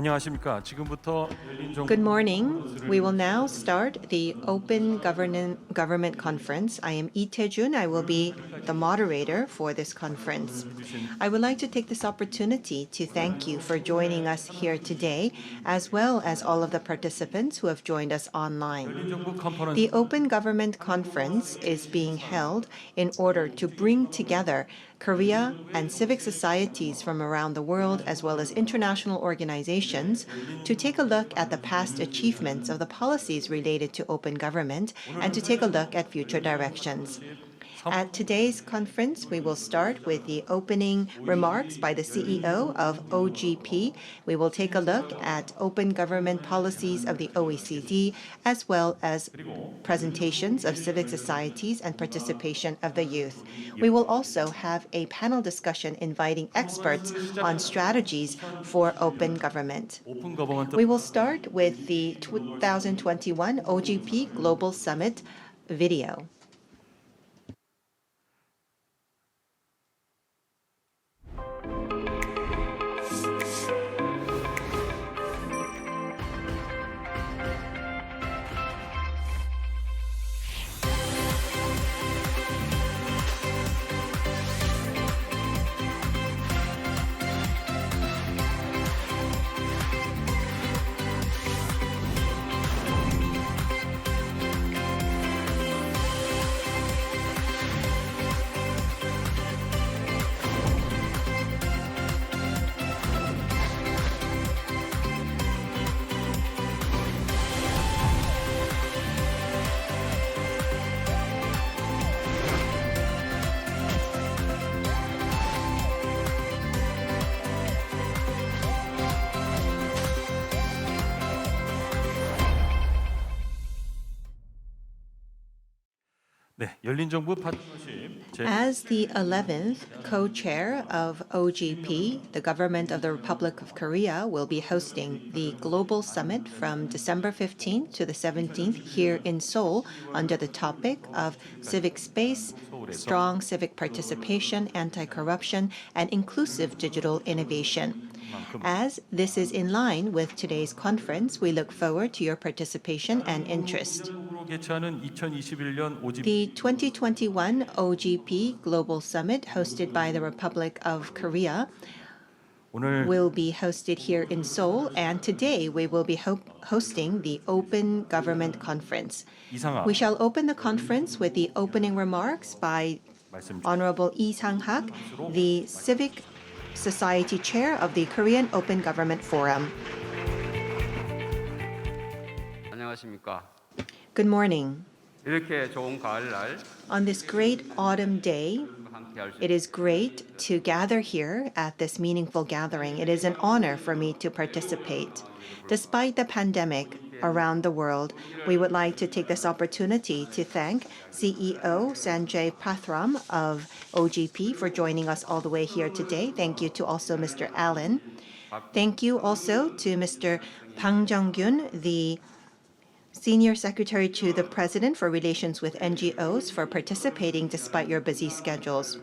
안녕하십니까. 지금부터 열린 정부 Good morning. We will now start the Open Government Conference. I am Lee Tae-jun. I will be the moderator for this conference. I would like to take this opportunity to thank you for joining us here today, as well as all of the participants who have joined us online. 열린 정부 컨퍼런스 The Open Government Conference is being held in order to bring together Korea and civic societies from around the world, as well as international organizations, to take a look at the past achievements of the policies related to open government and to take a look at future directions. At today's conference, we will start with the opening remarks by the CEO of OGP. We will take a look at open government policies of the OECD, as well as presentations of civic societies and participation of the youth. We will also have a panel discussion inviting experts on strategies for open government. 오픈 거버먼트 We will start with the 2021 OGP Global Summit video. 네, 열린 정부 파트너십 As the 11th co-chair of OGP, the government of the Republic of Korea will be hosting the Global Summit from December 15th to the 17th here in Seoul under the topic of civic space, strong civic participation, anti-corruption, and inclusive digital innovation. As this is in line with today's conference, we look forward to your participation and interest. 개최하는 2021년 OGP The 2021 OGP Global Summit, hosted by the Republic of Korea, 오늘 will be hosted here in Seoul, and today we will be hosting the Open Government Conference. 이상하 We shall open the conference with the opening remarks by 말씀 Honorable Lee Sang-hak, the Civic Society Chair of the Korean Open Government Forum. 안녕하십니까. Good morning. 이렇게 좋은 가을날 On this great autumn day, 함께할 수 it is great to gather here at this meaningful gathering. It is an honor for me to participate. Despite the pandemic around the world, we would like to take this opportunity to thank CEO Sanjay Pathram of OGP for joining us all the way here today. Thank you to also Mr. Allen. Thank you also to Mr. Bang Jung-gyun, the Senior Secretary to the President for Relations with NGOs, for participating despite your busy schedules.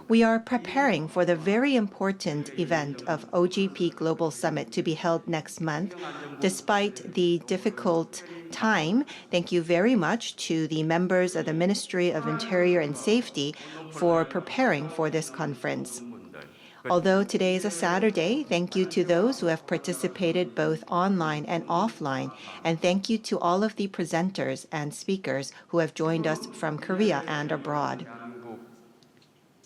We are preparing for the very important event of OGP Global Summit to be held next month. Despite the difficult time, thank you very much to the members of the Ministry of Interior and Safety for preparing for this conference. Although today is a Saturday, thank you to those who have participated both online and offline, and thank you to all of the presenters and speakers who have joined us from Korea and abroad.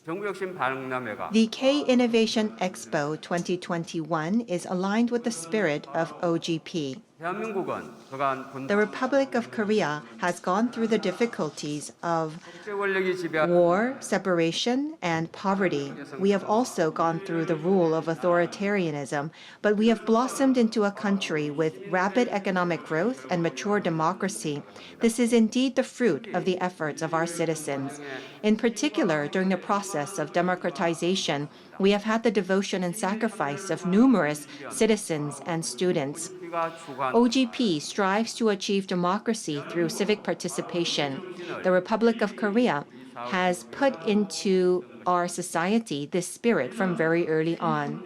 정부혁신 박람회가 The K Innovation Expo 2021 is aligned with the spirit of OGP. 대한민국은 그간 The Republic of Korea has gone through the difficulties of 국제 권력이 지배한 war, separation, and poverty. We have also gone through the rule of authoritarianism, but we have blossomed into a country with rapid economic growth and mature democracy. This is indeed the fruit of the efforts of our citizens. In particular, during the process of democratization, we have had the devotion and sacrifice of numerous citizens and students. 우리가 추구한 OGP strives to achieve democracy through civic participation. The Republic of Korea has put into our society this spirit from very early on.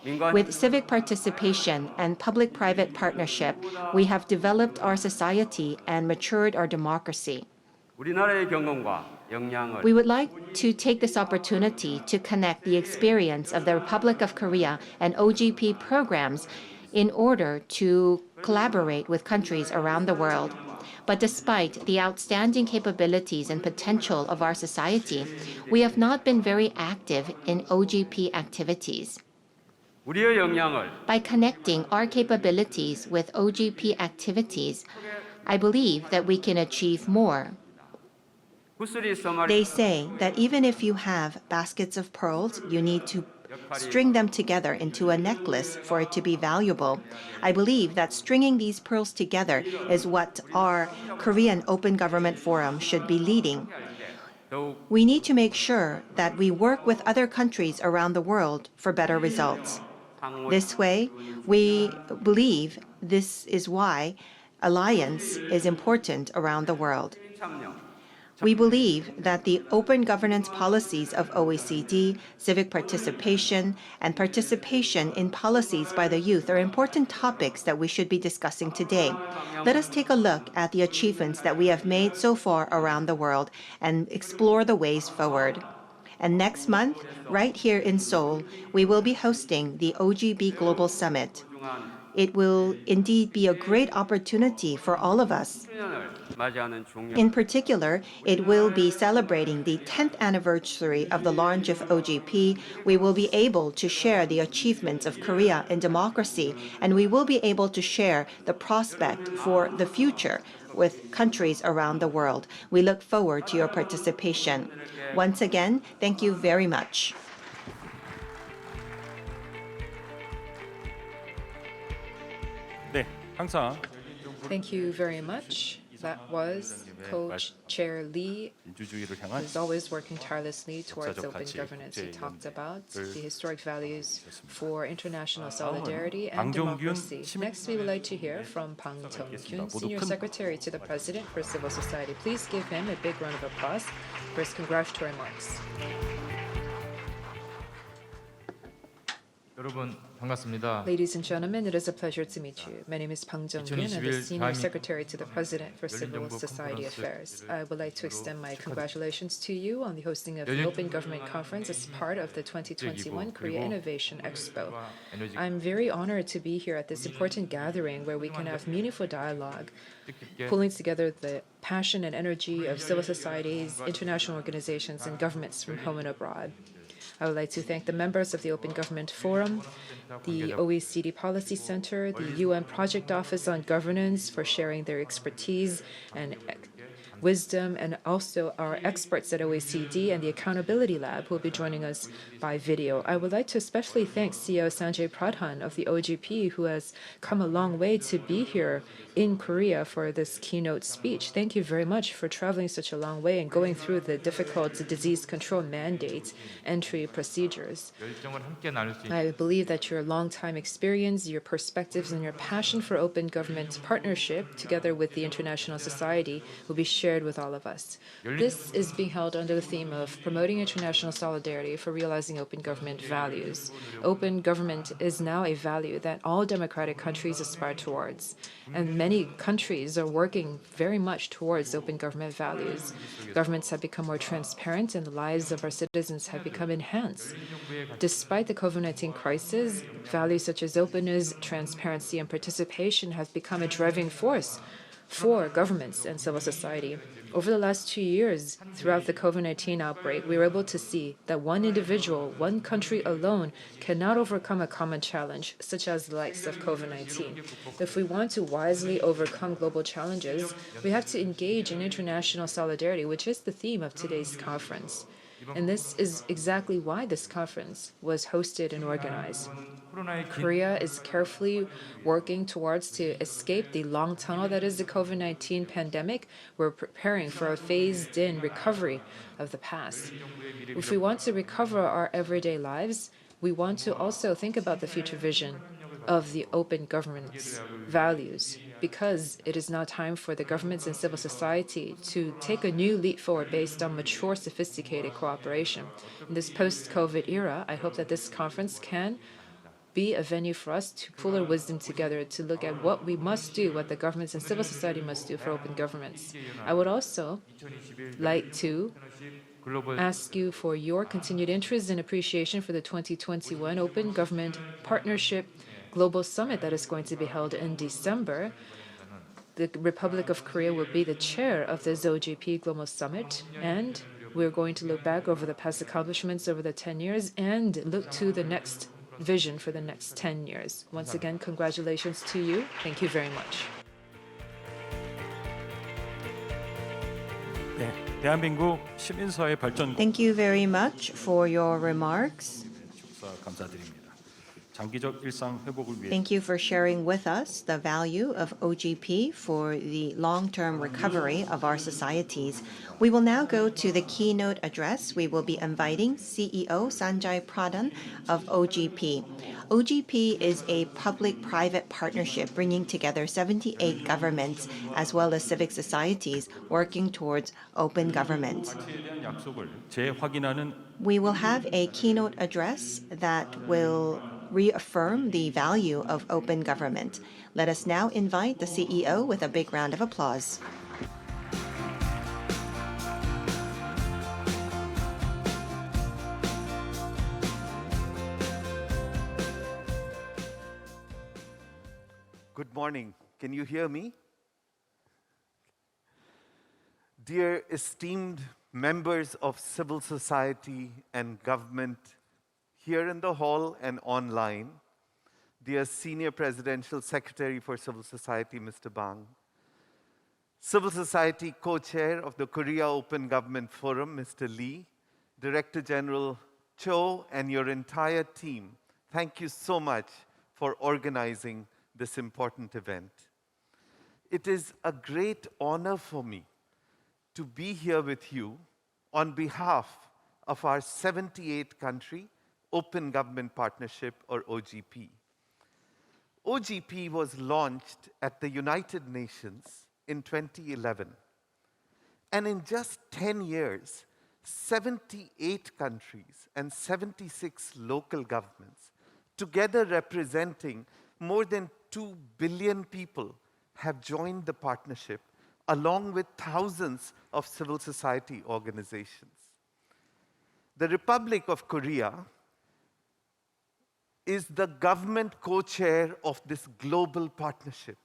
민관 With civic participation and public-private partnership, we have developed our society and matured our democracy. 우리나라의 경험과 역량을 We would like to take this opportunity to connect the experience of the Republic of Korea and OGP programs in order to collaborate with countries around the world. But despite the outstanding capabilities and potential of our society, we have not been very active in OGP activities. 우리의 역량을 By connecting our capabilities with OGP activities, I believe that we can achieve more. 구슬이 서말이 They say that even if you have baskets of pearls, you need to string them together into a necklace for it to be valuable. I believe that stringing these pearls together is what our Korean Open Government Forum should be leading. 더욱 We need to make sure that we work with other countries around the world for better results. This way, we believe this is why alliance is important around the world. 참여 We believe that the open governance policies of OECD, civic participation, and participation in policies by the youth are important topics that we should be discussing today. Let us take a look at the achievements that we have made so far around the world and explore the ways forward. And next month, right here in Seoul, we will be hosting the OGB Global Summit. It will indeed be a great opportunity for all of us. 1주년을 맞이하는 중요한 In particular, it will be celebrating the 10th anniversary of the launch of OGP. We will be able to share the achievements of Korea in democracy, and we will be able to share the prospect for the future with countries around the world. We look forward to your participation. Once again, thank you very much. 네, 항상 Thank you very much. That was Co-Chair Lee, 민주주의를 향한 who's always working tirelessly towards 역사적 open 가치, governance. He 국제 talked about 연대를 the historic values for international solidarity 다음은 and 방정균 democracy. Next, we would like to hear from Bang Jong-kyun, 모두 Senior 큰 Secretary to the President for Civil Society. Please give him a big round of applause for his congratulatory remarks. 여러분 반갑습니다. Ladies and gentlemen, it is a pleasure to meet you. My name is Bang Jong-kyun. I'm the 2021 Senior 대한민국 Secretary to the President for Civil 열린정부 Society 컨퍼런스 Affairs. I would like to extend my congratulations to you on the hosting of the 열린 Open Government Conference as part of the 2021 Korea 그리고 Innovation Expo. 에너지 I'm very honored to be here at this important gathering where we can have meaningful dialogue, 뜻깊게 pulling together the passion and energy of civil societies, international organizations, and governments from home and abroad. I would like to thank the members of the Open Government Forum, the OECD Policy Center, the UN Project Office on Governance for sharing their expertise and wisdom, and also our experts at OECD and the Accountability Lab who will be joining us by video. I would like to especially thank CEO Sanjay Pradhan of the OGP, who has come a long way to be here in Korea for this keynote speech. Thank you very much for traveling such a long way and going through the difficult disease control mandate entry procedures. 열정을 함께 나눌 수 있는 I believe that your long-time experience, your perspectives, and your passion for open government partnership, together with the international society, will be shared with all of us. This is being held under the theme of promoting international solidarity for realizing open government values. Open government is now a value that all democratic countries aspire towards, and many countries are working very much towards open government values. Governments have become more transparent, and the lives of our citizens have become enhanced. Despite the COVID-19 crisis, values such as openness, transparency, and participation have become a driving force for governments and civil society. Over the last 2 years, throughout the COVID-19 outbreak, we were able to see that one individual, one country alone cannot overcome a common challenge, such as the likes of COVID-19. If we want to wisely overcome global challenges, we have to engage in international solidarity, which is the theme of today's conference. And this is exactly why this conference was hosted and organized. 코로나의 긴 Korea is carefully working towards to escape the long tunnel that is the COVID-19 pandemic. We're preparing for a phased-in recovery of the past. If we want to recover our everyday lives, we want to also think about the future vision of the open governance values, because it is now time for the governments and civil society to take a new leap forward based on mature, sophisticated cooperation. In this post-COVID era, I hope that this conference can be a venue for us to pool our wisdom together to look at what we must do, what the governments and civil society must do for open governments. I would also like to 글로벌 ask you for your continued interest and appreciation for the 2021 Open Government Partnership Global Summit that is going to be held in December. The Republic of Korea will be the chair of this OGP Global Summit, and we're going to look back over the past accomplishments over the 10 years and look to the next vision for the next 10 years. Once again, congratulations to you. Thank you very much. 네, 대한민국 시민사회 발전 Thank you very much for your remarks. 축사 감사드립니다. 장기적 일상 회복을 위해 Thank you for sharing with us the value of OGP for the long-term recovery of our societies. We will now go to the keynote address. We will be inviting CEO Sanjay Pradhan of OGP. OGP is a public-private partnership bringing together 78 governments as well as civic societies working towards open government. 가치에 대한 약속을 재확인하는 We will have a keynote address that will reaffirm the value of open government. Let us now invite the CEO with a big round of applause. Good morning. Can you hear me? Dear esteemed members of civil society and government here in the hall and online, dear Senior Presidential Secretary for Civil Society, Mr. Bang, Civil Society Co-Chair of the Korea Open Government Forum, Mr. Lee, Director General Cho, and your entire team, thank you so much for organizing this important event. It is a great honor for me to be here with you on behalf of our 78-country Open Government Partnership, or OGP. OGP was launched at the United Nations in 2011. And in just 10 years, 78 countries and 76 local governments, together representing more than 2 billion people, have joined the partnership, along with thousands of civil society organizations. The Republic of Korea is the government co-chair of this global partnership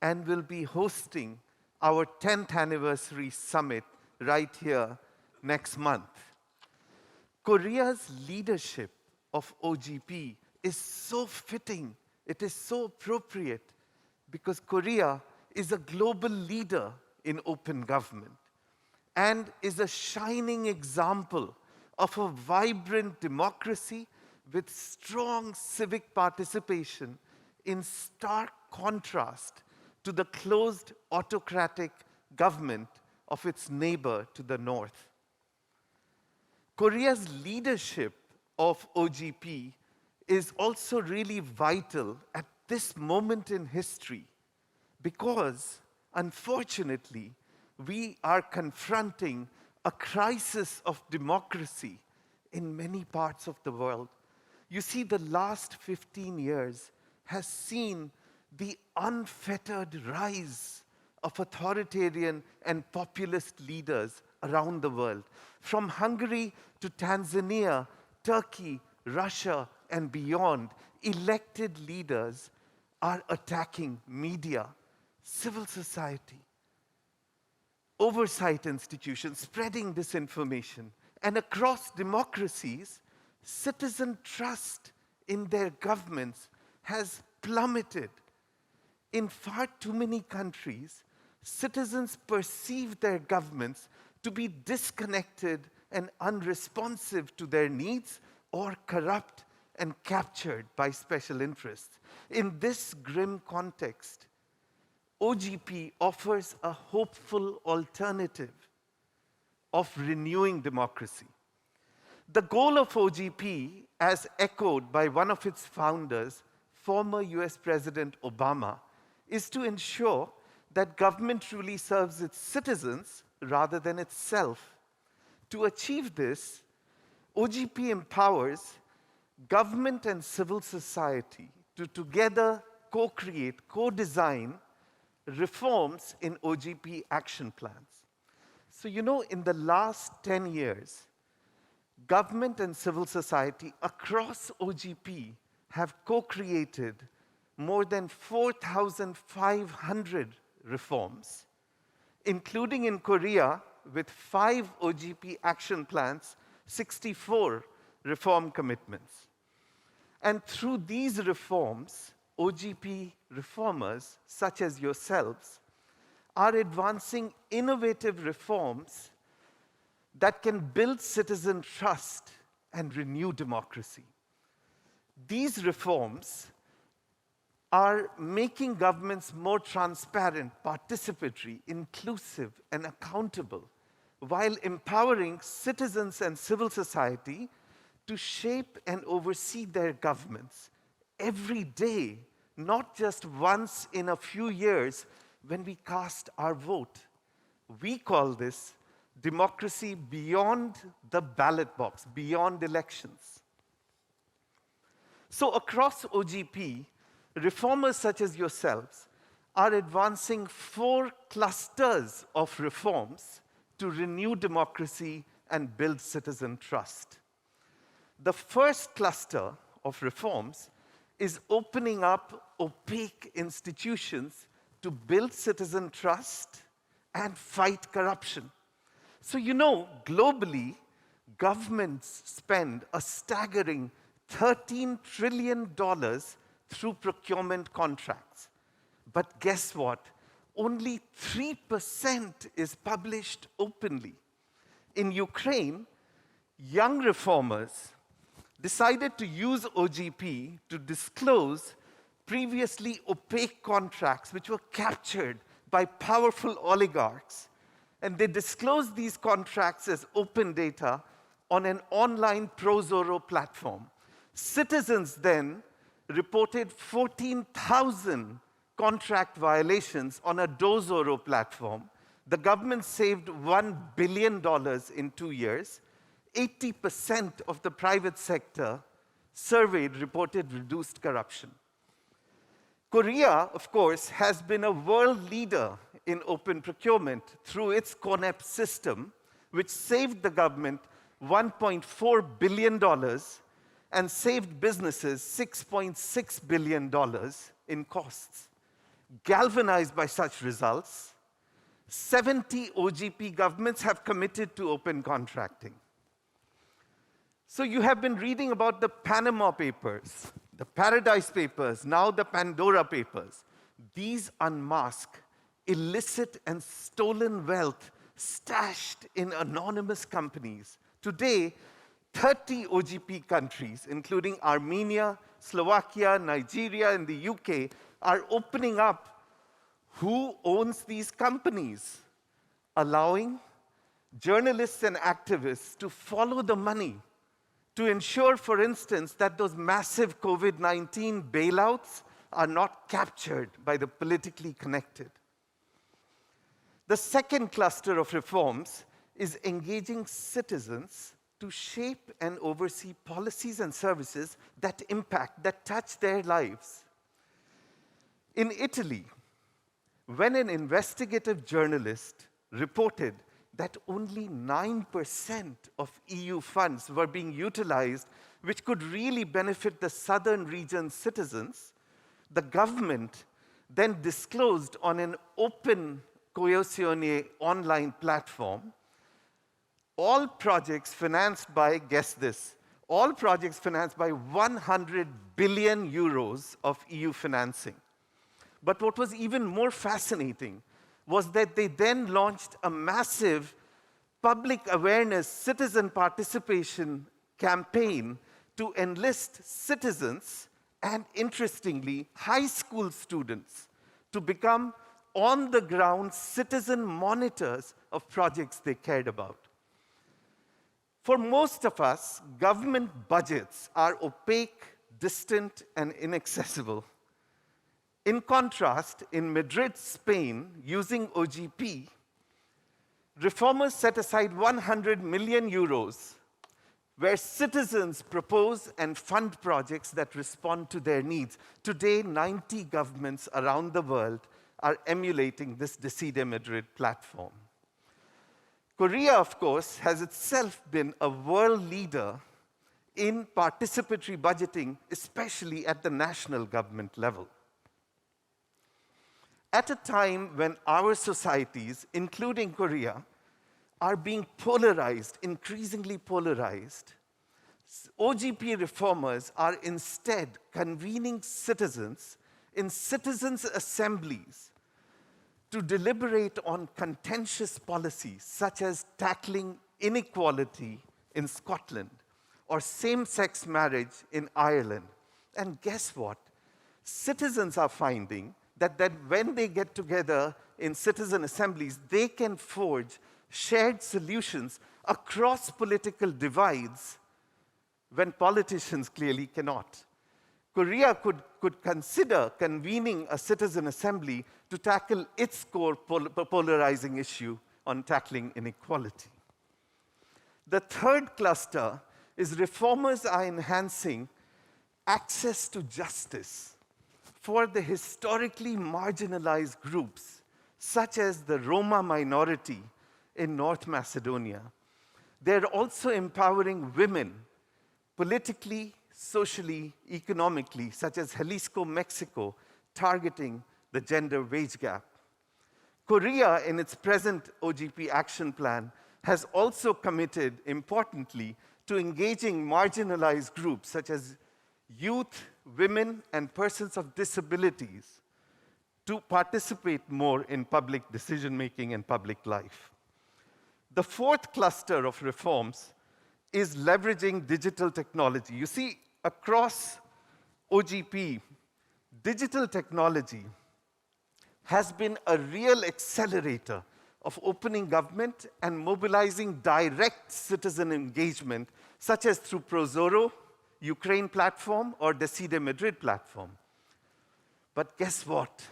and will be hosting our 10th anniversary summit right here next month. Korea's leadership of OGP is so fitting, it is so appropriate, because Korea is a global leader in open government and is a shining example of a vibrant democracy with strong civic participation, in stark contrast to the closed autocratic government of its neighbor to the north. Korea's leadership of OGP is also really vital at this moment in history because, unfortunately, we are confronting a crisis of democracy in many parts of the world. You see, the last 15 years has seen the unfettered rise of authoritarian and populist leaders around the world. From Hungary to Tanzania, Turkey, Russia, and beyond, elected leaders are attacking media, civil society, oversight institutions, spreading disinformation. And across democracies, citizen trust in their governments has plummeted. In far too many countries, citizens perceive their governments to be disconnected and unresponsive to their needs, or corrupt and captured by special interests. In this grim context, OGP offers a hopeful alternative of renewing democracy. The goal of OGP, as echoed by one of its founders, former US President Obama, is to ensure that government truly serves its citizens rather than itself. To achieve this, OGP empowers government and civil society to together co-create, co-design reforms in OGP action plans. So, you know, in the last 10 years, government and civil society across OGP have co-created more than 4,500 reforms, including in Korea with 5 OGP action plans, 64 reform commitments. And through these reforms, OGP reformers, such as yourselves, are advancing innovative reforms that can build citizen trust and renew democracy. These reforms are making governments more transparent, participatory, inclusive, and accountable, while empowering citizens and civil society to shape and oversee their governments every day, not just once in a few years when we cast our vote. We call this democracy beyond the ballot box, beyond elections. So across OGP, reformers such as yourselves are advancing 4 clusters of reforms to renew democracy and build citizen trust. The first cluster of reforms is opening up opaque institutions to build citizen trust and fight corruption. So, you know, globally, governments spend a staggering $13 trillion through procurement contracts. But guess what? Only 3% is published openly. In Ukraine, young reformers decided to use OGP to disclose previously opaque contracts which were captured by powerful oligarchs. And they disclosed these contracts as open data on an online Prozoro platform. Citizens then reported 14,000 contract violations on a Dozoro platform. The government saved $1 billion in 2 years. 80% of the private sector surveyed reported reduced corruption. Korea, of course, has been a world leader in open procurement through its CONEP system, which saved the government $1.4 billion and saved businesses $6.6 billion in costs. Galvanized by such results, 70 OGP governments have committed to open contracting. So you have been reading about the Panama Papers, the Paradise Papers, now the Pandora Papers. These unmask illicit and stolen wealth stashed in anonymous companies. Today, 30 OGP countries, including Armenia, Slovakia, Nigeria, and the UK, are opening up who owns these companies, allowing journalists and activists to follow the money to ensure, for instance, that those massive COVID-19 bailouts are not captured by the politically connected. The second cluster of reforms is engaging citizens to shape and oversee policies and services that impact, that touch their lives. In Italy, when an investigative journalist reported that only 9% of EU funds were being utilized, which could really benefit the southern region's citizens, the government then disclosed on an open Coesione online platform all projects financed by, guess this, all projects financed by 100 billion euros of EU financing. But what was even more fascinating was that they then launched a massive public awareness, citizen participation campaign to enlist citizens and, interestingly, high school students to become on-the-ground citizen monitors of projects they cared about. For most of us, government budgets are opaque, distant, and inaccessible. In contrast, in Madrid, Spain, using OGP, reformers set aside 100 million euros where citizens propose and fund projects that respond to their needs. Today, 90 governments around the world are emulating this Decide Madrid platform. Korea, of course, has itself been a world leader in participatory budgeting, especially at the national government level. At a time when our societies, including Korea, are being polarized, increasingly polarized, OGP reformers are instead convening citizens in citizens' assemblies to deliberate on contentious policies such as tackling inequality in Scotland or same-sex marriage in Ireland. And guess what? Citizens are finding that when they get together in citizen assemblies, they can forge shared solutions across political divides when politicians clearly cannot. Korea could consider convening a citizen assembly to tackle its core polarizing issue on tackling inequality. The third cluster is reformers are enhancing access to justice for the historically marginalized groups, such as the Roma minority in North Macedonia. They're also empowering women politically, socially, economically, such as Jalisco, Mexico, targeting the gender wage gap. Korea, in its present OGP action plan, has also committed, importantly, to engaging marginalized groups such as youth, women, and persons of disabilities to participate more in public decision-making and public life. The fourth cluster of reforms is leveraging digital technology. You see, across OGP, digital technology has been a real accelerator of opening government and mobilizing direct citizen engagement, such as through Prozoro, Ukraine platform, or Decide Madrid platform. But guess what?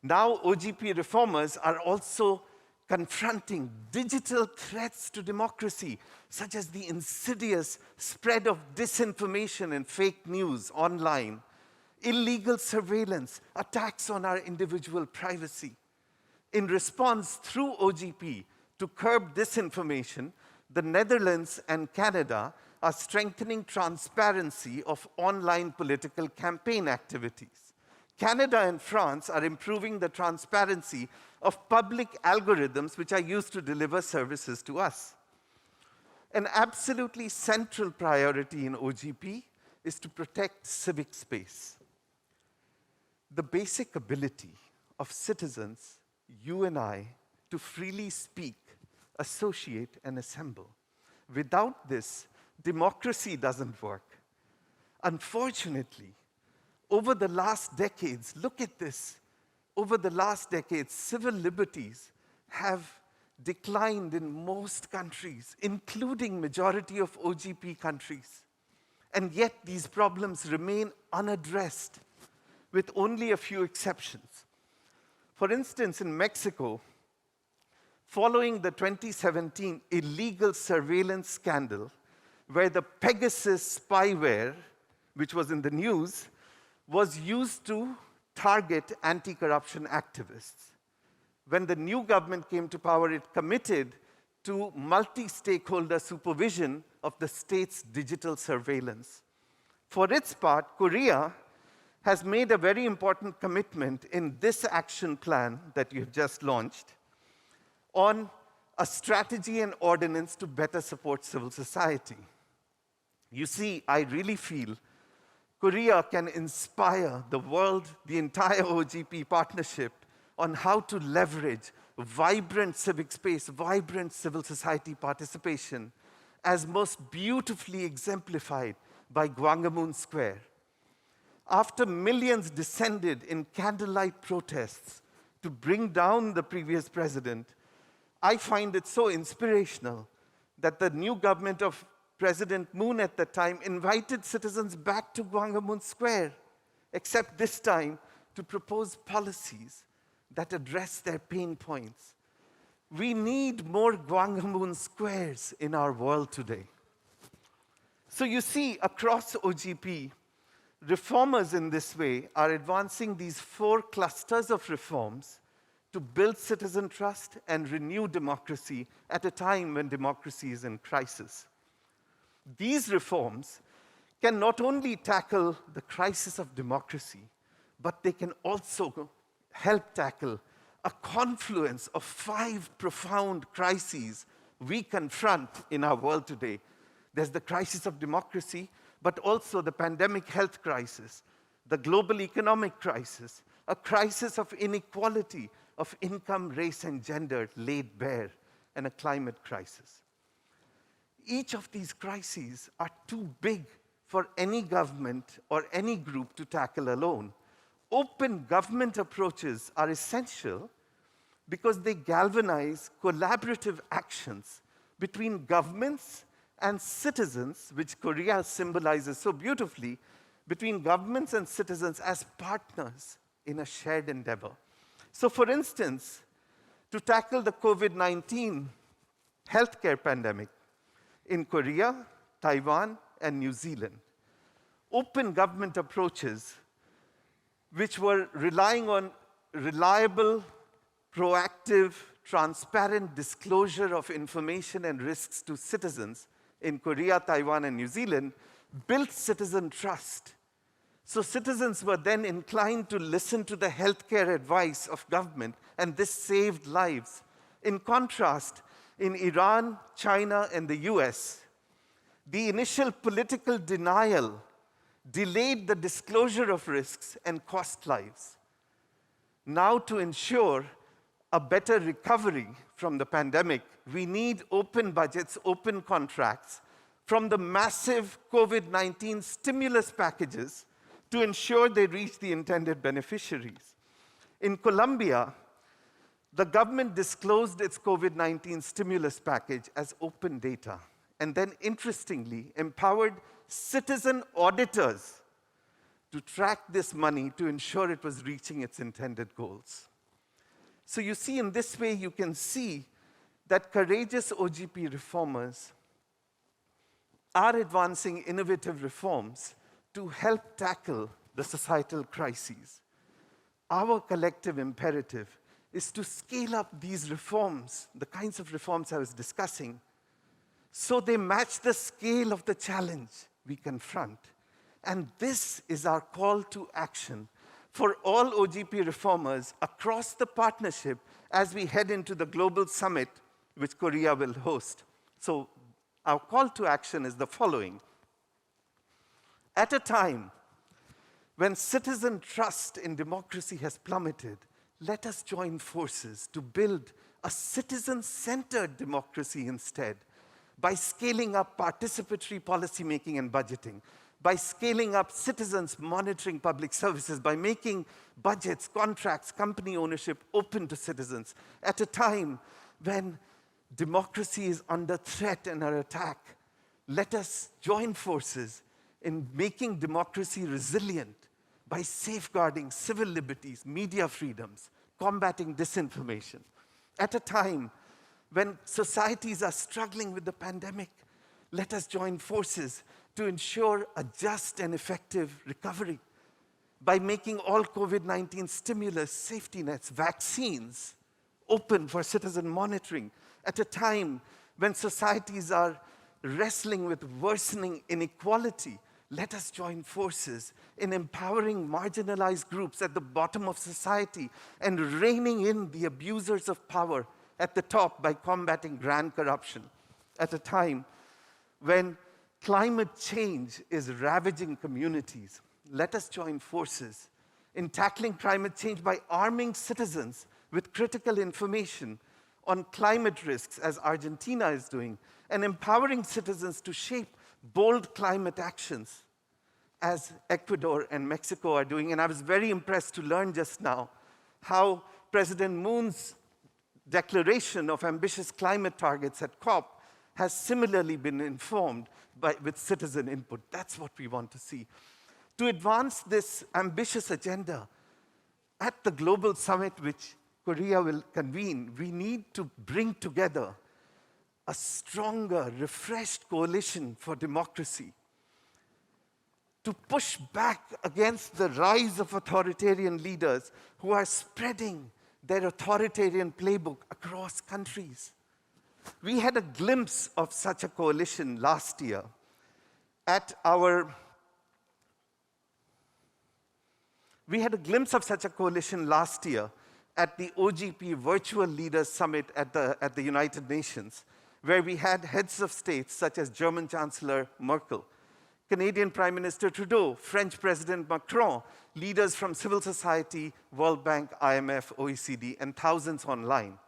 Now OGP reformers are also confronting digital threats to democracy, such as the insidious spread of disinformation and fake news online, illegal surveillance, attacks on our individual privacy. In response, through OGP, to curb disinformation, the Netherlands and Canada are strengthening transparency of online political campaign activities. Canada and France are improving the transparency of public algorithms which are used to deliver services to us. An absolutely central priority in OGP is to protect civic space. The basic ability of citizens, you and I, to freely speak, associate, and assemble. Without this, democracy doesn't work. Unfortunately, over the last decades, look at this, over the last decades, civil liberties have declined in most countries, including majority of OGP countries. And yet these problems remain unaddressed, with only a few exceptions. For instance, in Mexico, following the 2017 illegal surveillance scandal, where the Pegasus spyware, which was in the news, was used to target anti-corruption activists. When the new government came to power, it committed to multi-stakeholder supervision of the state's digital surveillance. For its part, Korea has made a very important commitment in this action plan that you've just launched on a strategy and ordinance to better support civil society. You see, I really feel Korea can inspire the world, the entire OGP partnership, on how to leverage vibrant civic space, vibrant civil society participation, as most beautifully exemplified by Gwanghwamun Square. After millions descended in candlelight protests to bring down the previous president, I find it so inspirational that the new government of President Moon at the time invited citizens back to Gwanghwamun Square, except this time to propose policies that address their pain points. We need more Gwanghwamun Squares in our world today. So you see, across OGP, reformers in this way are advancing these 4 clusters of reforms to build citizen trust and renew democracy at a time when democracy is in crisis. These reforms can not only tackle the crisis of democracy, but they can also help tackle a confluence of 5 profound crises we confront in our world today. There's the crisis of democracy, but also the pandemic health crisis, the global economic crisis, a crisis of inequality of income, race, and gender laid bare, and a climate crisis. Each of these crises are too big for any government or any group to tackle alone. Open government approaches are essential because they galvanize collaborative actions between governments and citizens, which Korea symbolizes so beautifully, between governments and citizens as partners in a shared endeavor. So for instance, to tackle the COVID-19 healthcare pandemic in Korea, Taiwan, and New Zealand, open government approaches which were relying on reliable, proactive, transparent disclosure of information and risks to citizens in Korea, Taiwan, and New Zealand built citizen trust. So citizens were then inclined to listen to the healthcare advice of government, and this saved lives. In contrast, in Iran, China, and the US, the initial political denial delayed the disclosure of risks and cost lives. Now, to ensure a better recovery from the pandemic, we need open budgets, open contracts from the massive COVID-19 stimulus packages to ensure they reach the intended beneficiaries. In Colombia, the government disclosed its COVID-19 stimulus package as open data, and then interestingly empowered citizen auditors to track this money to ensure it was reaching its intended goals. So you see, in this way, you can see that courageous OGP reformers are advancing innovative reforms to help tackle the societal crises. Our collective imperative is to scale up these reforms, the kinds of reforms I was discussing, so they match the scale of the challenge we confront. And this is our call to action for all OGP reformers across the partnership as we head into the global summit which Korea will host. So our call to action is the following. At a time when citizen trust in democracy has plummeted, let us join forces to build a citizen-centered democracy instead, by scaling up participatory policymaking and budgeting, by scaling up citizens monitoring public services, by making budgets, contracts, company ownership open to citizens, at a time when democracy is under threat and under attack. Let us join forces in making democracy resilient by safeguarding civil liberties, media freedoms, combating disinformation. At a time when societies are struggling with the pandemic, let us join forces to ensure a just and effective recovery by making all COVID-19 stimulus, safety nets, vaccines open for citizen monitoring. At a time when societies are wrestling with worsening inequality, let us join forces in empowering marginalized groups at the bottom of society and reining in the abusers of power at the top by combating grand corruption. At a time when climate change is ravaging communities, let us join forces in tackling climate change by arming citizens with critical information on climate risks, as Argentina is doing, and empowering citizens to shape bold climate actions, as Ecuador and Mexico are doing. And I was very impressed to learn just now how President Moon's declaration of ambitious climate targets at COP has similarly been informed with citizen input. That's what we want to see. To advance this ambitious agenda at the global summit which Korea will convene, we need to bring together a stronger, refreshed coalition for democracy to push back against the rise of authoritarian leaders who are spreading their authoritarian playbook across countries. We had a glimpse of such a coalition last year at the OGP Virtual Leaders Summit at the United Nations, where we had heads of states such as German Chancellor Merkel, Canadian Prime Minister Trudeau, French President Macron, leaders from civil society, World Bank, IMF, OECD, and thousands online.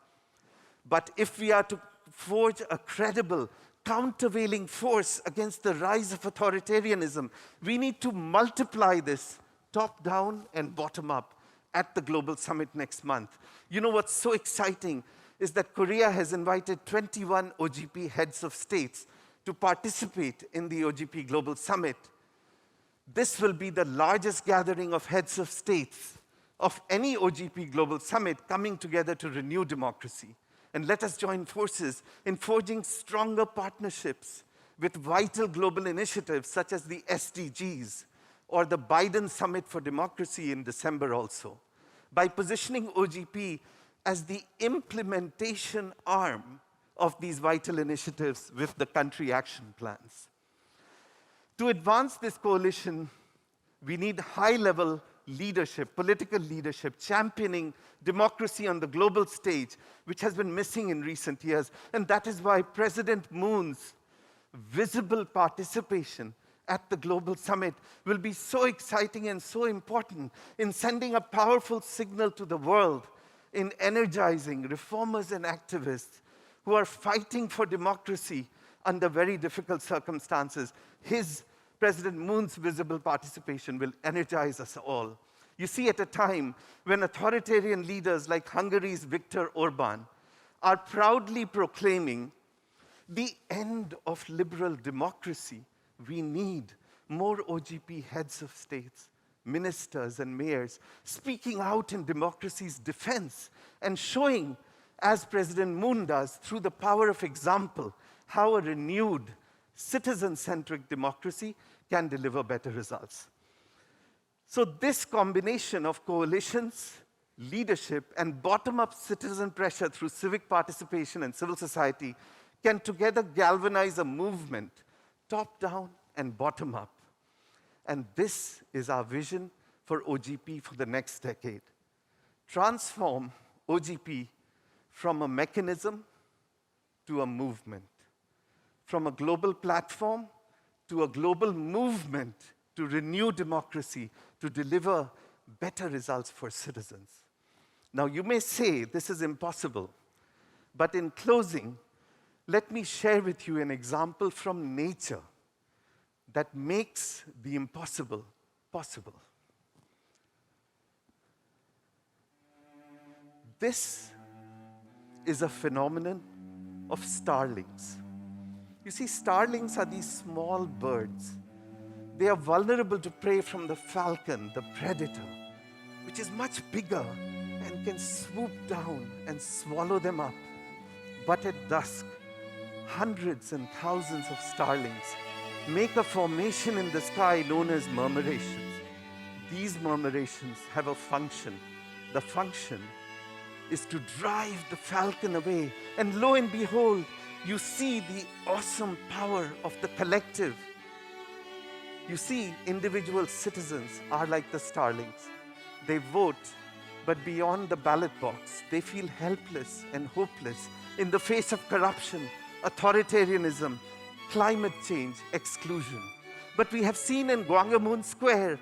But if we are to forge a credible, countervailing force against the rise of authoritarianism, we need to multiply this top-down and bottom-up at the Global Summit next month. You know what's so exciting is that Korea has invited 21 OGP heads of states to participate in the OGP Global Summit. This will be the largest gathering of heads of states of any OGP Global Summit coming together to renew democracy. And let us join forces in forging stronger partnerships with vital global initiatives such as the SDGs or the Biden Summit for Democracy in December also, by positioning OGP as the implementation arm of these vital initiatives with the country action plans. To advance this coalition, we need high-level leadership, political leadership, championing democracy on the global stage, which has been missing in recent years. And that is why President Moon's visible participation at the Global Summit will be so exciting and so important in sending a powerful signal to the world, in energizing reformers and activists who are fighting for democracy under very difficult circumstances. President Moon's visible participation will energize us all. You see, at a time when authoritarian leaders like Hungary's Viktor Orban are proudly proclaiming the end of liberal democracy, we need more OGP heads of states, ministers and mayors speaking out in democracy's defense and showing, as President Moon does, through the power of example, how a renewed citizen-centric democracy can deliver better results. So this combination of coalitions, leadership, and bottom-up citizen pressure through civic participation and civil society can together galvanize a movement, top-down and bottom-up. And this is our vision for OGP for the next decade. Transform OGP from a mechanism to a movement, from a global platform to a global movement to renew democracy, to deliver better results for citizens. Now, you may say this is impossible, but in closing, let me share with you an example from nature that makes the impossible possible. This is a phenomenon of starlings. You see, starlings are these small birds. They are vulnerable to prey from the falcon, the predator, which is much bigger and can swoop down and swallow them up. But at dusk, hundreds and thousands of starlings make a formation in the sky known as murmurations. These murmurations have a function. The function is to drive the falcon away. And lo and behold, you see the awesome power of the collective. You see, individual citizens are like the starlings. They vote, but beyond the ballot box, they feel helpless and hopeless in the face of corruption, authoritarianism, climate change, exclusion. But we have seen in Gwanghwamun Square,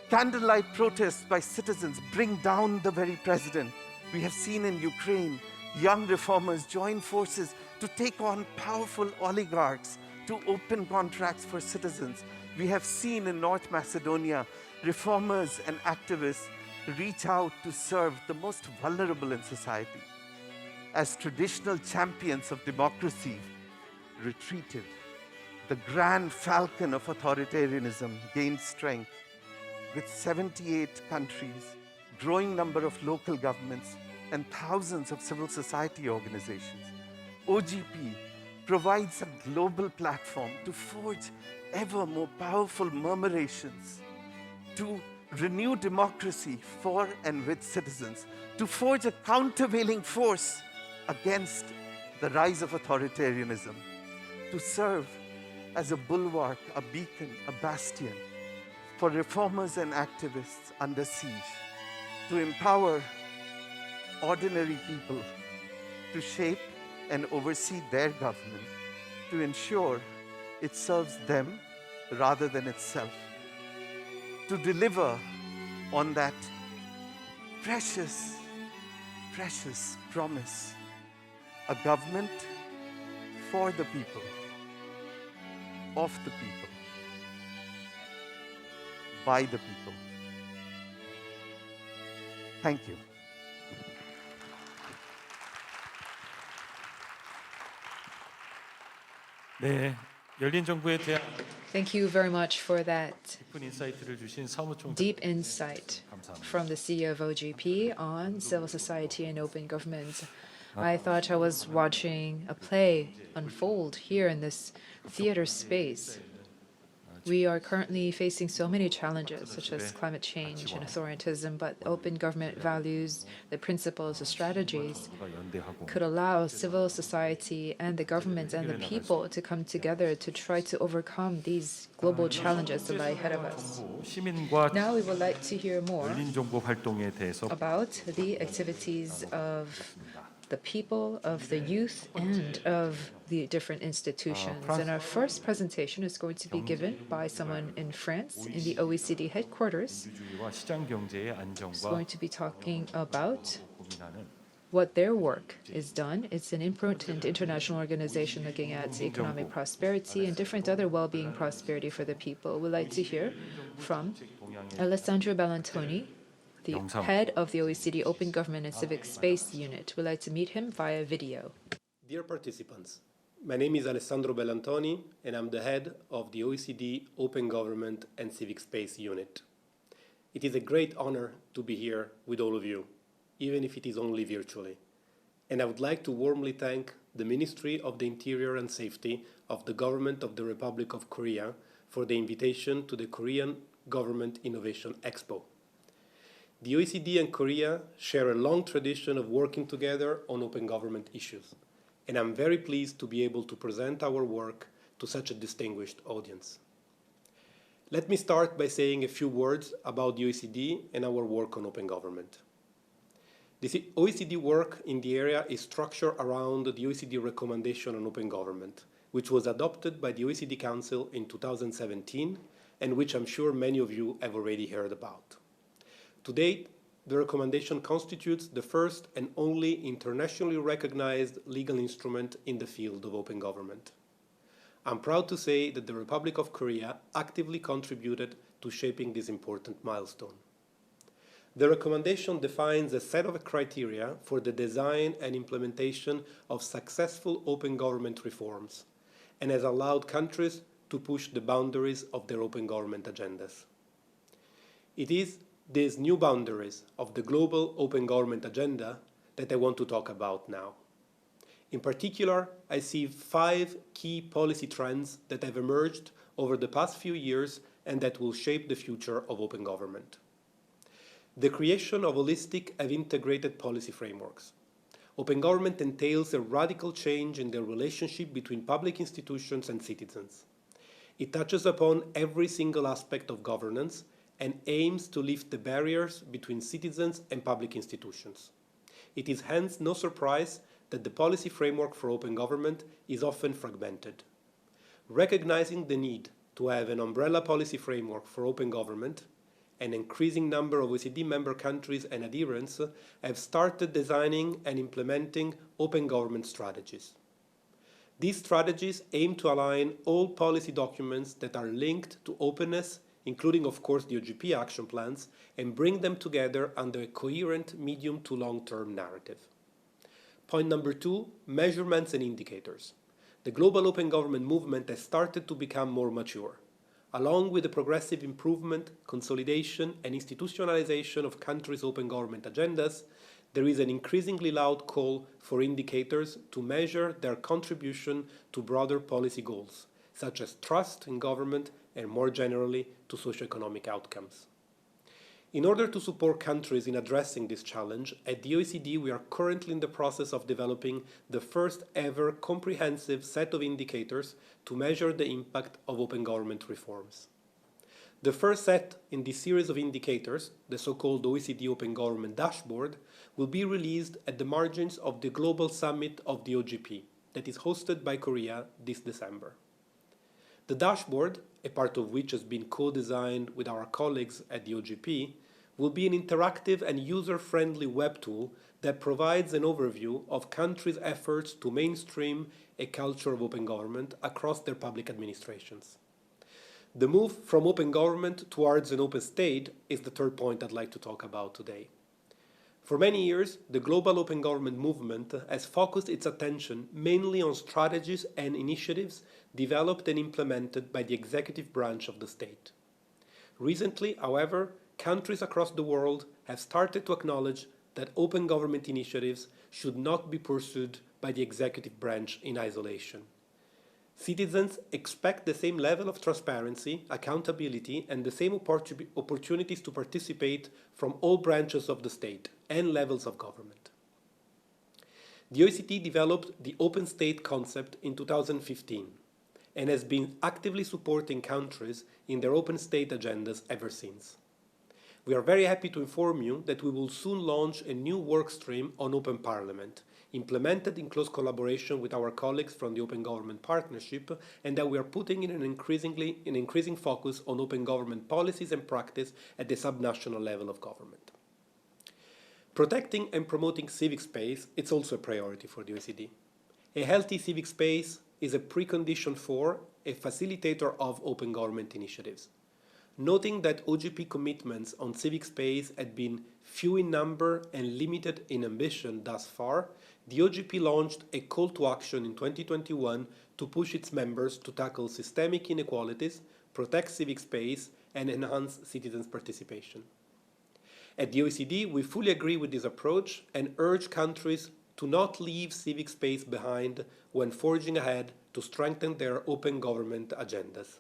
candlelight protests by citizens bring down the very president. We have seen in Ukraine, young reformers join forces to take on powerful oligarchs to open contracts for citizens. We have seen in North Macedonia, reformers and activists reach out to serve the most vulnerable in society. As traditional champions of democracy retreated, the grand falcon of authoritarianism gained strength. With 78 countries, growing number of local governments, and thousands of civil society organizations, OGP provides a global platform to forge ever more powerful murmurations, to renew democracy for and with citizens, to forge a countervailing force against the rise of authoritarianism, to serve as a bulwark, a beacon, a bastion for reformers and activists under siege, to empower ordinary people to shape and oversee their government, to ensure it serves them rather than itself, to deliver on that precious, precious promise, a government for the people, of the people, by the people. Thank you. 네, 열린 정부에 대한 Thank you very much for that 깊은 인사이트를 주신 사무총장 deep insight from the CEO of OGP on civil society and open government. I thought I was watching a play unfold here in this theater space. We are currently facing so many challenges, such as climate change and authoritarianism, but open government values, the principles, the strategies could allow civil society and the government and the people to come together to try to overcome these global challenges that lie ahead of us. 시민과 Now we would like to hear more 열린 정부 활동에 대해서 about the activities of the people, of the youth, and of the different institutions. And our first presentation is going to be given by someone in France, in the OECD headquarters. 민주주의와 시장 경제의 It's 안정과 going to be talking about 고민하는 what their work is done. It's an important international organization looking at economic prosperity and different other well-being prosperity for the people. We'd like to hear from Alessandro Bellantoni, the head of the OECD Open Government and Civic Space Unit. We'd like to meet him via video. Dear participants, my name is Alessandro Bellantoni and I'm the head of the OECD Open Government and Civic Space Unit. It is a great honor to be here with all of you, even if it is only virtually. And I would like to warmly thank the Ministry of the Interior and Safety of the Government of the Republic of Korea for the invitation to the Korean Government Innovation Expo. The OECD and Korea share a long tradition of working together on open government issues, and I'm very pleased to be able to present our work to such a distinguished audience. Let me start by saying a few words about the OECD and our work on open government. The OECD work in the area is structured around the OECD recommendation on open government, which was adopted by the OECD Council in 2017, and which I'm sure many of you have already heard about. To date, the recommendation constitutes the first and only internationally recognized legal instrument in the field of open government. I'm proud to say that the Republic of Korea actively contributed to shaping this important milestone. The recommendation defines a set of criteria for the design and implementation of successful open government reforms and has allowed countries to push the boundaries of their open government agendas. It is these new boundaries of the global open government agenda that I want to talk about now. In particular, I see 5 key policy trends that have emerged over the past few years and that will shape the future of open government. The creation of holistic and integrated policy frameworks. Open government entails a radical change in the relationship between public institutions and citizens. It touches upon every single aspect of governance and aims to lift the barriers between citizens and public institutions. It is hence no surprise that the policy framework for open government is often fragmented. Recognizing the need to have an umbrella policy framework for open government, an increasing number of OECD member countries and adherents have started designing and implementing open government strategies. These strategies aim to align all policy documents that are linked to openness, including, of course, the OGP action plans, and bring them together under a coherent medium to long-term narrative. Point number 2, measurements and indicators. The global open government movement has started to become more mature. Along with the progressive improvement, consolidation, and institutionalization of countries' open government agendas, there is an increasingly loud call for indicators to measure their contribution to broader policy goals, such as trust in government and more generally to socioeconomic outcomes. In order to support countries in addressing this challenge, at the OECD we are currently in the process of developing the first ever comprehensive set of indicators to measure the impact of open government reforms. The first set in this series of indicators, the so-called OECD Open Government Dashboard, will be released at the margins of the Global Summit of the OGP that is hosted by Korea this December. The dashboard, a part of which has been co-designed with our colleagues at the OGP, will be an interactive and user-friendly web tool that provides an overview of countries' efforts to mainstream a culture of open government across their public administrations. The move from open government towards an open state is the third point I'd like to talk about today. For many years, the global open government movement has focused its attention mainly on strategies and initiatives developed and implemented by the executive branch of the state. Recently, however, countries across the world have started to acknowledge that open government initiatives should not be pursued by the executive branch in isolation. Citizens expect the same level of transparency, accountability, and the same opportunities to participate from all branches of the state and levels of government. The OECD developed the open state concept in 2015 and has been actively supporting countries in their open state agendas ever since. We are very happy to inform you that we will soon launch a new work stream on open parliament, implemented in close collaboration with our colleagues from the Open Government Partnership, and that we are putting in an increasing focus on open government policies and practice at the subnational level of government. Protecting and promoting civic space is also a priority for the OECD. A healthy civic space is a precondition for a facilitator of open government initiatives. Noting that OGP commitments on civic space had been few in number and limited in ambition thus far, the OGP launched a call to action in 2021 to push its members to tackle systemic inequalities, protect civic space, and enhance citizens' participation. At the OECD, we fully agree with this approach and urge countries to not leave civic space behind when forging ahead to strengthen their open government agendas.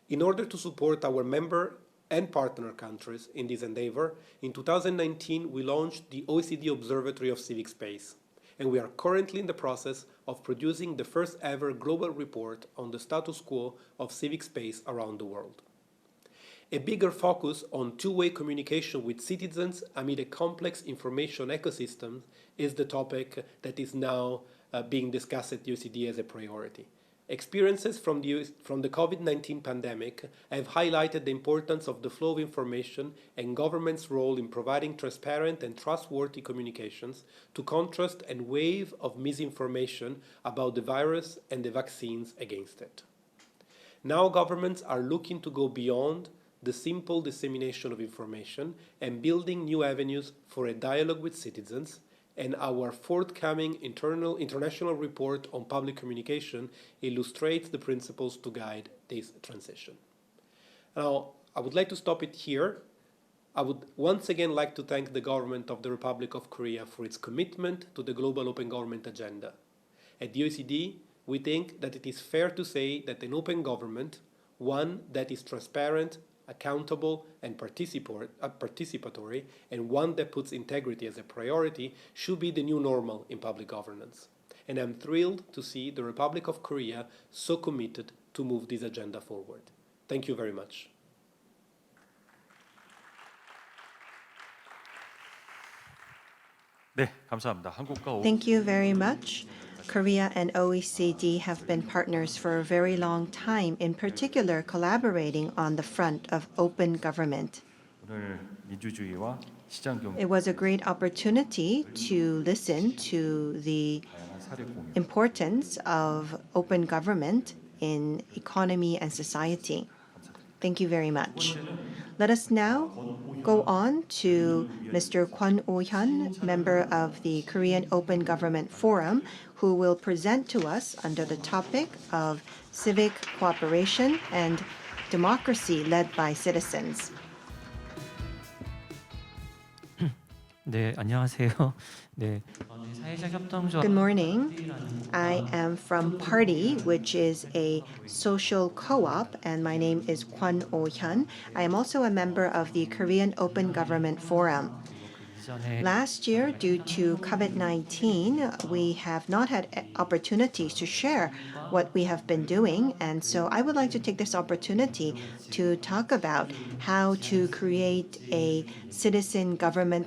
In order to support our member and partner countries in this endeavor, in 2019 we launched the OECD Observatory of Civic Space, and we are currently in the process of producing the first ever global report on the status quo of civic space around the world. A bigger focus on two-way communication with citizens amid a complex information ecosystem is the topic that is now being discussed at the OECD as a priority. Experiences from the COVID-19 pandemic have highlighted the importance of the flow of information and government's role in providing transparent and trustworthy communications to contrast a wave of misinformation about the virus and the vaccines against it. Now governments are looking to go beyond the simple dissemination of information and building new avenues for a dialogue with citizens, and our forthcoming international report on public communication illustrates the principles to guide this transition. Now, I would like to stop it here. I would once again like to thank the government of the Republic of Korea for its commitment to the global open government agenda. At the OECD, we think that it is fair to say that an open government, one that is transparent, accountable, and participatory, and one that puts integrity as a priority, should be the new normal in public governance. And I'm thrilled to see the Republic of Korea so committed to move this agenda forward. Thank you very much. 네, 감사합니다. 한국과 Thank you very much. Korea and OECD have been partners for a very long time, in particular collaborating on the front of open government. 오늘 민주주의와 시장 경제 It was a great opportunity to listen to the 다양한 사례 공유, importance of open government in economy and society. Thank you very much. Let us now go on to Mr. Kwon Oh-hyun, member of the Korean Open Government Forum, who will present to us under the topic of civic cooperation and democracy led by citizens. 네, 안녕하세요. 네, 저는 사회적 협동조합 Good morning. I am from Party, which is a social co-op, and my name is Kwon Oh-hyun. I am also a member of the Korean Open Government Forum. 이전에 Last year, due to COVID-19, we have not had opportunities to share what we have been doing, and so I would like to take this opportunity to talk about how to create a citizen government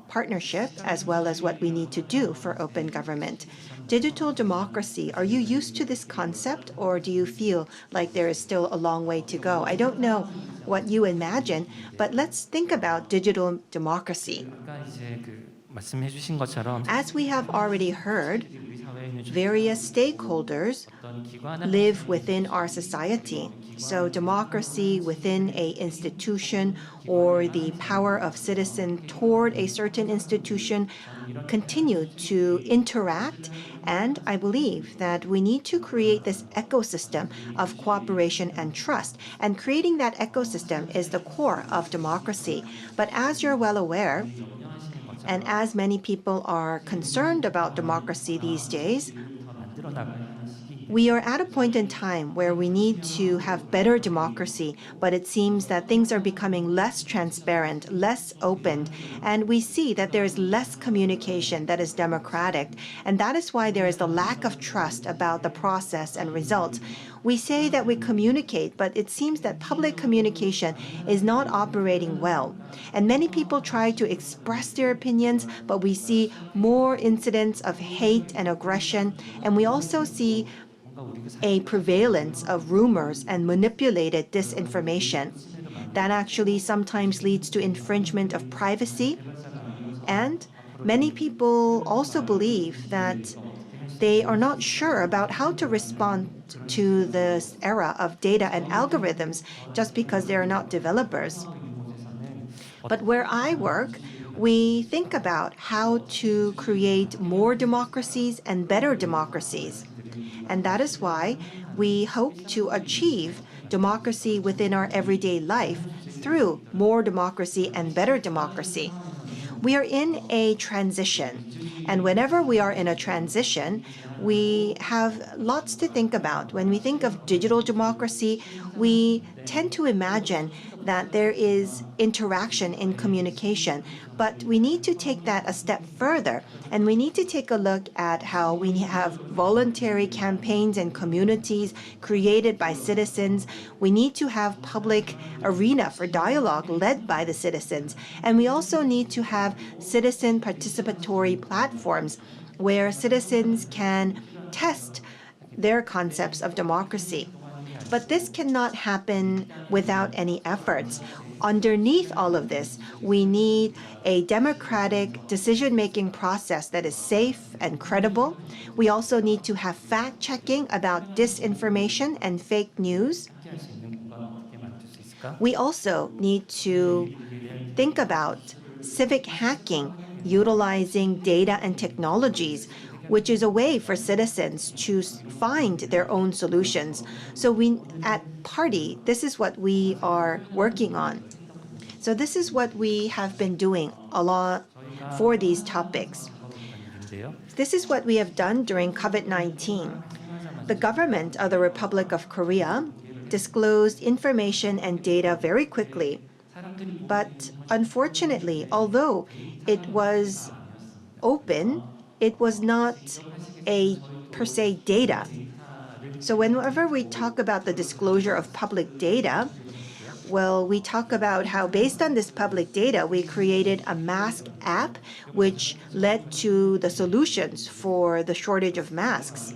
partnership, as well as what we need to do for open government. Digital democracy, are you used to this concept, or do you feel like there is still a long way to go? I don't know what you imagine, but let's think about digital democracy. 아까 이제 말씀해주신 것처럼 As we have already heard, 우리 사회에는 various stakeholders 어떤 기관을 live within our society. So democracy within a institution or the power of citizen toward a certain institution continue to interact, and I believe that we need to create this ecosystem of cooperation and trust, and creating that ecosystem is the core of democracy. But as you're well aware, and as many people are concerned about democracy these days, 만들어 나가야 하는 시기. we are at a point in time where we need to have better democracy, but it seems that things are becoming less transparent, less open, and we see that there is less communication that is democratic, and that is why there is the lack of trust about the process and results. We say that we communicate, but it seems that public communication is not operating well. And many people try to express their opinions, but we see more incidents of hate and aggression, and we also see a prevalence of rumors and manipulated disinformation that actually sometimes leads to infringement of privacy. And many people also believe that they are not sure about how to respond to this era of data and algorithms just because they are not developers. But where I work, we think about how to create more democracies and better democracies. And that is why we hope to achieve democracy within our everyday life through more democracy and better democracy. We are in a transition, and whenever we are in a transition, we have lots to think about. When we think of digital democracy, we tend to imagine that there is interaction in communication, but we need to take that a step further, and we need to take a look at how we have voluntary campaigns and communities created by citizens. We need to have public arena for dialogue led by the citizens, and we also need to have citizen participatory platforms where citizens can test their concepts of democracy. But this cannot happen without any efforts. Underneath all of this, we need a democratic decision-making process that is safe and credible. We also need to have fact-checking about disinformation and fake news. We also need to think about civic hacking, utilizing data and technologies, which is a way for citizens to find their own solutions. So we, at Party, this is what we are working on. So this is what we have been doing a lot for these topics. This is what we have done during COVID-19. The government of the Republic of Korea disclosed information and data very quickly. But unfortunately, although it was open, it was not a per se data. So whenever we talk about the disclosure of public data, well, we talk about how based on this public data, we created a mask app which led to the solutions for the shortage of masks.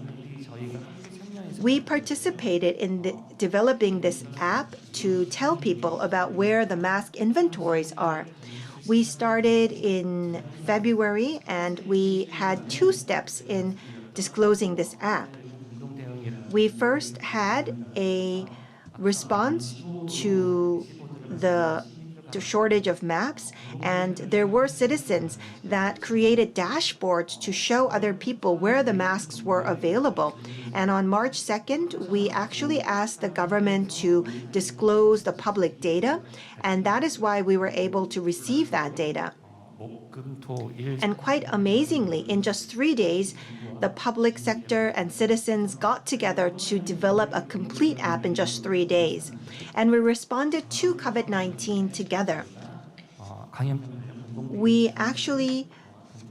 We participated in developing this app to tell people about where the mask inventories are. We started in February, and we had 2 steps in disclosing this app. We first had a response to the shortage of masks, and there were citizens that created dashboards to show other people where the masks were available. And on March 2nd, we actually asked the government to disclose the public data, and that is why we were able to receive that data. And quite amazingly, in just 3 days, the public sector and citizens got together to develop a complete app in just 3 days. And we responded to COVID-19 together. We actually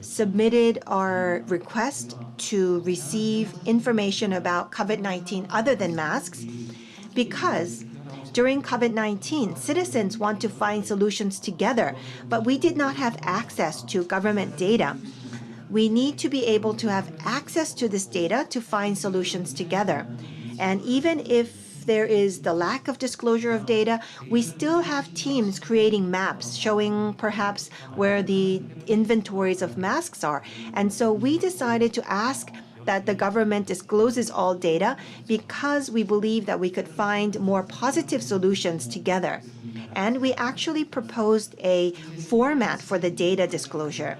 submitted our request to receive information about COVID-19 other than masks because during COVID-19, citizens want to find solutions together, but we did not have access to government data. We need to be able to have access to this data to find solutions together. And even if there is the lack of disclosure of data, we still have teams creating maps showing perhaps where the inventories of masks are. And so we decided to ask that the government discloses all data because we believe that we could find more positive solutions together. And we actually proposed a format for the data disclosure.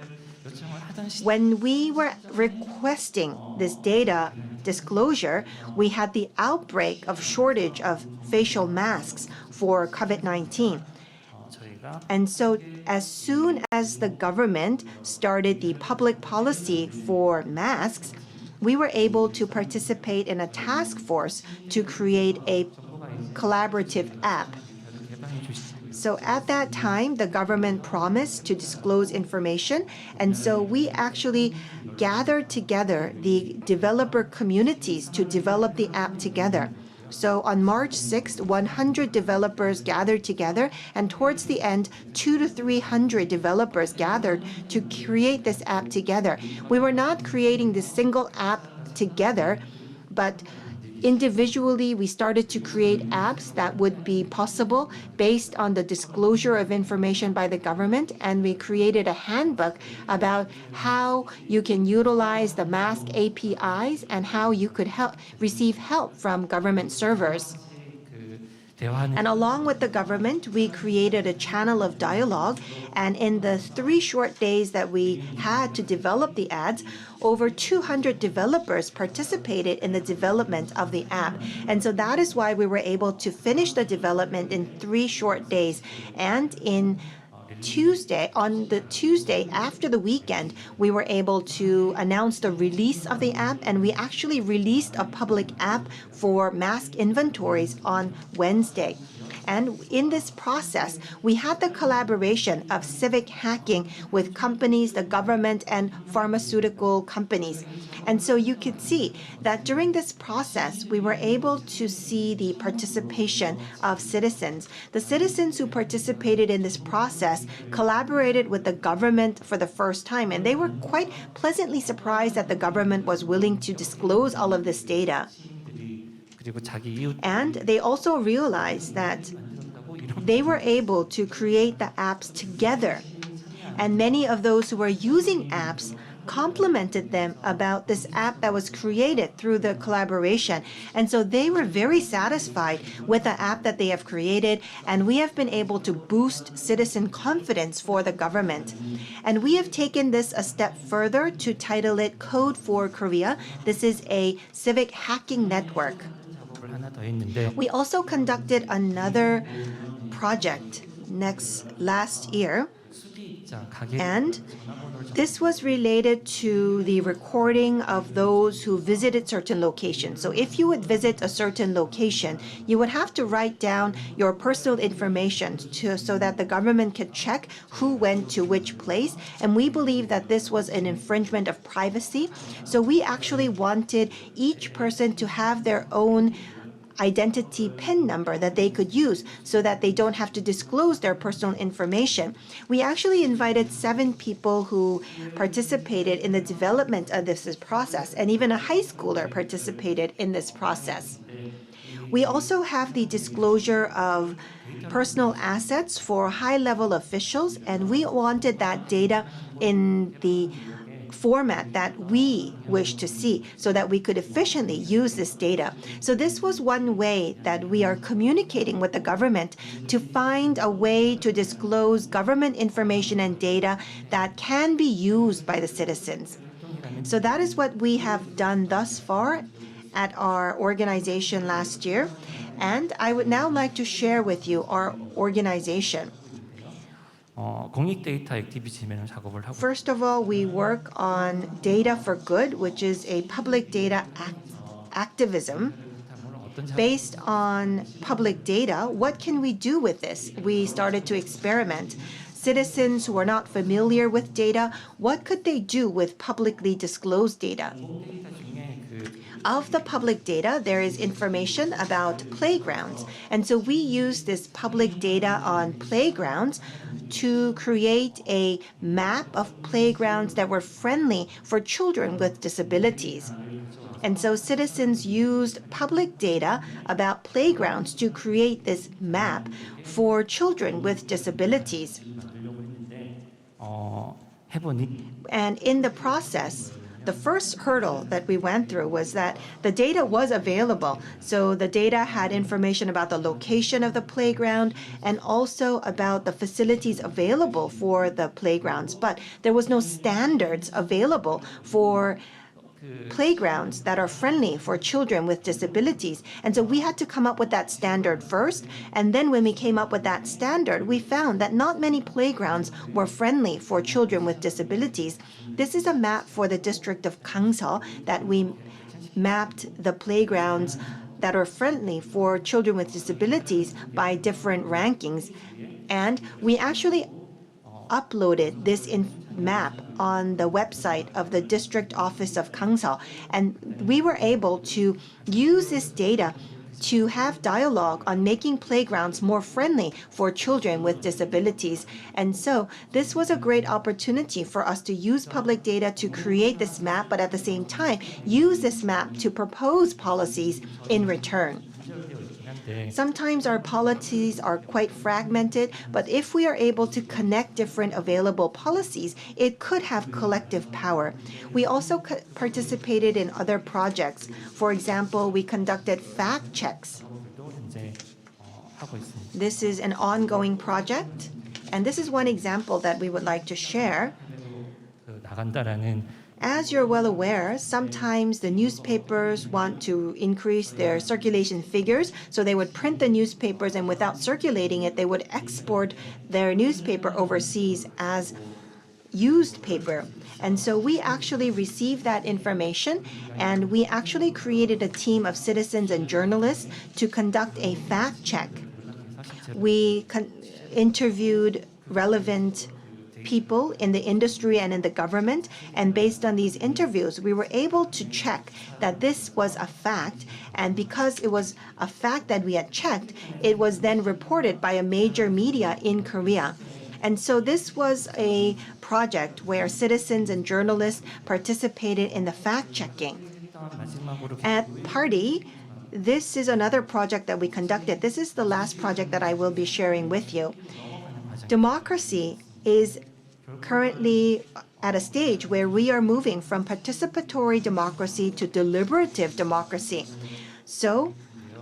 When we were requesting this data disclosure, we had the outbreak of shortage of facial masks for COVID-19. And so as soon as the government started the public policy for masks, we were able to participate in a task force to create a collaborative app. So at that time, the government promised to disclose information, and so we actually gathered together the developer communities to develop the app together. So on March 6th, 100 developers gathered together, and towards the end, 200 to 300 developers gathered to create this app together. We were not creating this single app together, but individually, we started to create apps that would be possible based on the disclosure of information by the government, and we created a handbook about how you can utilize the mask APIs and how you could receive help from government servers. And along with the government, we created a channel of dialogue. And in the 3 short days that we had to develop the ads, over 200 developers participated in the development of the app. And so that is why we were able to finish the development in 3 short days. And on the Tuesday after the weekend, we were able to announce the release of the app, and we actually released a public app for mask inventories on Wednesday. And in this process, we had the collaboration of civic hacking with companies, the government, and pharmaceutical companies. And so you could see that during this process, we were able to see the participation of citizens. The citizens who participated in this process collaborated with the government for the first time, and they were quite pleasantly surprised that the government was willing to disclose all of this data. And they also realized that they were able to create the apps together. And many of those who were using apps complimented them about this app that was created through the collaboration. And so they were very satisfied with the app that they have created, and we have been able to boost citizen confidence for the government. And we have taken this a step further to title it Code for Korea. This is a civic hacking network. We also conducted another project last year, and this was related to the recording of those who visited certain locations. So if you would visit a certain location, you would have to write down your personal information so that the government could check who went to which place. And we believe that this was an infringement of privacy. So we actually wanted each person to have their own identity PIN number that they could use so that they don't have to disclose their personal information. We actually invited 7 people who participated in the development of this process, and even a high schooler participated in this process. We also have the disclosure of personal assets for high-level officials, and we wanted that data in the format that we wish to see so that we could efficiently use this data. So this was one way that we are communicating with the government to find a way to disclose government information and data that can be used by the citizens. So that is what we have done thus far at our organization last year. And I would now like to share with you our organization. 공익 데이터 액티비즘에는 작업을 하고 First of all, we work on data for good, which is a public data activism. 어떤 작업 Based on public data, what can we do with this? We started to experiment. Citizens who are not familiar with data, what could they do with publicly disclosed data? Of the public data, there is information about playgrounds. And so we use this public data on playgrounds to create a map of playgrounds that were friendly for children with disabilities. And so citizens used public data about playgrounds to create this map for children with disabilities. 해보니 And in the process, the first hurdle that we went through was that the data was available. So the data had information about the location of the playground and also about the facilities available for the playgrounds. But there was no standards available for playgrounds that are friendly for children with disabilities. And so we had to come up with that standard first. And then when we came up with that standard, we found that not many playgrounds were friendly for children with disabilities. This is a map for the district of Gangseol that we mapped the playgrounds that are friendly for children with disabilities by different rankings. And we actually uploaded this map on the website of the district office of Gangseol, and we were able to use this data to have dialogue on making playgrounds more friendly for children with disabilities. And so this was a great opportunity for us to use public data to create this map, but at the same time use this map to propose policies in return. Sometimes our policies are quite fragmented, but if we are able to connect different available policies, it could have collective power. We also participated in other projects. For example, we conducted fact checks. This is an ongoing project, and this is one example that we would like to share. 나간다라는 As you're well aware, sometimes the newspapers want to increase their circulation figures, so they would print the newspapers, and without circulating it, they would export their newspaper overseas as used paper. And so we actually received that information, and we actually created a team of citizens and journalists to conduct a fact check. We interviewed relevant people in the industry and in the government, and based on these interviews, we were able to check that this was a fact, and because it was a fact that we had checked, it was then reported by a major media in Korea. And so this was a project where citizens and journalists participated in the fact-checking. At Party, this is another project that we conducted. This is the last project that I will be sharing with you. Democracy is currently at a stage where we are moving from participatory democracy to deliberative democracy. So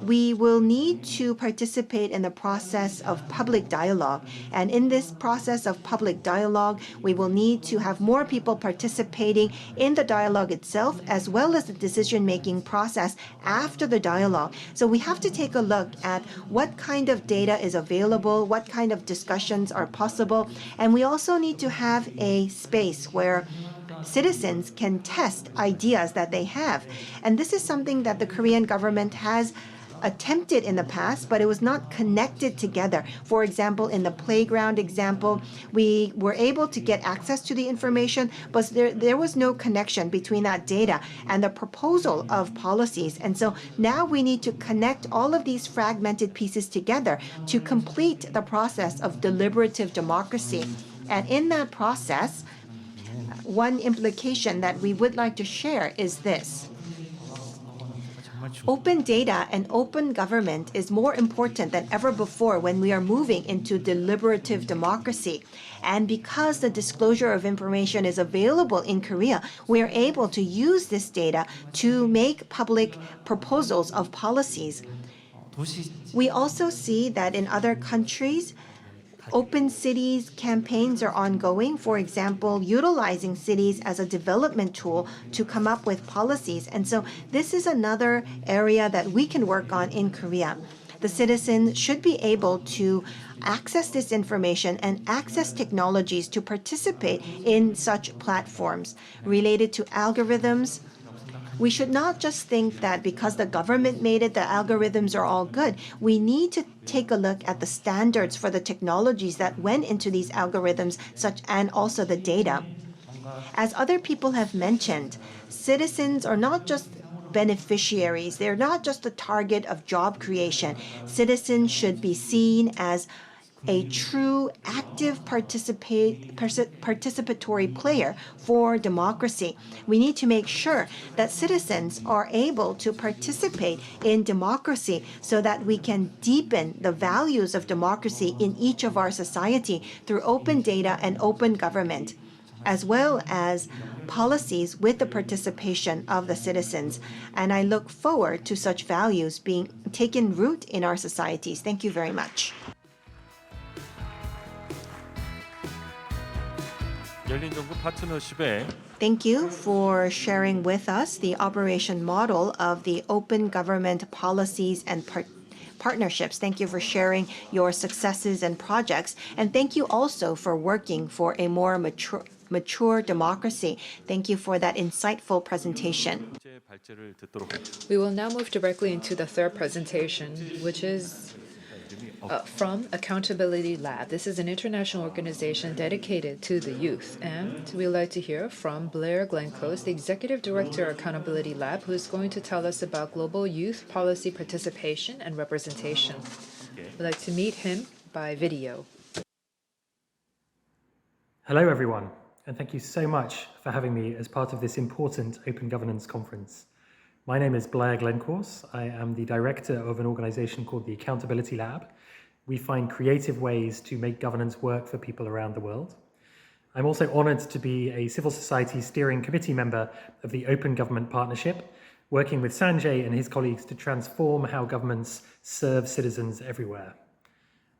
we will need to participate in the process of public dialogue. And in this process of public dialogue, we will need to have more people participating in the dialogue itself, as well as the decision-making process after the dialogue. So we have to take a look at what kind of data is available, what kind of discussions are possible, and we also need to have a space where citizens can test ideas that they have. And this is something that the Korean government has attempted in the past, but it was not connected together. For example, in the playground example, we were able to get access to the information, but there was no connection between that data and the proposal of policies. And so now we need to connect all of these fragmented pieces together to complete the process of deliberative democracy. And in that process, one implication that we would like to share is this. Open data and open government is more important than ever before when we are moving into deliberative democracy. And because the disclosure of information is available in Korea, we are able to use this data to make public proposals of policies. We also see that in other countries, open cities campaigns are ongoing, for example, utilizing cities as a development tool to come up with policies. And so this is another area that we can work on in Korea. The citizens should be able to access this information and access technologies to participate in such platforms related to algorithms. We should not just think that because the government made it, the algorithms are all good. We need to take a look at the standards for the technologies that went into these algorithms, and also the data. As other people have mentioned, citizens are not just beneficiaries. They're not just the target of job creation. Citizens should be seen as a true active participatory player for democracy. We need to make sure that citizens are able to participate in democracy so that we can deepen the values of democracy in each of our society through open data and open government, as well as policies with the participation of the citizens. And I look forward to such values being taken root in our societies. Thank you very much. 열린 정부 파트너십의 Thank you for sharing with us the operation model of the open government policies and partnerships. Thank you for sharing your successes and projects. And thank you also for working for a more mature democracy. Thank you for that insightful presentation. 발제를 듣도록 하겠습니다. We will now move directly into the third presentation, which is from Accountability Lab. This is an international organization dedicated to the youth. And we'd like to hear from Blair Glenclose, the Executive Director of Accountability Lab, who is going to tell us about global youth policy participation and representation. We'd like to meet him by video. Hello, everyone, and thank you so much for having me as part of this important Open Governance Conference. My name is Blair Glenclose. I am the director of an organization called the Accountability Lab. We find creative ways to make governance work for people around the world. I'm also honored to be a civil society steering committee member of the Open Government Partnership, working with Sanjay and his colleagues to transform how governments serve citizens everywhere.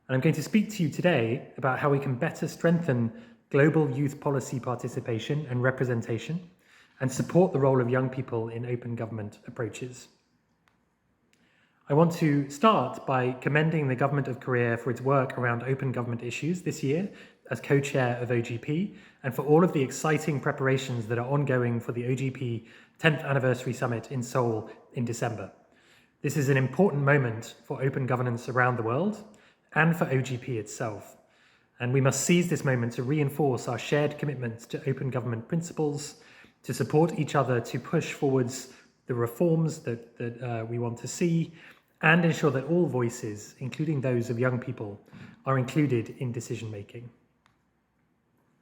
And I'm going to speak to you today about how we can better strengthen global youth policy participation and representation and support the role of young people in open government approaches. I want to start by commending the Government of Korea for its work around open government issues this year as co-chair of OGP, and for all of the exciting preparations that are ongoing for the OGP 10th Anniversary Summit in Seoul in December. This is an important moment for open governance around the world and for OGP itself. And we must seize this moment to reinforce our shared commitment to open government principles, to support each other to push forwards the reforms that we want to see, and ensure that all voices, including those of young people, are included in decision-making.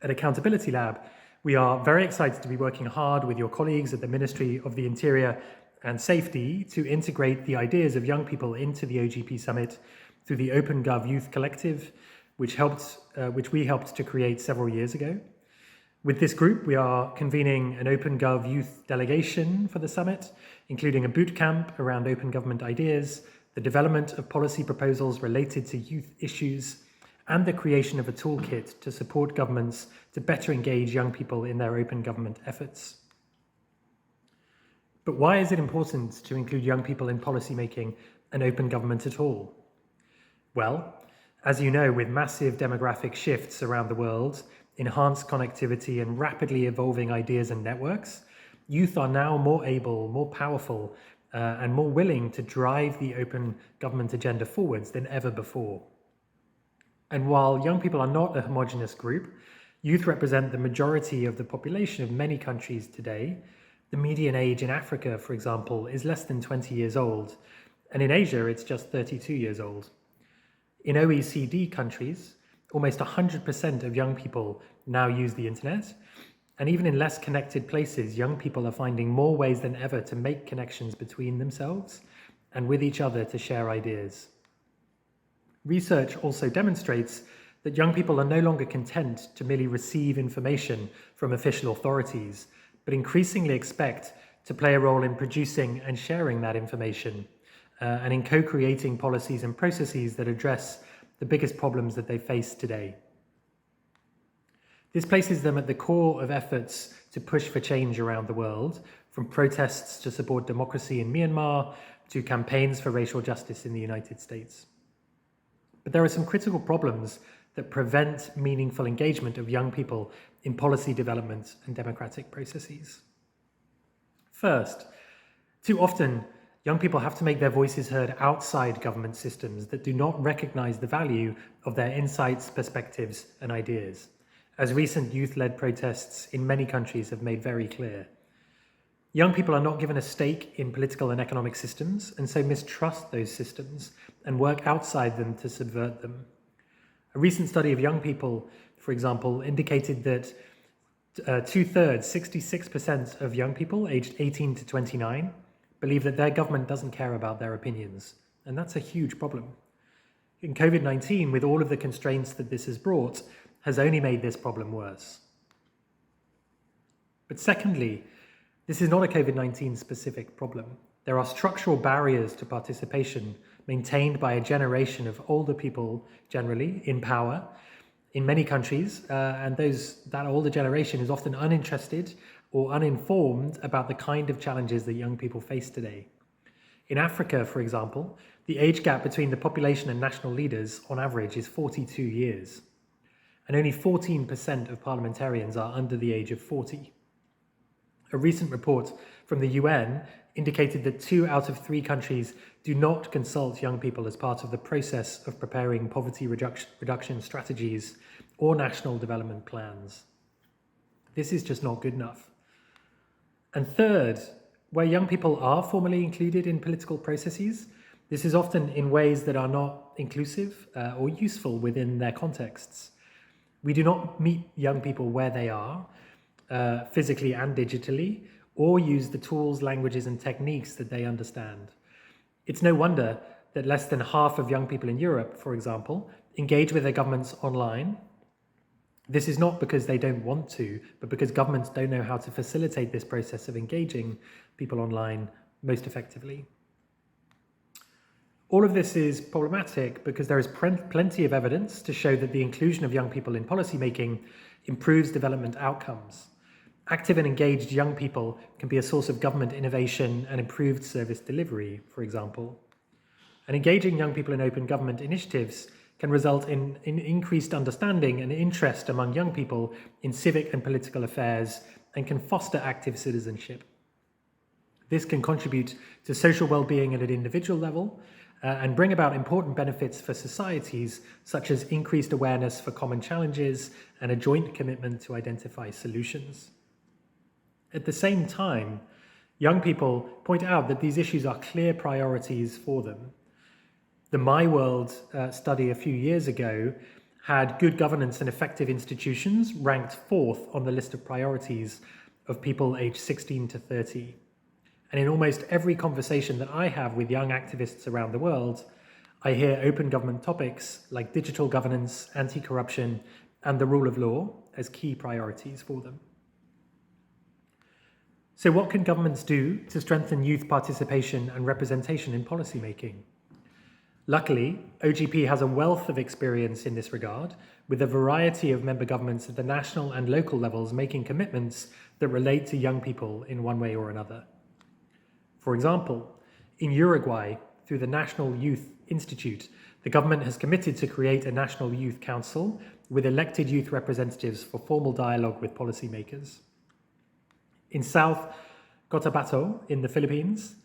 At Accountability Lab, we are very excited to be working hard with your colleagues at the Ministry of the Interior and Safety to integrate the ideas of young people into the OGP Summit through the OpenGov Youth Collective, which we helped to create several years ago. With this group, we are convening an OpenGov youth delegation for the summit, including a boot camp around open government ideas, the development of policy proposals related to youth issues, and the creation of a toolkit to support governments to better engage young people in their open government efforts. But why is it important to include young people in policymaking and open government at all? Well, as you know, with massive demographic shifts around the world, enhanced connectivity and rapidly evolving ideas and networks, youth are now more able, more powerful, and more willing to drive the open government agenda forwards than ever before. And while young people are not a homogeneous group, youth represent the majority of the population of many countries today. The median age in Africa, for example, is less than 20 years old, and in Asia it's just 32 years old. In OECD countries, almost 100% of young people now use the internet, and even in less connected places, young people are finding more ways than ever to make connections between themselves and with each other to share ideas. Research also demonstrates that young people are no longer content to merely receive information from official authorities, but increasingly expect to play a role in producing and sharing that information, and in co-creating policies and processes that address the biggest problems that they face today. This places them at the core of efforts to push for change around the world, from protests to support democracy in Myanmar, to campaigns for racial justice in the United States. But there are some critical problems that prevent meaningful engagement of young people in policy development and democratic processes. First, too often, young people have to make their voices heard outside government systems that do not recognize the value of their insights, perspectives, and ideas, as recent youth-led protests in many countries have made very clear. Young people are not given a stake in political and economic systems, and so mistrust those systems and work outside them to subvert them. A recent study of young people, for example, indicated that 2/3, 66% of young people aged 18 to 29 believe that their government doesn't care about their opinions, and that's a huge problem. In COVID-19, with all of the constraints that this has brought, has only made this problem worse. But secondly, this is not a COVID-19 specific problem. There are structural barriers to participation maintained by a generation of older people generally in power in many countries, and that older generation is often uninterested or uninformed about the kind of challenges that young people face today. In Africa, for example, the age gap between the population and national leaders on average is 42 years, and only 14% of parliamentarians are under the age of 40. A recent report from the UN indicated that 2 out of 3 countries do not consult young people as part of the process of preparing poverty reduction strategies or national development plans. This is just not good enough. And third, where young people are formally included in political processes, this is often in ways that are not inclusive or useful within their contexts. We do not meet young people where they are, physically and digitally, or use the tools, languages, and techniques that they understand. It's no wonder that less than half of young people in Europe, for example, engage with their governments online. This is not because they don't want to, but because governments don't know how to facilitate this process of engaging people online most effectively. All of this is problematic because there is plenty of evidence to show that the inclusion of young people in policymaking improves development outcomes. Active and engaged young people can be a source of government innovation and improved service delivery, for example. And engaging young people in open government initiatives can result in increased understanding and interest among young people in civic and political affairs and can foster active citizenship. This can contribute to social well-being at an individual level and bring about important benefits for societies, such as increased awareness for common challenges and a joint commitment to identify solutions. At the same time, young people point out that these issues are clear priorities for them. The My World study a few years ago had good governance and effective institutions ranked 4th on the list of priorities of people aged 16 to 30. And in almost every conversation that I have with young activists around the world, I hear open government topics like digital governance, anti-corruption, and the rule of law as key priorities for them. So what can governments do to strengthen youth participation and representation in policymaking? Luckily, OGP has a wealth of experience in this regard, with a variety of member governments at the national and local levels making commitments that relate to young people in one way or another. For example, in Uruguay, through the National Youth Institute, the government has committed to create a National Youth Council with elected youth representatives for formal dialogue with policymakers. In South Cotabato in the Philippines,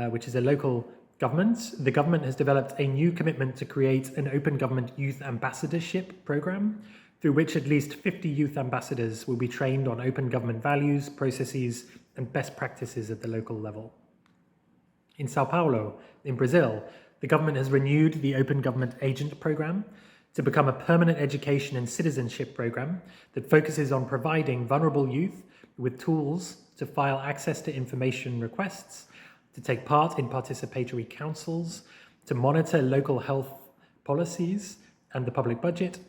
which is a local government, the government has developed a new commitment to create an open government youth ambassadorship program through which at least 50 youth ambassadors will be trained on open government values, processes, and best practices at the local level. In Sao Paulo, in Brazil, the government has renewed the Open Government Agent Program to become a permanent education and citizenship program that focuses on providing vulnerable youth with tools to file access to information requests, to take part in participatory councils, to monitor local health policies and the public budget,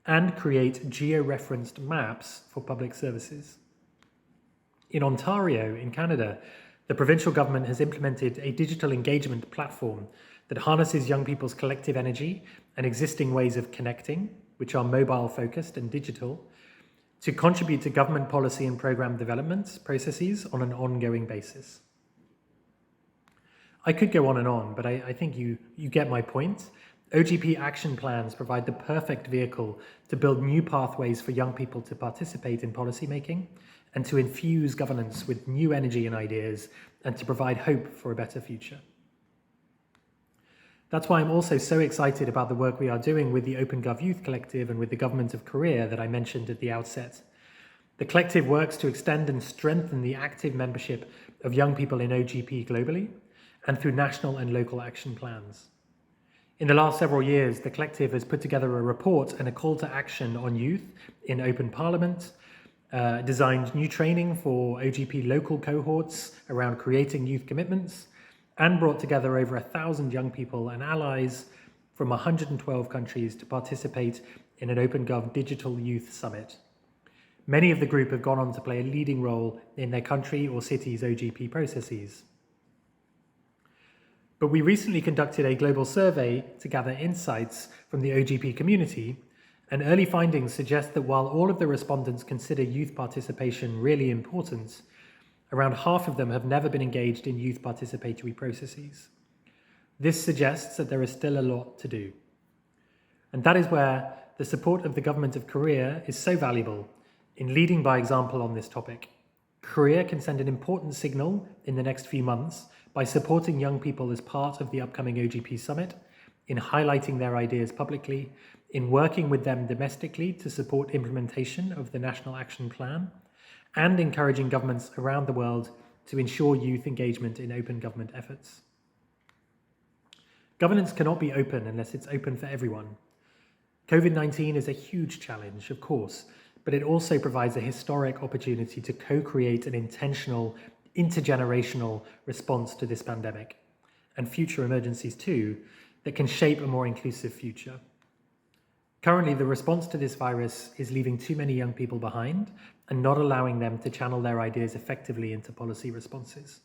and create geo-referenced maps for public services. In Ontario, in Canada, the provincial government has implemented a digital engagement platform that harnesses young people's collective energy and existing ways of connecting, which are mobile-focused and digital, to contribute to government policy and program development processes on an ongoing basis. I could go on, but I think you get my point. OGP action plans provide the perfect vehicle to build new pathways for young people to participate in policymaking and to infuse governance with new energy and ideas and to provide hope for a better future. That's why I'm also so excited about the work we are doing with the OpenGov Youth Collective and with the Government of Korea that I mentioned at the outset. The collective works to extend and strengthen the active membership of young people in OGP globally and through national and local action plans. In the last several years, the collective has put together a report and a call to action on youth in open parliament, designed new training for OGP local cohorts around creating youth commitments, and brought together over 1,000 young people and allies from 112 countries to participate in an OpenGov Digital Youth Summit. Many of the group have gone on to play a leading role in their country or city's OGP processes. But we recently conducted a global survey to gather insights from the OGP community, and early findings suggest that while all of the respondents consider youth participation really important, around half of them have never been engaged in youth participatory processes. This suggests that there is still a lot to do. And that is where the support of the Government of Korea is so valuable in leading by example on this topic. Korea can send an important signal in the next few months by supporting young people as part of the upcoming OGP Summit, in highlighting their ideas publicly, in working with them domestically to support implementation of the National Action Plan, and encouraging governments around the world to ensure youth engagement in open government efforts. Governance cannot be open unless it's open for everyone. COVID-19 is a huge challenge, of course, but it also provides a historic opportunity to co-create an intentional, intergenerational response to this pandemic, and future emergencies too, that can shape a more inclusive future. Currently, the response to this virus is leaving too many young people behind and not allowing them to channel their ideas effectively into policy responses.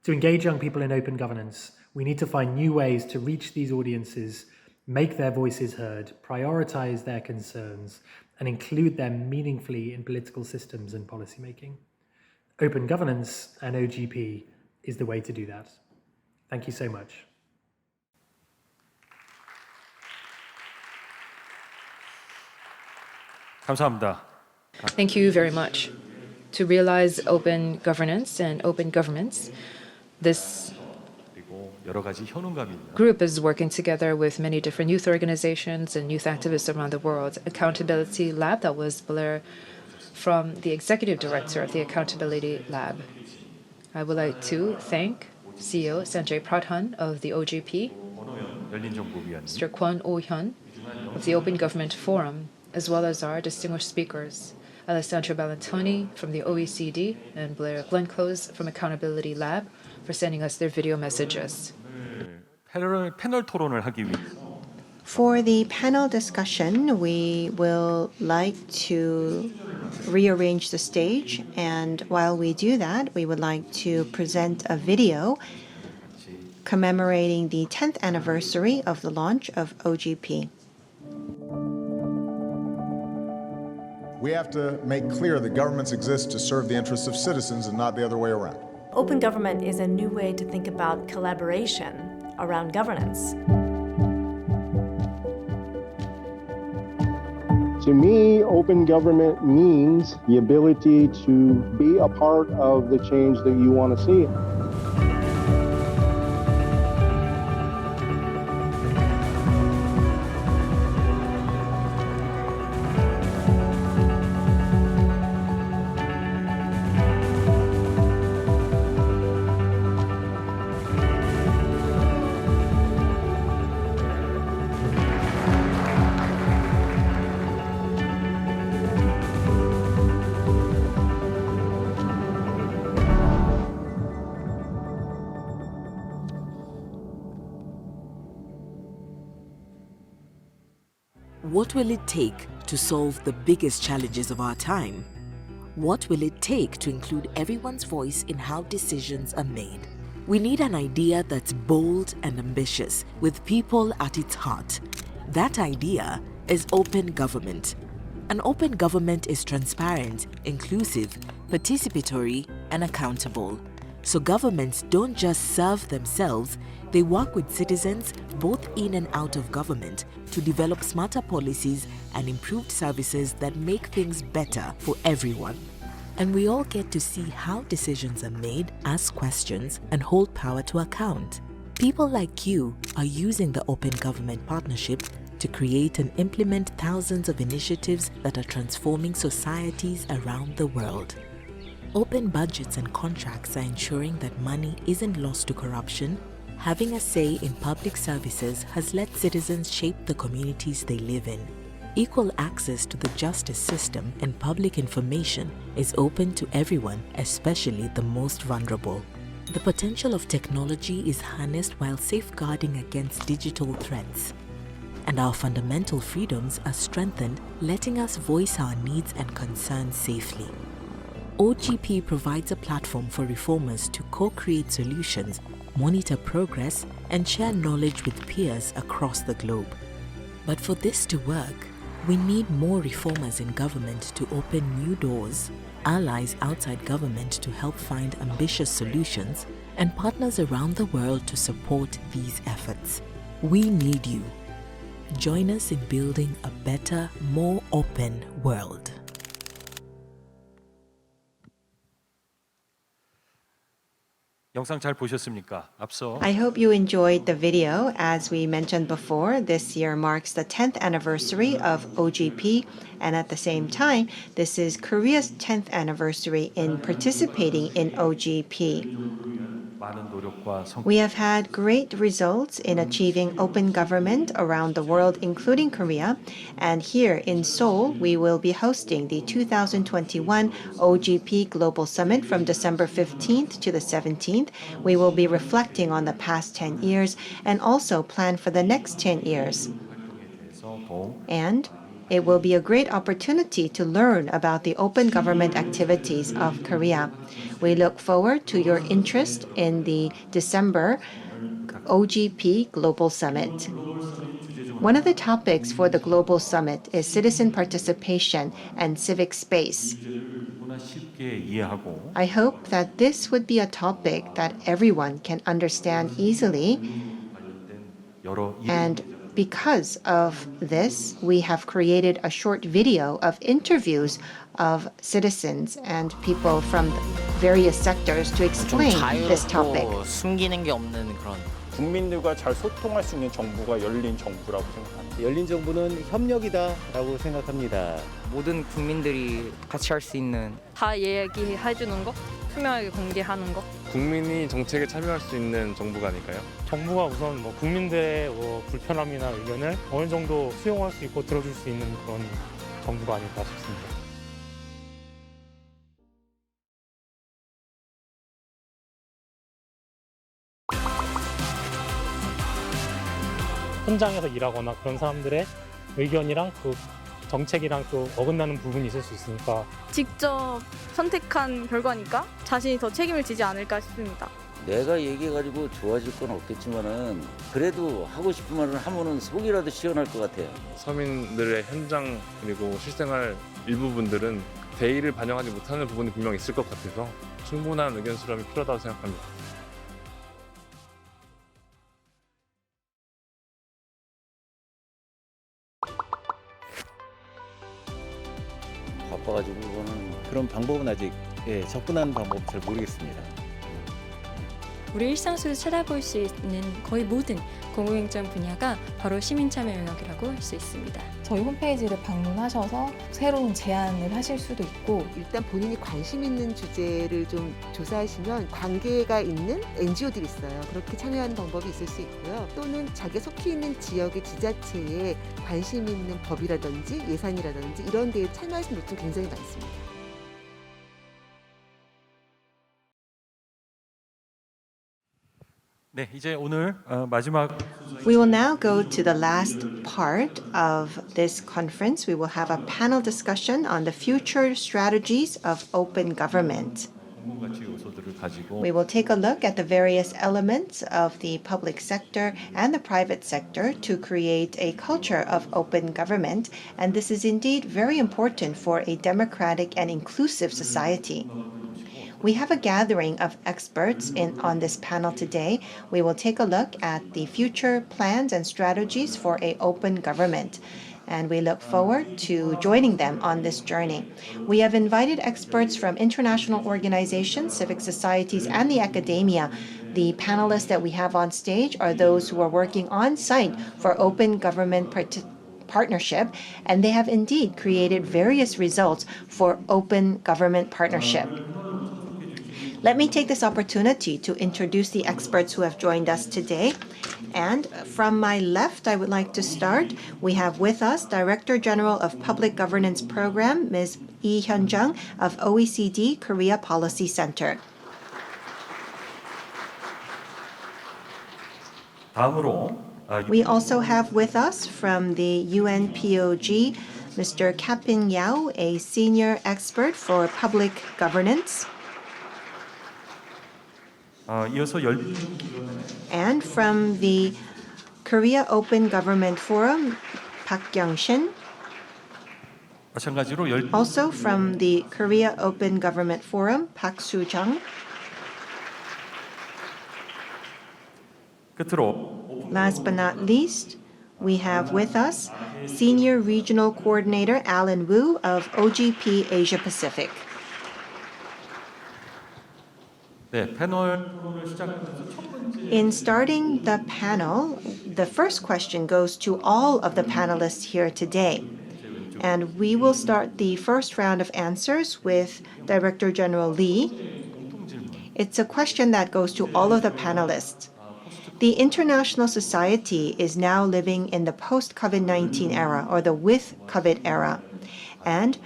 To engage young people in open governance, we need to find new ways to reach these audiences, make their voices heard, prioritize their concerns, and include them meaningfully in political systems and policymaking. Open governance and OGP is the way to do that. Thank you so much. 감사합니다. Thank you very much. To realize open governance and open governments, this 그리고 여러 가지 현운감이 있는 group is working together with many different youth organizations and youth activists around the world. Accountability Lab, that was Blair from the executive director of the Accountability Lab. I would like to thank CEO Sanjay Pradhan of the OGP, 열린정보위원님, Mr. Kwon Oh-hyun of the Open Government Forum, as well as our distinguished speakers, Alessandro Ballantoni from the OECD and Blair Glenclose from Accountability Lab, for sending us their video messages. 패널 토론을 하기 위해서 For the panel discussion, we will like to rearrange the stage, and while we do that, we would like to present a video commemorating the 10th anniversary of the launch of OGP. We have to make clear that governments exist to serve the interests of citizens and not the other way around. Open government is a new way to think about collaboration around governance. To me, open government means the ability to be a part of the change that you want to see. What will it take to solve the biggest challenges of our time? What will it take to include everyone's voice in how decisions are made? We need an idea that's bold and ambitious, with people at its heart. That idea is open government. An open government is transparent, inclusive, participatory, and accountable. So governments don't just serve themselves, they work with citizens both in and out of government to develop smarter policies and improved services that make things better for everyone. And we all get to see how decisions are made, ask questions, and hold power to account. People like you are using the Open Government Partnership to create and implement thousands of initiatives that are transforming societies around the world. Open budgets and contracts are ensuring that money isn't lost to corruption. Having a say in public services has let citizens shape the communities they live in. Equal access to the justice system and public information is open to everyone, especially the most vulnerable. The potential of technology is harnessed while safeguarding against digital threats. And our fundamental freedoms are strengthened, letting us voice our needs and concerns safely. OGP provides a platform for reformers to co-create solutions, monitor progress, and share knowledge with peers across the globe. But for this to work, we need more reformers in government to open new doors, allies outside government to help find ambitious solutions, and partners around the world to support these efforts. We need you. Join us in building a better, more open world. 영상 잘 보셨습니까? 앞서 I hope you enjoyed the video. As we mentioned before, this year marks the 10th anniversary of OGP, and at the same time, this is Korea's 10th anniversary in participating in OGP. 많은 노력과 We have had great results in achieving open government around the world, including Korea. And here in Seoul, we will be hosting the 2021 OGP Global Summit from December 15th to the 17th. We will be reflecting on the past 10 years and also plan for the next 10 years. And it will be a great opportunity to learn about the open government activities of Korea. We look forward to your interest in the December OGP Global Summit. One of the topics for the Global Summit is citizen participation and civic space. I hope that this would be a topic that everyone can understand easily, and because of this, we have created a short video of interviews of citizens and people from various sectors to explain this topic. 숨기는 게 없는 그런 국민들과 잘 소통할 수 있는 정부가 열린 정부라고 생각합니다. 열린 정부는 협력이다라고 생각합니다. 모든 국민들이 같이 할 수 있는 다 얘기해주는 거, 투명하게 공개하는 거. 국민이 정책에 참여할 수 있는 정부가 아닐까요? 정부가 우선 국민들의 불편함이나 의견을 어느 정도 수용할 수 있고 들어줄 수 있는 그런 정부가 아닐까 싶습니다. 현장에서 일하거나 그런 사람들의 의견이랑 그 정책이랑 또 어긋나는 부분이 있을 수 있으니까 직접 선택한 결과니까 자신이 더 책임을 지지 않을까 싶습니다. 내가 얘기해가지고 좋아질 건 없겠지만은 그래도 하고 싶은 말을 하면은 속이라도 시원할 것 같아요. 서민들의 현장 그리고 실생활 일부분들은 대의를 반영하지 못하는 부분이 분명히 있을 것 같아서 충분한 의견 수렴이 필요하다고 생각합니다. 바빠가지고 그거는 그런 방법은 아직 접근하는 방법 잘 모르겠습니다. 우리 일상 속에서 찾아볼 수 있는 거의 모든 공공행정 분야가 바로 시민참여 영역이라고 할 수 있습니다. 저희 홈페이지를 방문하셔서 새로운 제안을 하실 수도 있고 일단 본인이 관심 있는 주제를 좀 조사하시면 관계가 있는 NGO들이 있어요. 그렇게 참여하는 방법이 있을 수 있고요. 또는 자기 속해 있는 지역의 지자체에 관심 있는 법이라든지 예산이라든지 이런 데에 참여하시는 분들 굉장히 많습니다. 네, 이제 오늘 마지막 We will now go to the last part of this conference. We will have a panel discussion on the future strategies of open government. We will take a look at the various elements of the public sector and the private sector to create a culture of open government, and this is indeed very important for a democratic and inclusive society. We have a gathering of experts on this panel today. We will take a look at the future plans and strategies for an open government, and we look forward to joining them on this journey. We have invited experts from international organizations, civic societies, and the academia. The panelists that we have on stage are those who are working on site for open government partnership, and they have indeed created various results for open government partnership. Let me take this opportunity to introduce the experts who have joined us today. And from my left, I would like to start. We have with us Director General of Public Governance Program, Ms. Lee Hyun-jung of OECD Korea Policy Center. We also have with us from the UNPOG, Mr. Kapin Yao, a senior expert for public governance. And from the Korea Open Government Forum, Park Kyung-shin. Also from the Korea Open Government Forum, Park Soo-jung. Last but not least, we have with us Senior Regional Coordinator Alan Wu of OGP Asia Pacific. In starting the panel, the first question goes to all of the panelists here today. And we will start the first round of answers with Director General Lee. It's a question that goes to all of the panelists. The international society is now living in the post-COVID-19 era, or the with-COVID era. And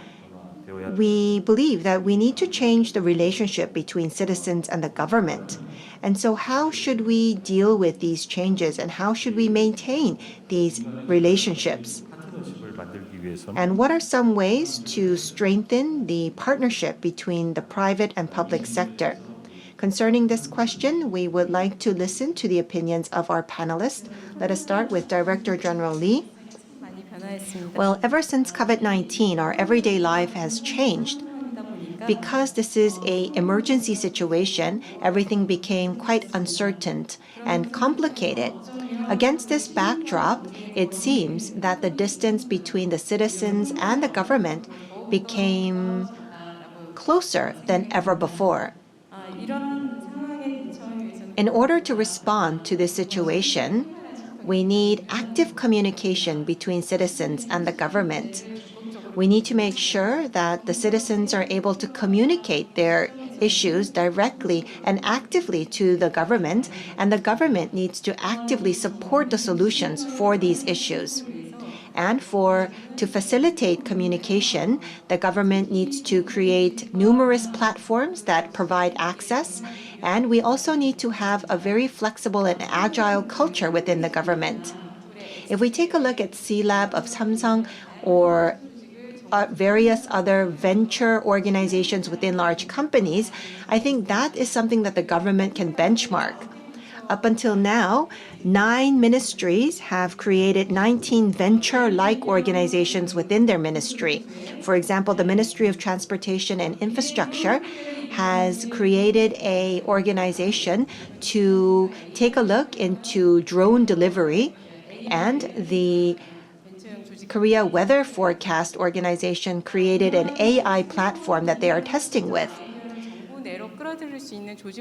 we believe that we need to change the relationship between citizens and the government. And so how should we deal with these changes, and how should we maintain these relationships? And what are some ways to strengthen the partnership between the private and public sector? Concerning this question, we would like to listen to the opinions of our panelists. Let us start with Director General Lee. Well, ever since COVID-19, our everyday life has changed. Because this is an emergency situation, everything became quite uncertain and complicated. Against this backdrop, it seems that the distance between the citizens and the government became closer than ever before. In order to respond to this situation, we need active communication between citizens and the government. We need to make sure that the citizens are able to communicate their issues directly and actively to the government, and the government needs to actively support the solutions for these issues. And to facilitate communication, the government needs to create numerous platforms that provide access, and we also need to have a very flexible and agile culture within the government. If we take a look at C-Lab of Samsung or various other venture organizations within large companies, I think that is something that the government can benchmark. Up until now, 9 ministries have created 19 venture-like organizations within their ministry. For example, the Ministry of Transportation and Infrastructure has created an organization to take a look into drone delivery, and the Korea Weather Forecast Organization created an AI platform that they are testing with.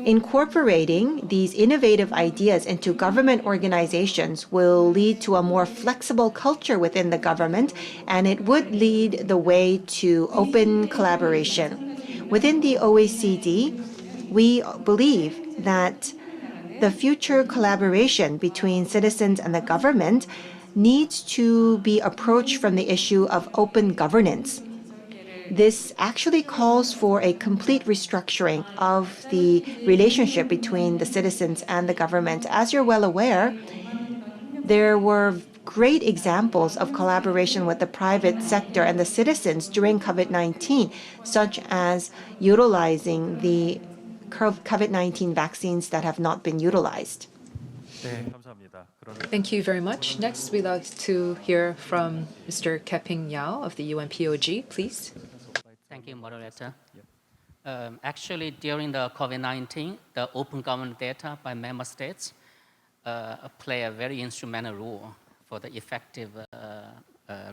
Incorporating these innovative ideas into government organizations will lead to a more flexible culture within the government, and it would lead the way to open collaboration. Within the OECD, we believe that the future collaboration between citizens and the government needs to be approached from the issue of open governance. This actually calls for a complete restructuring of the relationship between the citizens and the government. As you're well aware, there were great examples of collaboration with the private sector and the citizens during COVID-19, such as utilizing the COVID-19 vaccines that have not been utilized. Thank you very much. Next, we'd like to hear from Mr. Kapin Yao of the UNPOG, please. Thank you, moderator. Actually, during the COVID-19, the open government data by member states play a very instrumental role for the effective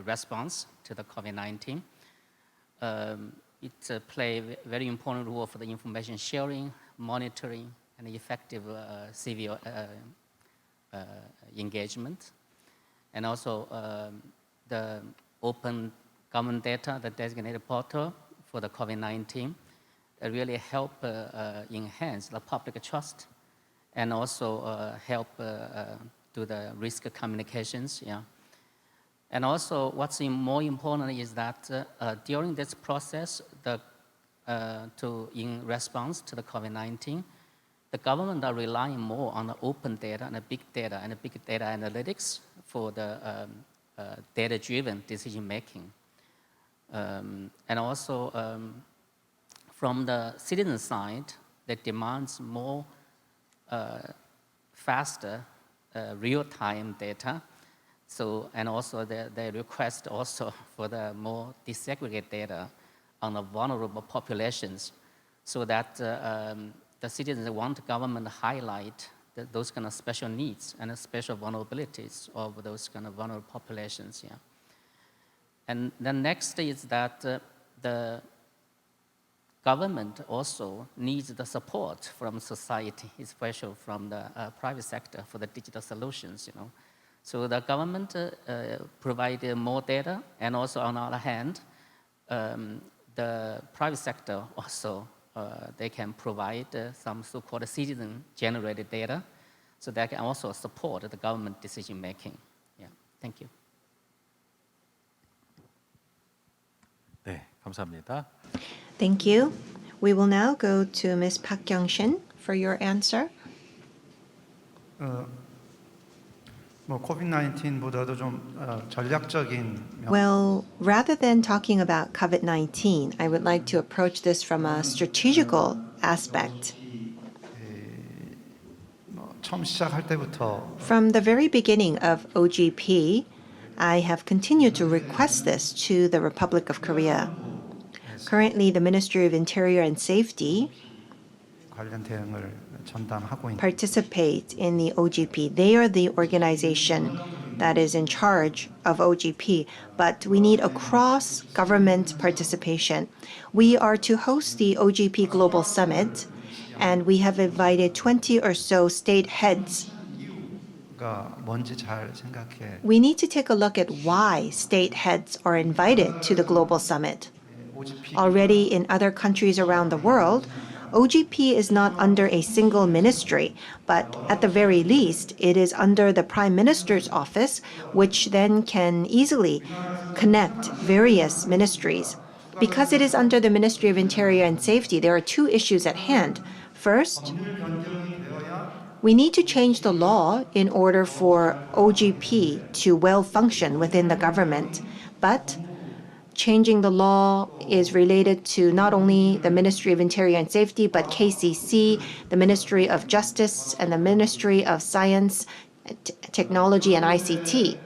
response to the COVID-19. It play a very important role for the information sharing, monitoring, and effective civil engagement. And also the open government data, the designated portal for the COVID-19, really help enhance the public trust and also help do the risk communications. Yeah. And also what's more important is that during this process, in response to the COVID-19, the government are relying more on the open data and the big data analytics for the data-driven decision making. And also from the citizen side, that demands more faster real-time data. So, and also they request also for the more disaggregated data on the vulnerable populations, so that the citizens want the government to highlight those kind of special needs and special vulnerabilities of those kind of vulnerable populations. Yeah. And the next is that the government also needs the support from society, especially from the private sector for the digital solutions. You know. So the government provide more data, and also on the other hand, the private sector also, they can provide some so-called citizen-generated data, so they can also support the government decision-making. Yeah, thank you. 네, 감사합니다. Thank you. We will now go to Ms. Park Kyung-shin for your answer. COVID-19보다도 좀 전략적인. Well, rather than talking about COVID-19, I would like to approach this from a strategical aspect. 처음 시작할 때부터 From the very beginning of OGP, I have continued to request this to the Republic of Korea. Currently, the Ministry of Interior and Safety 관련 대응을 전담하고 있는. participate in the OGP. They are the organization that is in charge of OGP, but we need a cross-government participation. We are to host the OGP Global Summit, and we have invited 20 or so state heads. 뭔지 잘 생각해. We need to take a look at why state heads are invited to the Global Summit. Already in other countries around the world, OGP is not under a single ministry, but at the very least, it is under the Prime Minister's office, which then can easily connect various ministries. Because it is under the Ministry of Interior and Safety, there are two issues at hand. First, we need to change the law in order for OGP to well function within the government. But changing the law is related to not only the Ministry of Interior and Safety, but KCC, the Ministry of Justice, and the Ministry of Science, Technology, and ICT.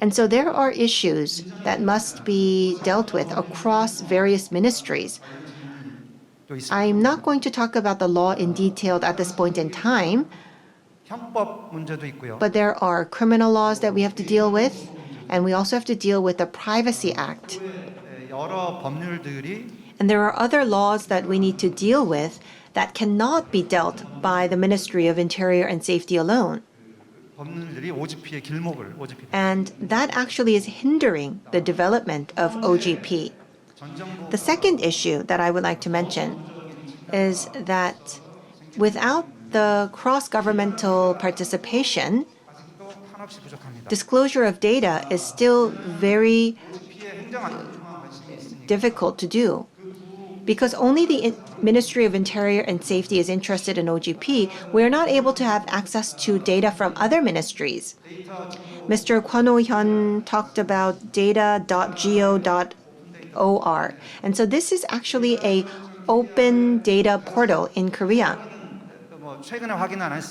And so there are issues that must be dealt with across various ministries. I'm not going to talk about the law in detail at this point in time, but there are criminal laws that we have to deal with, and we also have to deal with the Privacy Act. And there are other laws that we need to deal with that cannot be dealt by the Ministry of Interior and Safety alone. And that actually is hindering the development of OGP. The second issue that I would like to mention is that without the cross-governmental participation, disclosure of data is still very difficult to do. Because only the Ministry of Interior and Safety is interested in OGP, we are not able to have access to data from other ministries. Mr. Kwon Oh-hyun talked about data.go.or. And so this is actually an open data portal in Korea.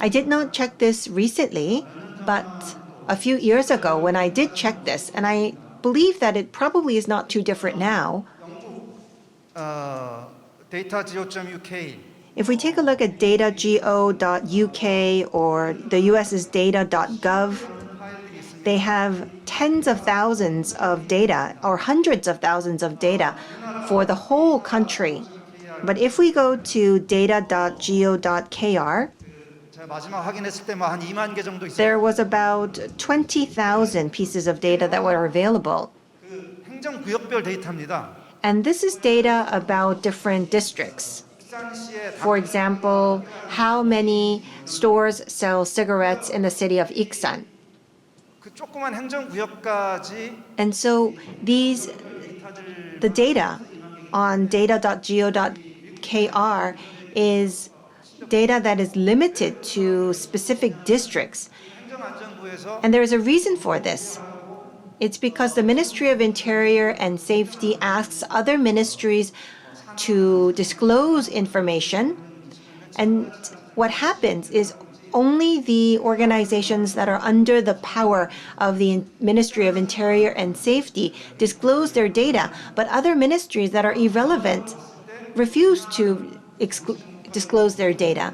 I did not check this recently, but a few years ago when I did check this, and I believe that it probably is not too different now, data.go.uk If we take a look at data.go.uk or the US's data.gov, they have tens of thousands of data or hundreds of thousands of data for the whole country. But if we go to data.go.kr, 제가 마지막 확인했을 때 한 2만 개 정도 있어요. there was about 20,000 pieces of data that were available. 그 행정구역별 데이터입니다. And this is data about different districts. For example, how many stores sell cigarettes in the city of Iksan. 그 조그만 행정구역까지 And so the data on data.go.kr is data that is limited to specific districts. And there is a reason for this. It's because the Ministry of Interior and Safety asks other ministries to disclose information. And what happens is only the organizations that are under the power of the Ministry of Interior and Safety disclose their data, but other ministries that are irrelevant refuse to disclose their data.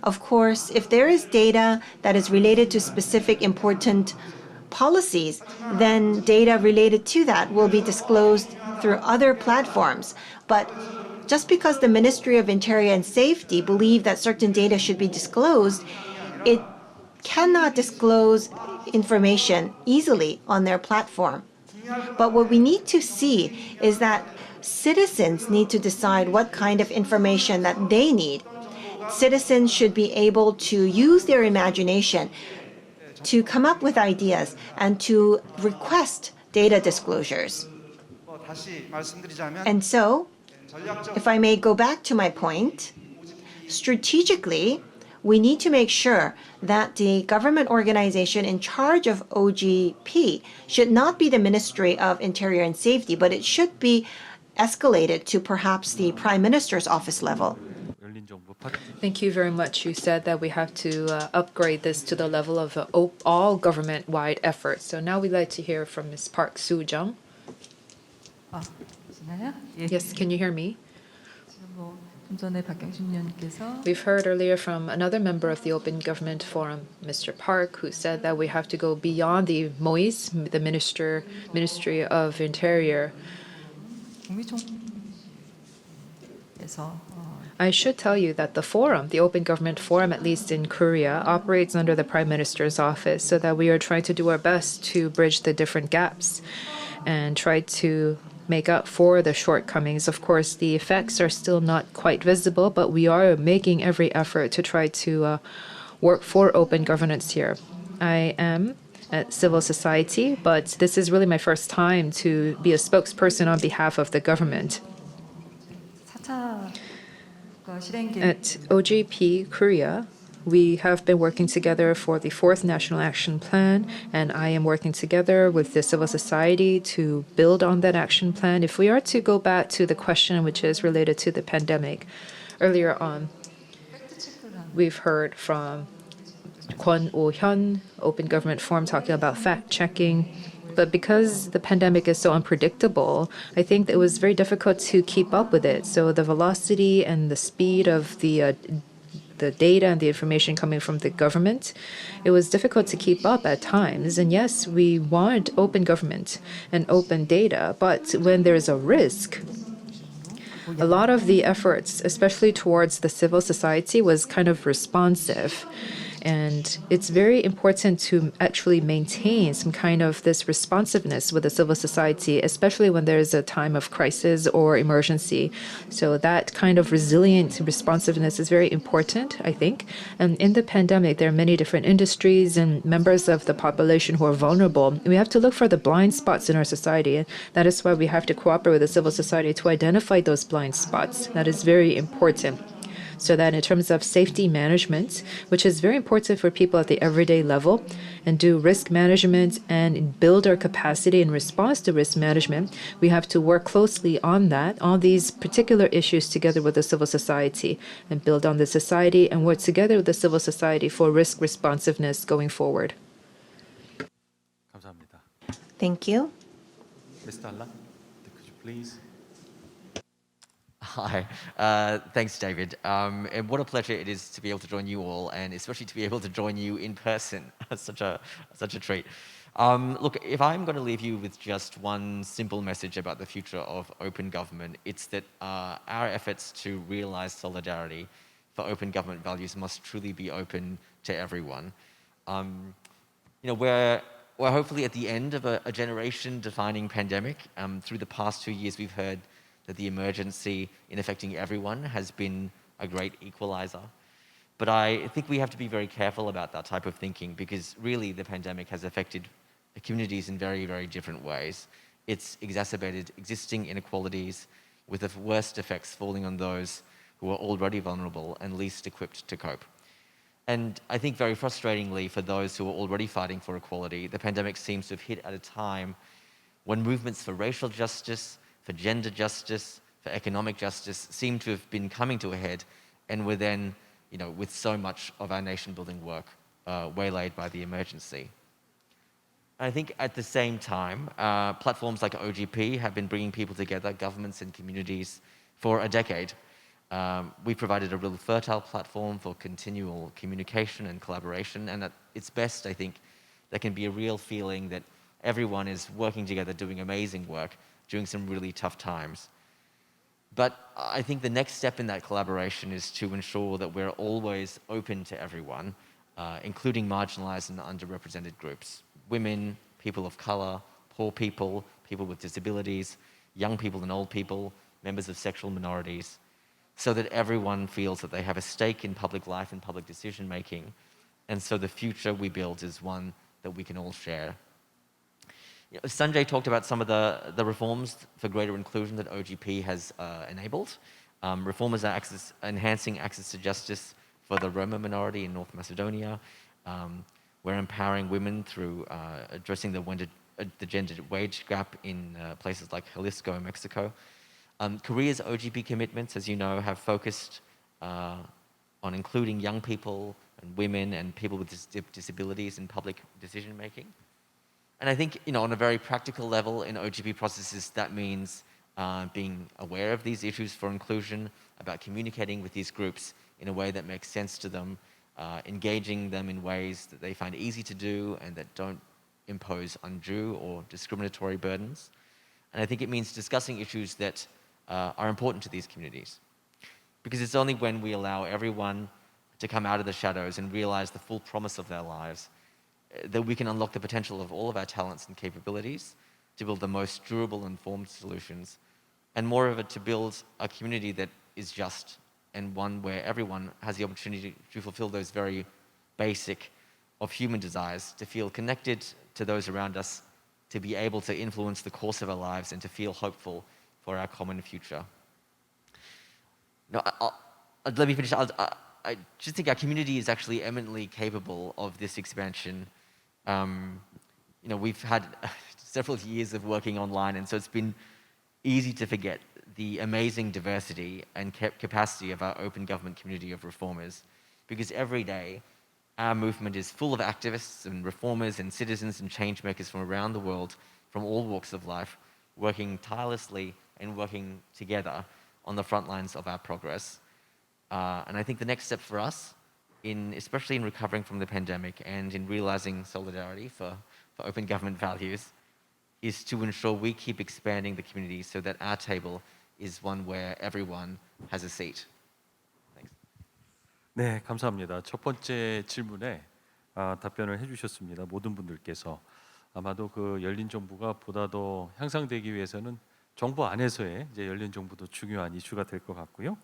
Of course, if there is data that is related to specific important policies, then data related to that will be disclosed through other platforms. But just because the Ministry of Interior and Safety believe that certain data should be disclosed, it cannot disclose information easily on their platform. But what we need to see is that citizens need to decide what kind of information that they need. Citizens should be able to use their imagination to come up with ideas and to request data disclosures. And so, if I may go back to my point, strategically, we need to make sure that the government organization in charge of OGP should not be the Ministry of Interior and Safety, but it should be escalated to perhaps the Prime Minister's office level. Thank you very much. You said that we have to upgrade this to the level of all government-wide efforts. So now we'd like to hear from Ms. Park Soo-jung. Yes, can you hear me? We've heard earlier from another member of the Open Government Forum, Mr. Park, who said that we have to go beyond the MOIS, the Ministry of Interior. I should tell you that the forum, the Open Government Forum, at least in Korea, operates under the Prime Minister's office, so that we are trying to do our best to bridge the different gaps and try to make up for the shortcomings. Of course, the effects are still not quite visible, but we are making every effort to try to work for open governance here. I am at civil society, but this is really my first time to be a spokesperson on behalf of the government. At OGP Korea, we have been working together for the 4th National Action Plan, and I am working together with the civil society to build on that action plan. If we are to go back to the question which is related to the pandemic, earlier on, we've heard from Kwon Oh-hyun, Open Government Forum, talking about fact-checking. But because the pandemic is so unpredictable, I think that it was very difficult to keep up with it. So the velocity and the speed of the data and the information coming from the government, it was difficult to keep up at times. And yes, we want open government and open data, but when there's a risk, a lot of the efforts, especially towards the civil society, was kind of responsive. And it's very important to actually maintain some kind of this responsiveness with the civil society, especially when there's a time of crisis or emergency. So that kind of resilient responsiveness is very important, I think. And in the pandemic, there are many different industries and members of the population who are vulnerable. We have to look for the blind spots in our society. And that is why we have to cooperate with the civil society to identify those blind spots. That is very important. So that in terms of safety management, which is very important for people at the everyday level, and do risk management and build our capacity in response to risk management, we have to work closely on that, on these particular issues together with the civil society, and build on the society and work together with the civil society for risk responsiveness going forward. Thank you. Ms. Dalla, could you please? Hi. Thanks, David. And what a pleasure it is to be able to join you all, and especially to be able to join you in person. such a treat. Look, if I'm going to leave you with just one simple message about the future of open government, it's that our efforts to realize solidarity for open government values must truly be open to everyone. We're hopefully at the end of a generation-defining pandemic. Through the past 2 years, we've heard that the emergency in affecting everyone has been a great equalizer. But I think we have to be very careful about that type of thinking, because really the pandemic has affected communities in very, very different ways. It's exacerbated existing inequalities, with the worst effects falling on those who are already vulnerable and least equipped to cope. And I think very frustratingly for those who are already fighting for equality, the pandemic seems to have hit at a time when movements for racial justice, for gender justice, for economic justice seem to have been coming to a head, and were then, with so much of our nation-building work waylaid by the emergency. I think at the same time, platforms like OGP have been bringing people together, governments and communities, for a decade. We provided a really fertile platform for continual communication and collaboration, and at its best, I think, there can be a real feeling that everyone is working together, doing amazing work, during some really tough times. But I think the next step in that collaboration is to ensure that we're always open to everyone, including marginalized and underrepresented groups. Women, people of color, poor people, people with disabilities, young people and old people, members of sexual minorities, so that everyone feels that they have a stake in public life and public decision making, and so the future we build is one that we can all share. Sanjay talked about some of the reforms for greater inclusion that OGP has enabled. Reforms are enhancing access to justice for the Roma minority in North Macedonia. We're empowering women through addressing the gender wage gap in places like Jalisco and Mexico. Korea's OGP commitments, as you know, have focused on including young people and women and people with disabilities in public decision making. And I think, on a very practical level in OGP processes, that means being aware of these issues for inclusion, about communicating with these groups in a way that makes sense to them, engaging them in ways that they find easy to do and that don't impose undue or discriminatory burdens. And I think it means discussing issues that are important to these communities. Because it's only when we allow everyone to come out of the shadows and realize the full promise of their lives that we can unlock the potential of all of our talents and capabilities to build the most durable and informed solutions, and more of it to build a community that is just, and one where everyone has the opportunity to fulfill those very basic of human desires, to feel connected to those around us, to be able to influence the course of our lives, and to feel hopeful for our common future. Now, let me finish. I just think our community is actually eminently capable of this expansion. We've had several years of working online, and so it's been easy to forget the amazing diversity and capacity of our open government community of reformers, because every day our movement is full of activists and reformers and citizens and change makers from around the world, from all walks of life, working tirelessly and working together on the front lines of our progress. And I think the next step for us, especially in recovering from the pandemic and in realizing solidarity for open government values, is to ensure we keep expanding the community so that our table is one where everyone has a seat. Thanks. 네, 감사합니다. 첫 번째 질문에 답변을 해주셨습니다. 모든 분들께서 아마도 그 열린 정부가 보다 더 향상되기 위해서는 정부 안에서의 이제 열린 정부도 중요한 이슈가 될 것 같고요.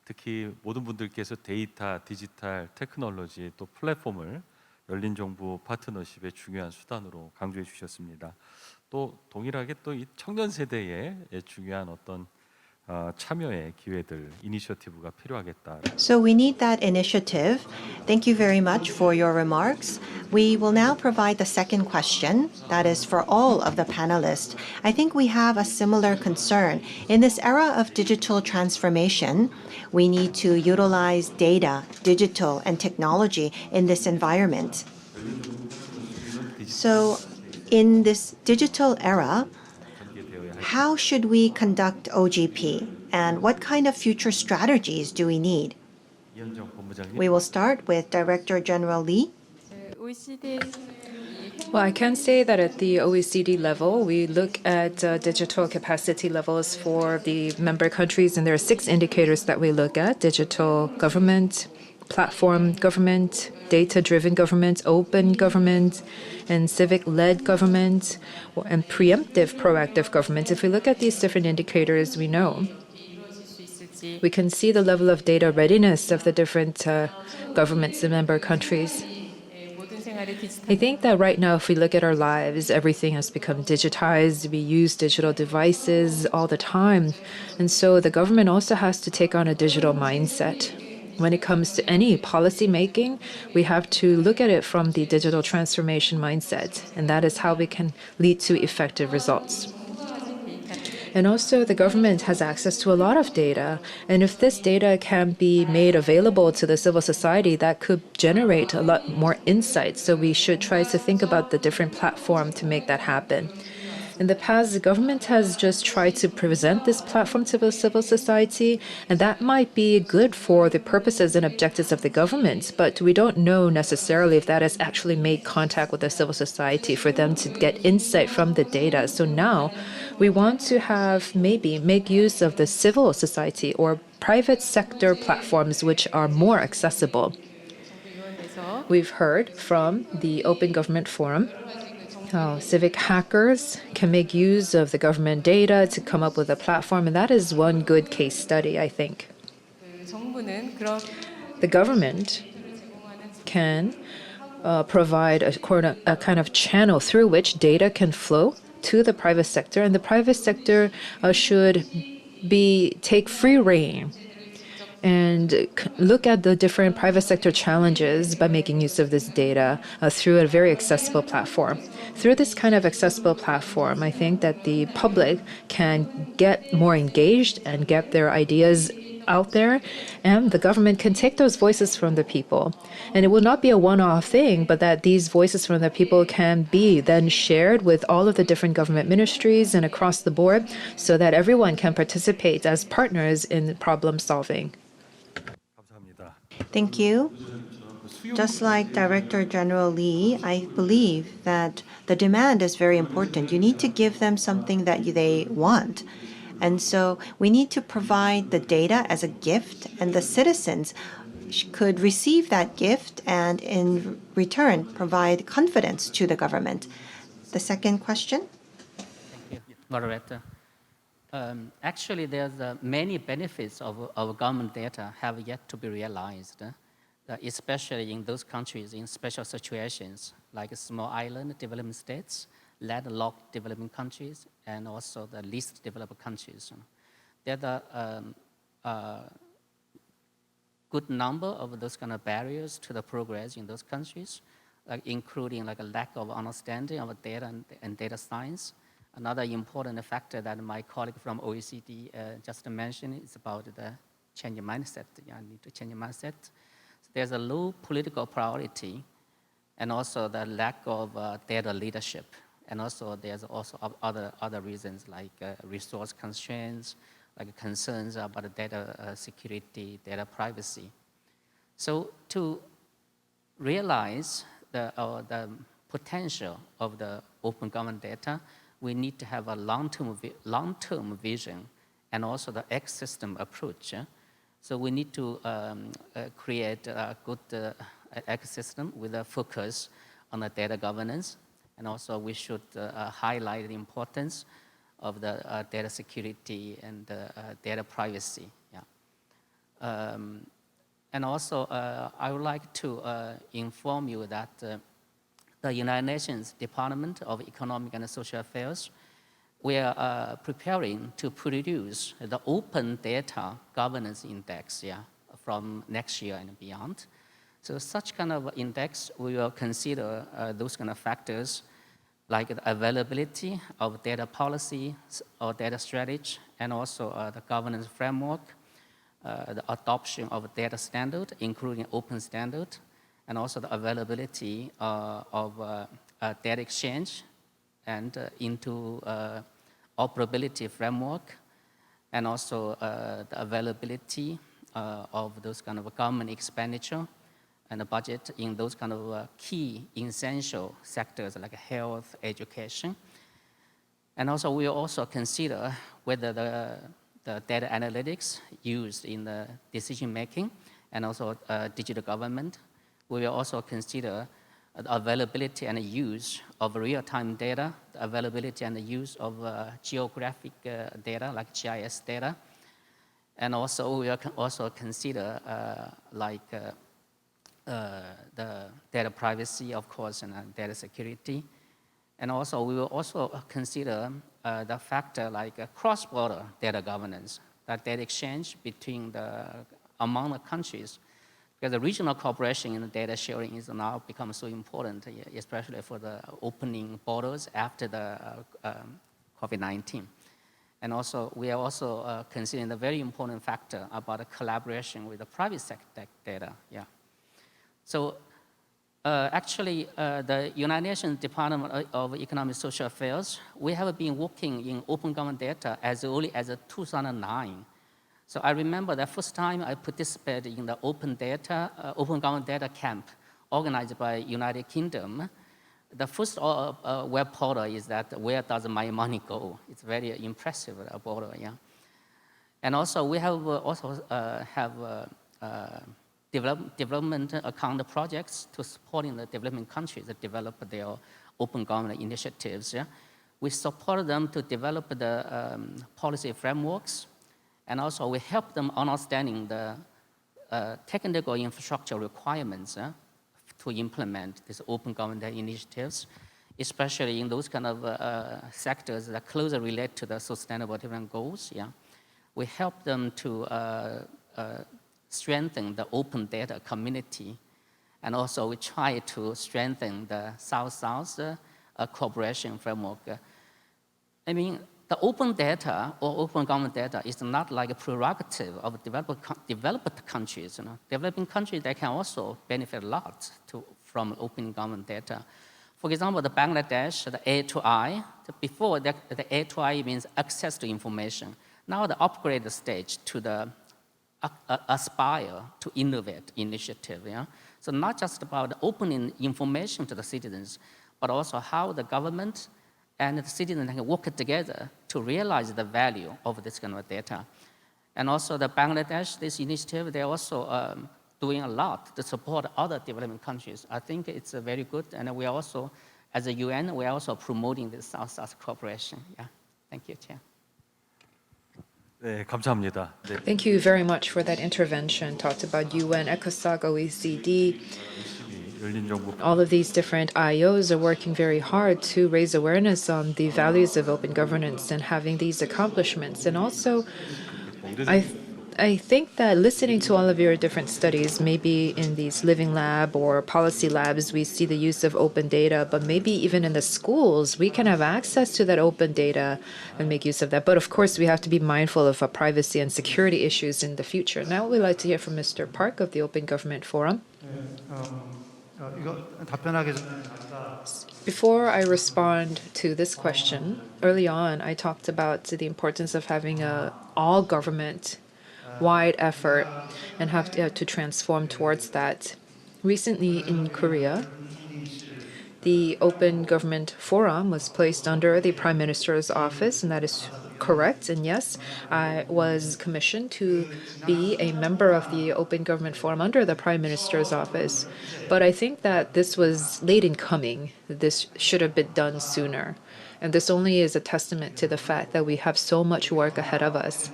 특히 모든 분들께서 데이터, 디지털, 테크놀로지 또 플랫폼을 열린 정부 파트너십의 중요한 수단으로 강조해 주셨습니다. 또 동일하게 또 이 청년 세대의 중요한 어떤 참여의 기회들, 이니셔티브가 필요하겠다. So we need that initiative. Thank you very much for your remarks. We will now provide the second question, that is for all of the panelists. I think we have a similar concern. In this era of digital transformation, we need to utilize data, digital, and technology in this environment. So in this digital era, how should we conduct OGP? And what kind of future strategies do we need? 이현정 본부장님. We will start with Director General Lee. Well, I can say that at the OECD level, we look at digital capacity levels for the member countries, and there are 6 indicators that we look at: digital government, platform government, data-driven government, open government, and civic-led government, and preemptive, proactive government. If we look at these different indicators, we know we can see the level of data readiness of the different governments in member countries. I think that right now, if we look at our lives, everything has become digitized. We use digital devices all the time. And so the government also has to take on a digital mindset. When it comes to any policy making, we have to look at it from the digital transformation mindset. And that is how we can lead to effective results. And also, the government has access to a lot of data. And if this data can be made available to the civil society, that could generate a lot more insights. So we should try to think about the different platform to make that happen. In the past, the government has just tried to present this platform to the civil society, and that might be good for the purposes and objectives of the government, but we don't know necessarily if that has actually made contact with the civil society for them to get insight from the data. So now we want to have maybe make use of the civil society or private sector platforms which are more accessible. We've heard from the Open Government Forum how civic hackers can make use of the government data to come up with a platform, and that is one good case study, I think. The government can provide a kind of channel through which data can flow to the private sector, and the private sector should take free rein and look at the different private sector challenges by making use of this data through a very accessible platform. Through this kind of accessible platform, I think that the public can get more engaged and get their ideas out there, and the government can take those voices from the people. And it will not be a one-off thing, but that these voices from the people can be then shared with all of the different government ministries and across the board so that everyone can participate as partners in problem solving. Thank you. Just like Director General Lee, I believe that the demand is very important. You need to give them something that they want. And so we need to provide the data as a gift, and the citizens could receive that gift and in return provide confidence to the government. The second question? Thank you, Moderator. Actually, there's many benefits of government data have yet to be realized, especially in those countries in special situations like small island development states, landlocked developing countries, and also the least developed countries. There are a good number of those kind of barriers to the progress in those countries, including like a lack of understanding of data and data science. Another important factor that my colleague from OECD just mentioned is about the changing mindset. You need to change mindset. So there's a low political priority, and also the lack of data leadership. And also there's also other reasons like resource constraints, like concerns about data security, data privacy. So to realize the potential of the open government data, we need to have a long-term vision and also the ecosystem approach. So we need to create a good ecosystem with a focus on the data governance. And also we should highlight the importance of the data security and data privacy. Yeah. And also I would like to inform you that the United Nations Department of Economic and Social Affairs, we are preparing to produce the Open Data Governance Index from next year and beyond. So such kind of index, we will consider those kind of factors like the availability of data policy or data strategy, and also the governance framework, the adoption of data standard, including open standard, and also the availability of data exchange and into operability framework, and also the availability of those kind of government expenditure and the budget in those kind of key essential sectors like health, education. And also we will also consider whether the data analytics used in the decision making and also digital government. We will also consider the availability and the use of real-time data, the availability and the use of geographic data like GIS data. And also we will also consider the data privacy, of course, and data security. And also we will also consider the factor like cross-border data governance, that data exchange among the countries. Because the regional cooperation in data sharing is now become so important, especially for the opening borders after the COVID-19. And also, we are also considering the very important factor about the collaboration with the private sector data. Yeah. So actually, the United Nations Department of Economic and Social Affairs, we have been working in open government data as early as 2009. So I remember the first time I participated in the open government data camp organized by United Kingdom. The first web portal is that where does my money go? It's very impressive portal, yeah. And also we have development account projects to supporting the developing countries that develop their open government initiatives. Yeah? We support them to develop the policy frameworks, and also we help them understanding the technical infrastructure requirements to implement these open government initiatives, especially in those kind of sectors that closely relate to the sustainable development goals. Yeah? We help them to strengthen the open data community, and also we try to strengthen the South-South cooperation framework. I mean, the open data or open government data is not like a prerogative of developed countries. You know? Developing countries, they can also benefit a lot from open government data. For example, the Bangladesh, the A to I, before the A to I means access to information. Now the upgrade stage to the aspire to innovate initiative. Yeah? So not just about opening information to the citizens, but also how the government and the citizens can work together to realize the value of this kind of data. And also the Bangladesh, this initiative, they're also doing a lot to support other developing countries. I think it's very good, and we are also, as a UN, we are also promoting this South-South cooperation. Yeah, thank you, Chair. 네, 감사합니다. 네. Thank you very much for that intervention. Talked about UN, ECOSOC, OECD. All of these different IOs are working very hard to raise awareness on the values of open governance and having these accomplishments. And also, I think that listening to all of your different studies, maybe in these living lab or policy labs, we see the use of open data, but maybe even in the schools, we can have access to that open data and make use of that. But of course, we have to be mindful of privacy and security issues in the future. Now we'd like to hear from Mr. Park of the Open Government Forum. Before I respond to this question, early on, I talked about the importance of having a all-government-wide effort and have to transform towards that. Recently in Korea, the Open Government Forum was placed under the Prime Minister's office, and that is correct. And yes, I was commissioned to be a member of the Open Government Forum under the Prime Minister's office. But I think that this was late in coming. This should have been done sooner. And this only is a testament to the fact that we have so much work ahead of us.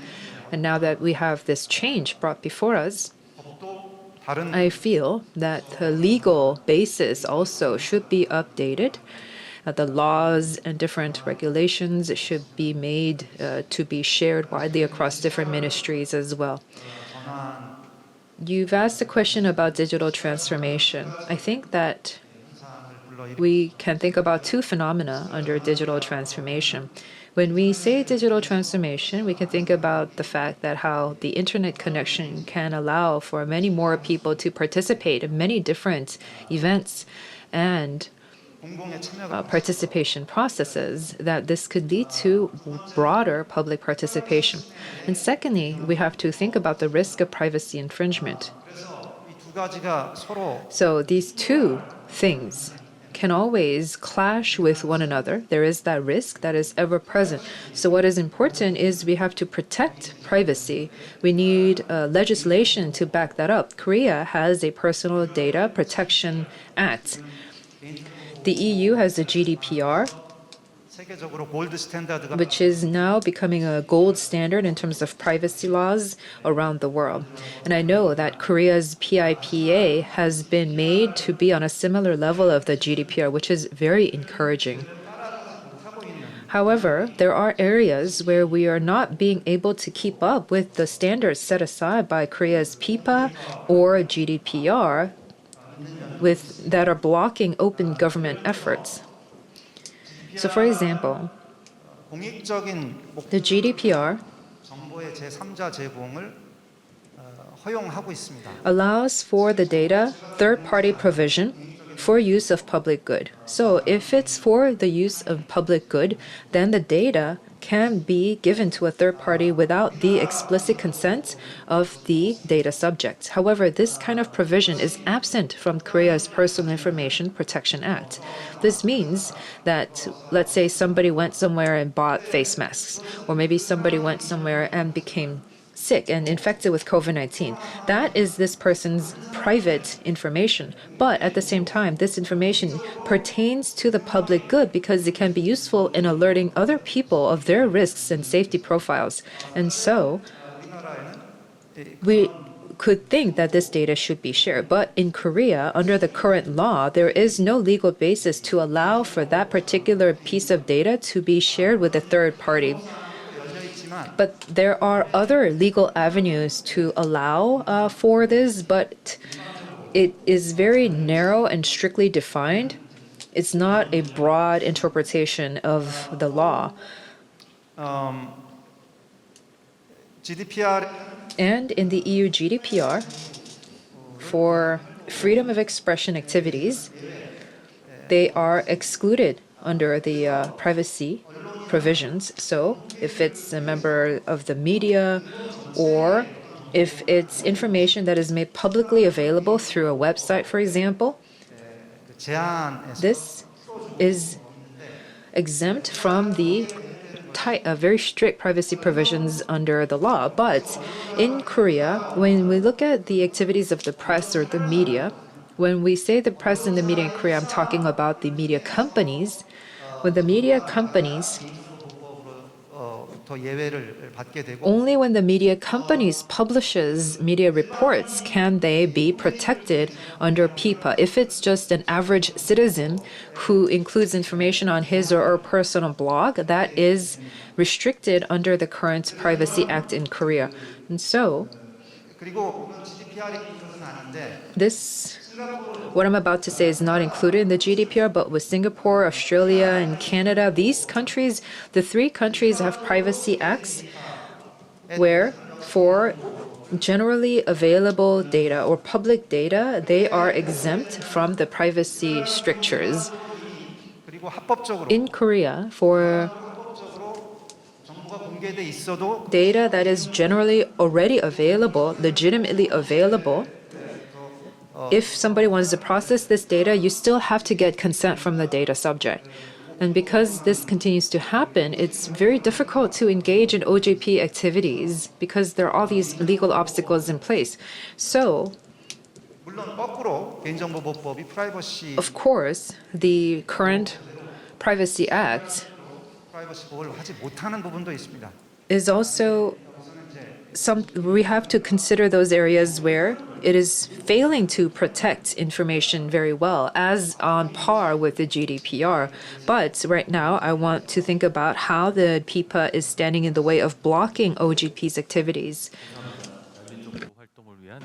And now that we have this change brought before us, I feel that the legal basis also should be updated. The laws and different regulations should be made to be shared widely across different ministries as well. You've asked a question about digital transformation. I think that we can think about two phenomena under digital transformation. When we say digital transformation, we can think about the fact that how the internet connection can allow for many more people to participate in many different events, and participation processes, that this could lead to broader public participation. And secondly, we have to think about the risk of privacy infringement. 두 가지가 서로 So these two things can always clash with one another. There is that risk that is ever present. So what is important is we have to protect privacy. We need legislation to back that up. Korea has a Personal Data Protection Act. The EU has the GDPR, 세계적으로 골드 스탠다드가 which is now becoming a gold standard in terms of privacy laws around the world. And I know that Korea's PIPA has been made to be on a similar level of the GDPR, which is very encouraging. However, there are areas where we are not being able to keep up with the standards set aside by Korea's PIPA or GDPR that are blocking open government efforts. So for example, 공익적인 the GDPR 정보의 제3자 제공을 허용하고 있습니다. allows for the data third-party provision for use of public good. So if it's for the use of public good, then the data can be given to a third party without the explicit consent of the data subject. However, this kind of provision is absent from Korea's Personal Information Protection Act. This means that, let's say somebody went somewhere and bought face masks, or maybe somebody went somewhere and became sick and infected with COVID-19. That is this person's private information. But at the same time, this information pertains to the public good because it can be useful in alerting other people of their risks and safety profiles. And so we could think that this data should be shared. But in Korea, under the current law, there is no legal basis to allow for that particular piece of data to be shared with a third party. But there are other legal avenues to allow for this, but it is very narrow and strictly defined. It's not a broad interpretation of the law. GDPR And in the EU GDPR, for freedom of expression activities, they are excluded under the privacy provisions. So if it's a member of the media or if it's information that is made publicly available through a website, for example, this is exempt from the very strict privacy provisions under the law. But in Korea, when we look at the activities of the press or the media, when we say the press and the media in Korea, I'm talking about the media companies. When the media companies, only when the media companies publishes media reports can they be protected under PIPA. If it's just an average citizen who includes information on his or her personal blog, that is restricted under the current Privacy Act in Korea. And so, what I'm about to say is not included in the GDPR, but with Singapore, Australia, and Canada, these countries, the three countries have privacy acts where for generally available data or public data, they are exempt from the privacy strictures. In Korea, for data that is generally already available, legitimately available, if somebody wants to process this data, you still have to get consent from the data subject. And because this continues to happen, it's very difficult to engage in OJP activities because there are all these legal obstacles in place. So, of course, the current Privacy Act is also we have to consider those areas where it is failing to protect information very well, as on par with the GDPR. But right now, I want to think about how the PIPA is standing in the way of blocking OGP's activities.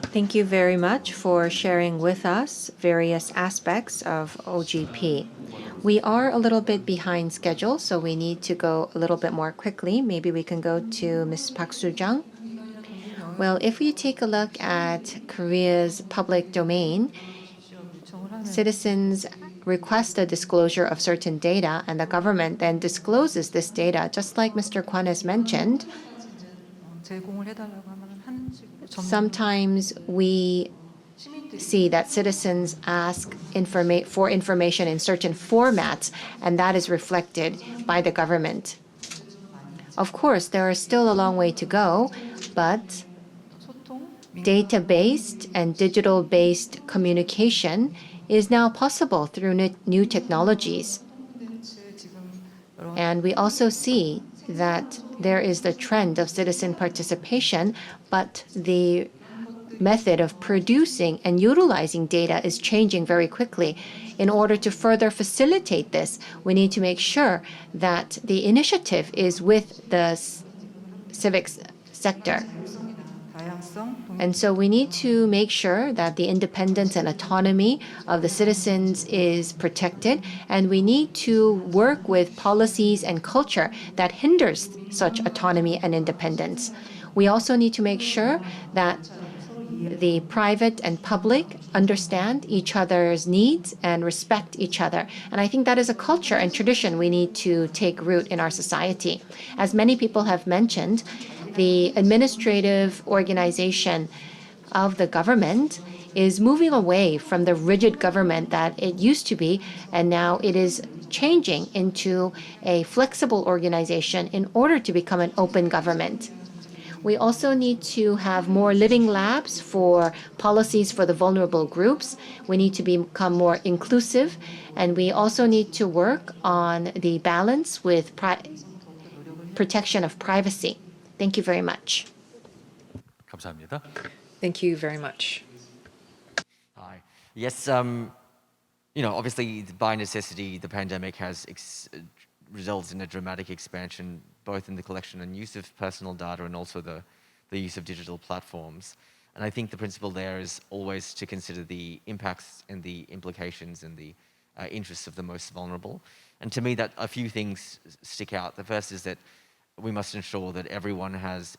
Thank you very much for sharing with us various aspects of OGP. We are a little bit behind schedule, so we need to go a little bit more quickly. Maybe we can go to Ms. Park Soo-jung. Well, if we take a look at Korea's public domain, citizens request a disclosure of certain data and the government then discloses this data, just like Mr. Kwan has mentioned, sometimes we see that citizens ask for information in certain formats, and that is reflected by the government. Of course, there is still a long way to go, but data-based and digital-based communication is now possible through new technologies. And we also see that there is the trend of citizen participation, but the method of producing and utilizing data is changing very quickly. In order to further facilitate this, we need to make sure that the initiative is with the civic sector. And so we need to make sure that the independence and autonomy of the citizens is protected, and we need to work with policies and culture that hinders such autonomy and independence. We also need to make sure that the private and public understand each other's needs and respect each other. And I think that is a culture and tradition we need to take root in our society. As many people have mentioned, the administrative organization of the government is moving away from the rigid government that it used to be, and now it is changing into a flexible organization in order to become an open government. We also need to have more living labs for policies for the vulnerable groups. We need to become more inclusive, and we also need to work on the balance with protection of privacy. Thank you very much. 감사합니다. Thank you very much. Hi. Yes, obviously, by necessity, the pandemic has resulted in a dramatic expansion, both in the collection and use of personal data and also the use of digital platforms. And I think the principle there is always to consider the impacts and the implications and the interests of the most vulnerable. And to me, that a few things stick out. The first is that we must ensure that everyone has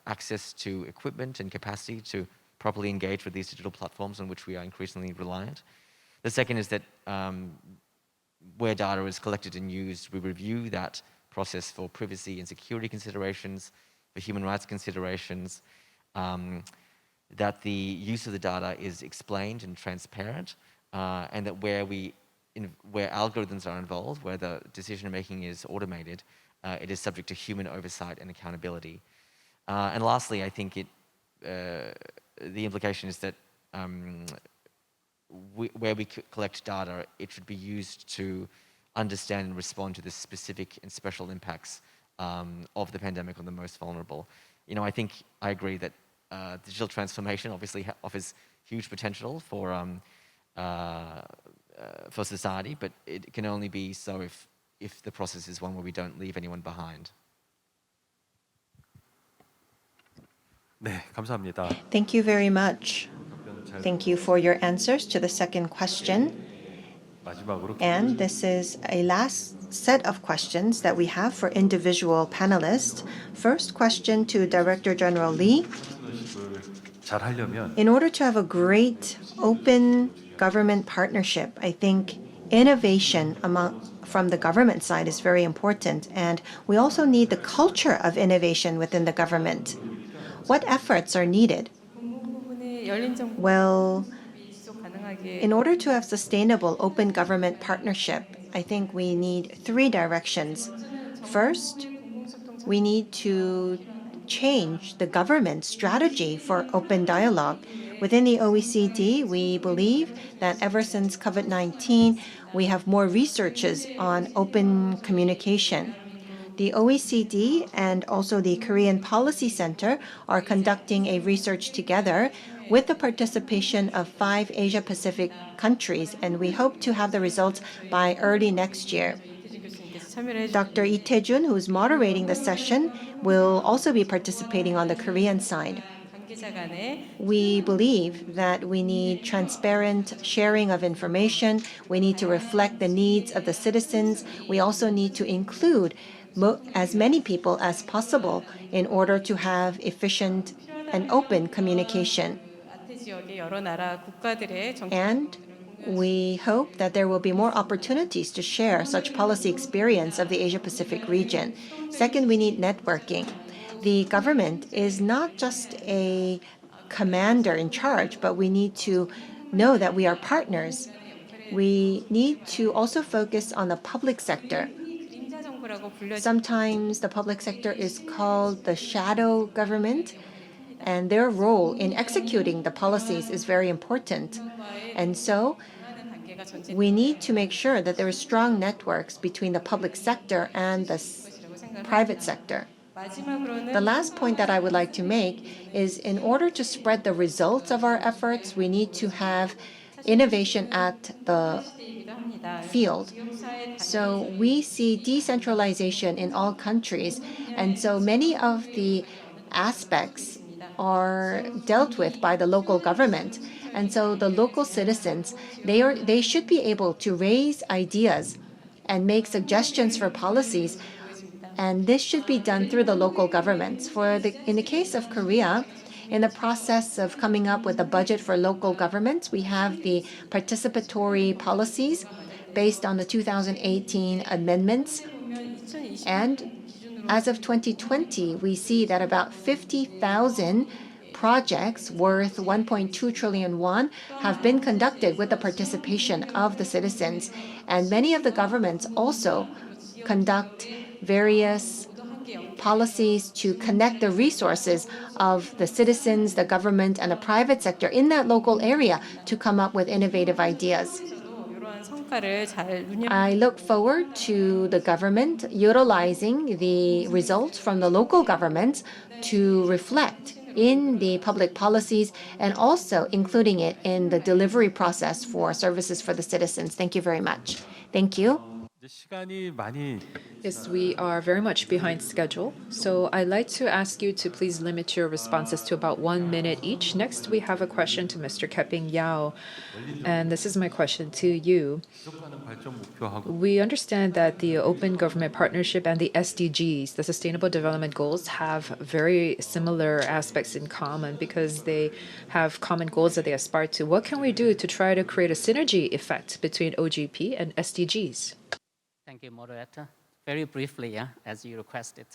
access to equipment and capacity to properly engage with these digital platforms on which we are increasingly reliant. The second is that where data is collected and used, we review that process for privacy and security considerations, for human rights considerations, that the use of the data is explained and transparent, and that where algorithms are involved, where the decision-making is automated, it is subject to human oversight and accountability. And lastly, I think the implication is that where we collect data, it should be used to understand and respond to the specific and special impacts of the pandemic on the most vulnerable. I think I agree that digital transformation obviously offers huge potential for society, but it can only be so if the process is one where we don't leave anyone behind. 네, 감사합니다. Thank you very much. Thank you for your answers to the second question. And this is a last set of questions that we have for individual panelists. First question to Director General Lee. In order to have a great open government partnership, I think innovation from the government side is very important, and we also need the culture of innovation within the government. What efforts are needed? Well, in order to have sustainable open government partnership, I think we need three directions. First, we need to change the government strategy for open dialogue. Within the OECD, we believe that ever since COVID-19, we have more researches on open communication. The OECD and also the Korean Policy Center are conducting a research together with the participation of 5 Asia-Pacific countries, and we hope to have the results by early next year. Dr. Lee Tae-jun, who is moderating the session, will also be participating on the Korean side. We believe that we need transparent sharing of information. We need to reflect the needs of the citizens. We also need to include as many people as possible in order to have efficient and open communication. And We hope that there will be more opportunities to share such policy experience of the Asia-Pacific region. Second, we need networking. The government is not just a commander in charge, but we need to know that we are partners. We need to also focus on the public sector. Sometimes the public sector is called the shadow government, and their role in executing the policies is very important. And so we need to make sure that there are strong networks between the public sector and the private sector. The last point that I would like to make is in order to spread the results of our efforts, we need to have innovation at the field. So we see decentralization in all countries, and so many of the aspects are dealt with by the local government. And so the local citizens, they should be able to raise ideas and make suggestions for policies, and this should be done through the local governments. In the case of Korea, in the process of coming up with a budget for local governments, we have the participatory policies based on the 2018 amendments. And as of 2020, we see that about 50,000 projects worth 1.2 trillion won have been conducted with the participation of the citizens. And many of the governments also conduct various policies to connect the resources of the citizens, the government, and the private sector in that local area to come up with innovative ideas. I look forward to the government utilizing the results from the local governments to reflect in the public policies and also including it in the delivery process for services for the citizens. Thank you very much. Thank you. Yes, we are very much behind schedule, so I'd like to ask you to please limit your responses to about 1 minute each. Next, we have a question to Mr. Keping Yao, and this is my question to you. We understand that the Open Government Partnership and the SDGs, the Sustainable Development Goals, have very similar aspects in common because they have common goals that they aspire to. What can we do to try to create a synergy effect between OGP and SDGs? Thank you, moderator. Very briefly, as you requested.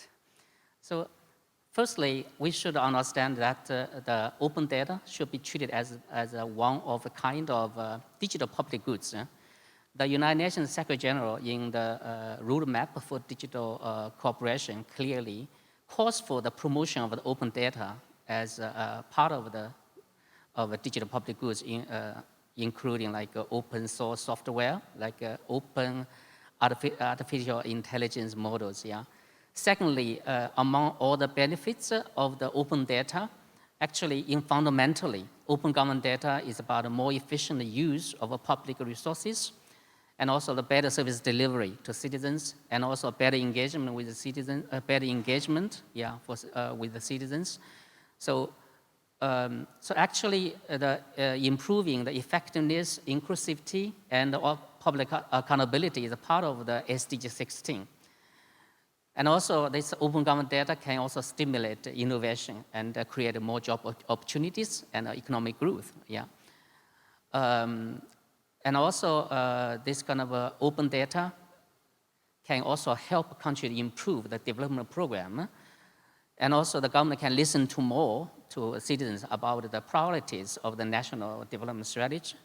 So firstly, we should understand that the open data should be treated as one of a kind of digital public goods. The United Nations Secretary General in the roadmap for digital cooperation clearly calls for the promotion of the open data as a part of the digital public goods, including like open source software, like open artificial intelligence models. Secondly, among all the benefits of the open data, actually, fundamentally, open government data is about a more efficient use of public resources, and also the better service delivery to citizens, and also better engagement with the citizens, with the citizens. So actually, improving the effectiveness, inclusivity, and public accountability is a part of the SDG 16. And also, this open government data can also stimulate innovation and create more job opportunities and economic growth. And also, this kind of open data can also help a country improve the development program. And also, the government can listen to more to citizens about the priorities of the national development strategy.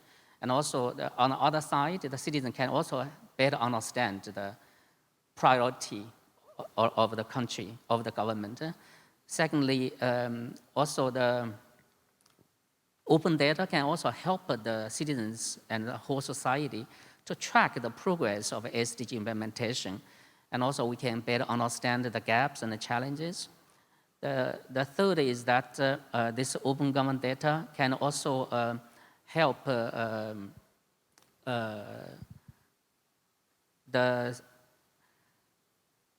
And also, on the other side, the citizen can also better understand the priority of the country, of the government. Secondly, also the open data can also help the citizens and the whole society to track the progress of SDG implementation. And also, we can better understand the gaps and the challenges. The third is that this open government data can also help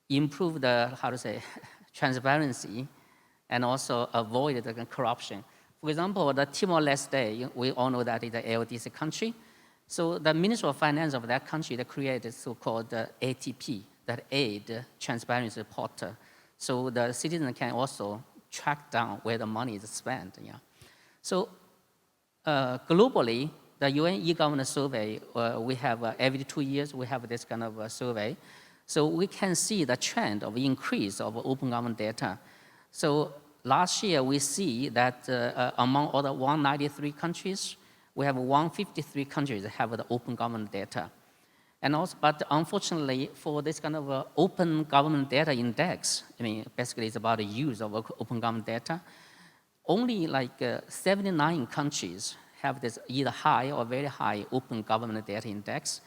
improve the, transparency and also avoid the corruption. For example, the Timor-Leste, we all know that it's an LDC country. So the Ministry of Finance of that country, they created so-called ATP, that Aid Transparency Portal. So the citizen can also track down where the money is spent. So globally, the UN e-government survey, we have every 2 years we have this kind of survey. So we can see the trend of increase of open government data. So last year we see that among all the 193 countries, we have 153 countries that have the open government data. And also, but unfortunately, for this kind of open government data index, I mean, basically it's about the use of open government data. Only like 79 countries have this either high or very high open government data index,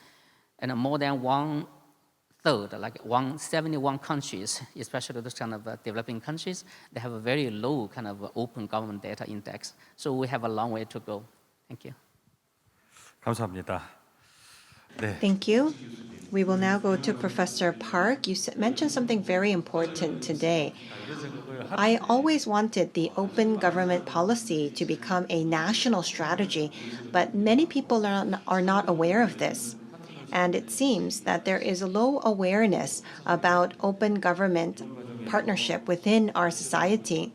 and more than 1/3, like 171 countries, especially those kind of developing countries, they have a very low kind of open government data index. So we have a long way to go. Thank you. 감사합니다. 네. Thank you. We will now go to Professor Park. You mentioned something very important today. I always wanted the open government policy to become a national strategy, but many people are not aware of this. And it seems that there is a low awareness about open government partnership within our society.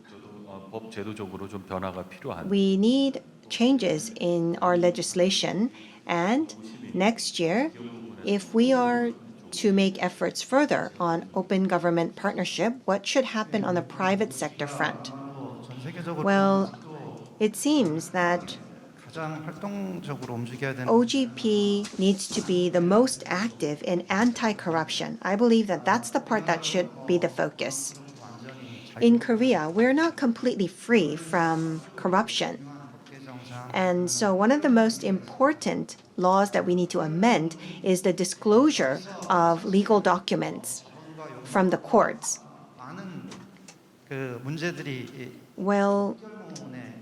법 제도적으로 좀 변화가 필요한. We need changes in our legislation, and next year, if we are to make efforts further on open government partnership, what should happen on the private sector front? Well, it seems that 가장 활동적으로 움직여야 되는 OGP needs to be the most active in anti-corruption. I believe that that's the part that should be the focus. In Korea, we're not completely free from corruption. And so one of the most important laws that we need to amend is the disclosure of legal documents from the courts. 그 문제들이 Well,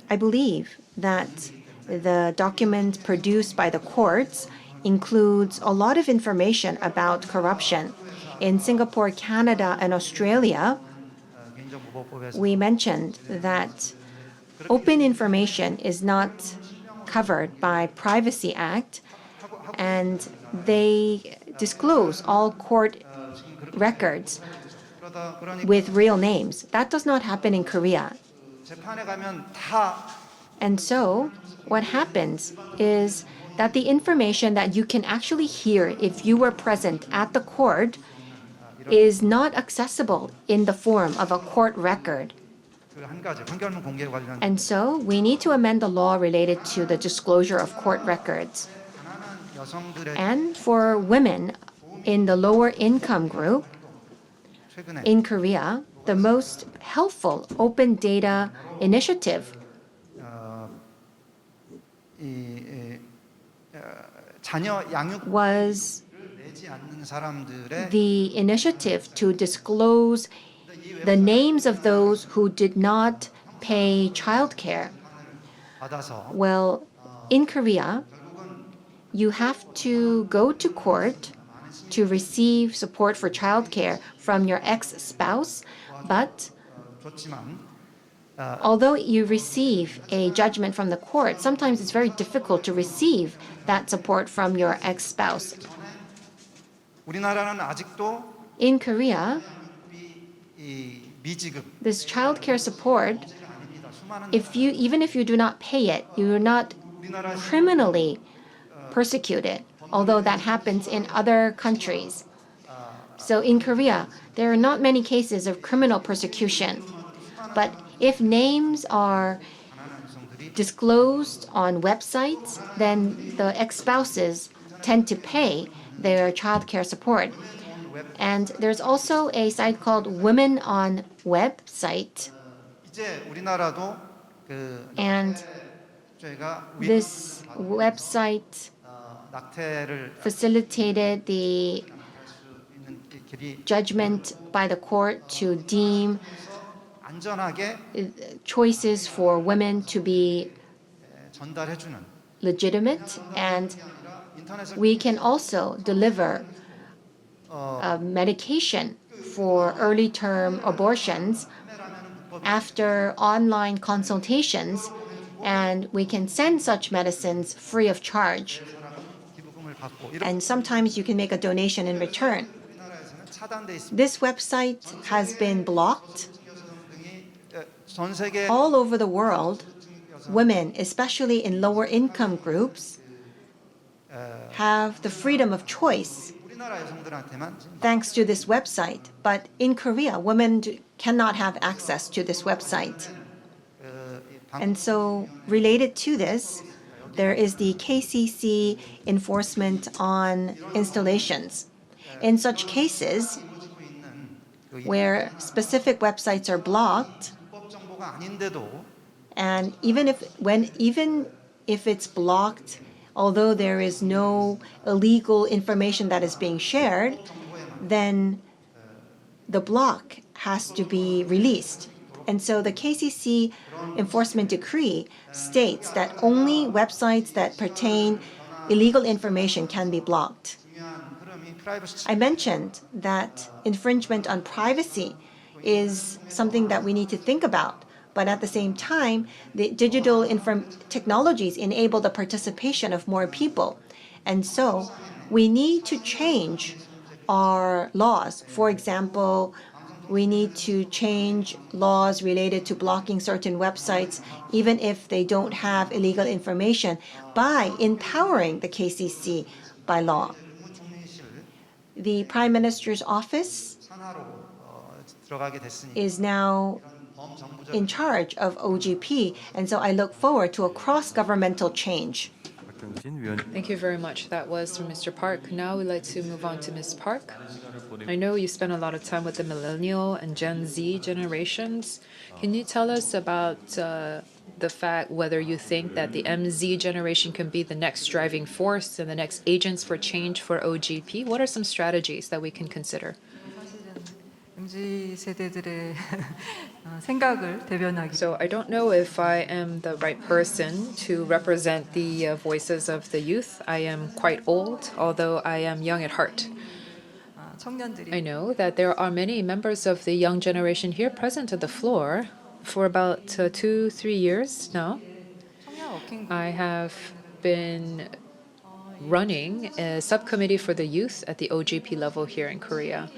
I believe that the document produced by the courts includes a lot of information about corruption. In Singapore, Canada, and Australia, we mentioned that open information is not covered by Privacy Act, and they disclose all court records with real names. That does not happen in Korea. 재판에 가면 다 And so what happens is that the information that you can actually hear if you were present at the court is not accessible in the form of a court record. 한 가지 판결문 공개 관련 And so we need to amend the law related to the disclosure of court records. 여성들의 And for women in the lower income group in Korea, the most helpful open data initiative 자녀 양육 was 내지 않는 사람들의 the initiative to disclose the names of those who did not pay childcare. 받아서 Well, in Korea, you have to go to court to receive support for childcare from your ex-spouse, but 줬지만 although you receive a judgment from the court, sometimes it's very difficult to receive that support from your ex-spouse. 우리나라는 아직도 In Korea, 이 미지급 this childcare support, even if you do not pay it, you are not criminally persecuted, although that happens in other countries. So in Korea, there are not many cases of criminal persecution. But if names are disclosed on websites, then the ex-spouses tend to pay their child care support. And there's also a site called Women on Web site. 이제 우리나라도 그 And 죄가 this website 낙태를 facilitated the 있는 길이 judgment by the court to deem 안전하게 choices for women to be 전달해주는 legitimate, and we can also deliver medication for early term abortions after online consultations, and we can send such medicines free of charge. And sometimes you can make a donation in return. This website has been blocked. All over the world, women, especially in lower income groups, have the freedom of choice 우리나라 여성들한테만 thanks to this website. But in Korea, women cannot have access to this website. And so, related to this, there is the KCC enforcement on installations. In such cases, where specific websites are blocked, 불법 정보가 아닌데도 and even if it's blocked, although there is no illegal information that is being shared, then the block has to be released. And so the KCC enforcement decree states that only websites that pertain illegal information can be blocked. I mentioned that infringement on privacy is something that we need to think about. But at the same time, the digital technologies enable the participation of more people. And so we need to change our laws. For example, we need to change laws related to blocking certain websites, even if they don't have illegal information, by empowering the KCC by law. The Prime Minister's office is now in charge of OGP, and so I look forward to a cross-governmental change. Thank you very much. That was from Mr. Park. Now we'd like to move on to Ms. Park. I know you spent a lot of time with the millennial and Gen Z generations. Can you tell us about the fact whether you think that the MZ generation can be the next driving force and the next agents for change for OGP? What are some strategies that we can consider? MZ 세대들의 생각을 대변하기. So I don't know if I am the right person to represent the voices of the youth. I am quite old, although I am young at heart. I know that there are many members of the young generation here present at the floor for about 2-3 years now. I have been running a subcommittee for the youth at the OGP level here in Korea.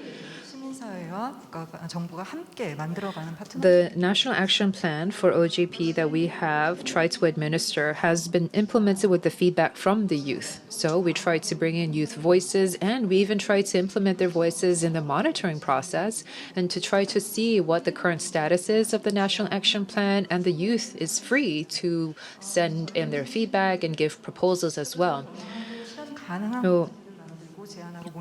The National Action Plan for OGP that we have tried to administer has been implemented with the feedback from the youth. So we try to bring in youth voices, and we even try to implement their voices in the monitoring process and to try to see what the current status is of the National Action Plan, and the youth is free to send in their feedback and give proposals as well. So,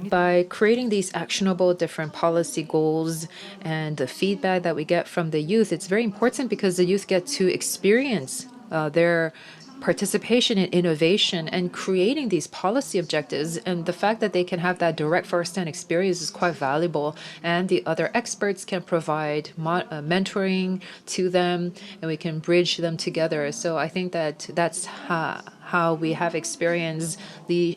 by creating these actionable different policy goals and the feedback that we get from the youth, it's very important because the youth get to experience their participation in innovation and creating these policy objectives. And the fact that they can have that direct first-hand experience is quite valuable. And the other experts can provide mentoring to them, and we can bridge them together. So I think that that's how we have experienced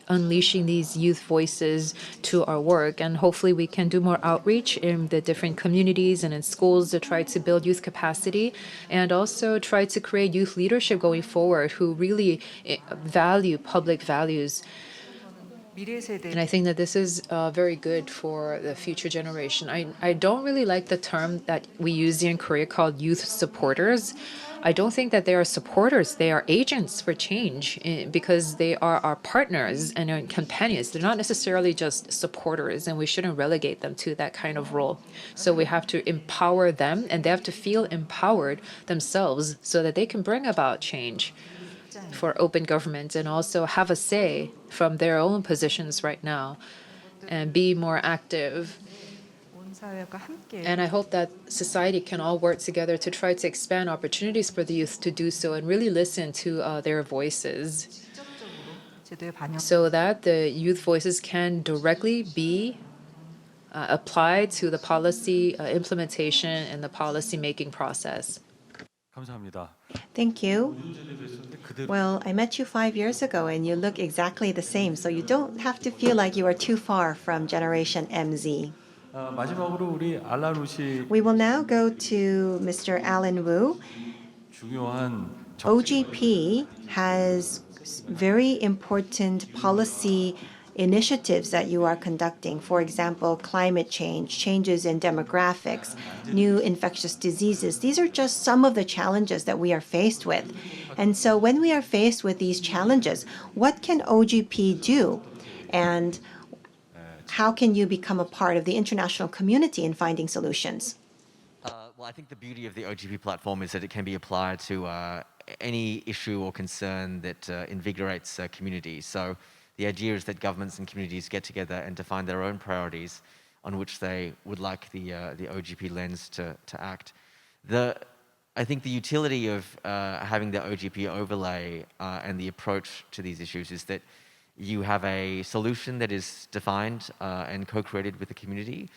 unleashing these youth voices to our work. And hopefully we can do more outreach in the different communities and in schools to try to build youth capacity, and also try to create youth leadership going forward who really value public values. And I think that this is very good for the future generation. I don't really like the term that we use here in Korea called youth supporters. I don't think that they are supporters. They are agents for change because they are our partners and our companions. They're not necessarily just supporters, and we shouldn't relegate them to that kind of role. So we have to empower them, and they have to feel empowered themselves so that they can bring about change for open government and also have a say from their own positions right now and be more active. And I hope that society can all work together to try to expand opportunities for the youth to do so and really listen to their voices so that the youth voices can directly be applied to the policy implementation and the policy making process. 감사합니다. Thank you. Well, I met you 5 years ago and you look exactly the same, so you don't have to feel like you are too far from Generation MZ. 마지막으로 우리 알란 우씨 We will now go to Mr. Alan Wu. 중요한 OGP has very important policy initiatives that you are conducting. For example, climate change, changes in demographics, new infectious diseases. These are just some of the challenges that we are faced with. And so when we are faced with these challenges, what can OGP do? And how can you become a part of the international community in finding solutions? Well, I think the beauty of the OGP platform is that it can be applied to any issue or concern that invigorates communities. So the idea is that governments and communities get together and define their own priorities on which they would like the OGP lens to act. I think the utility of having the OGP overlay and the approach to these issues is that you have a solution that is defined and co-created with the community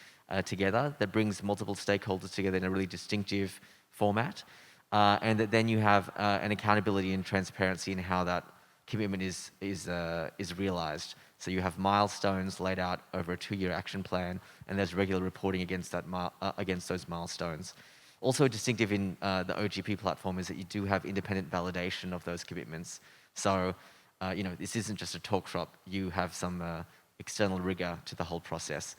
together that brings multiple stakeholders together in a really distinctive format, and that then you have an accountability and transparency in how that commitment is realized. So you have milestones laid out over a 2-year action plan, and there's regular reporting against those milestones. Also distinctive in the OGP platform is that you do have independent validation of those commitments. So this isn't just a talk shop. You have some external rigor to the whole process.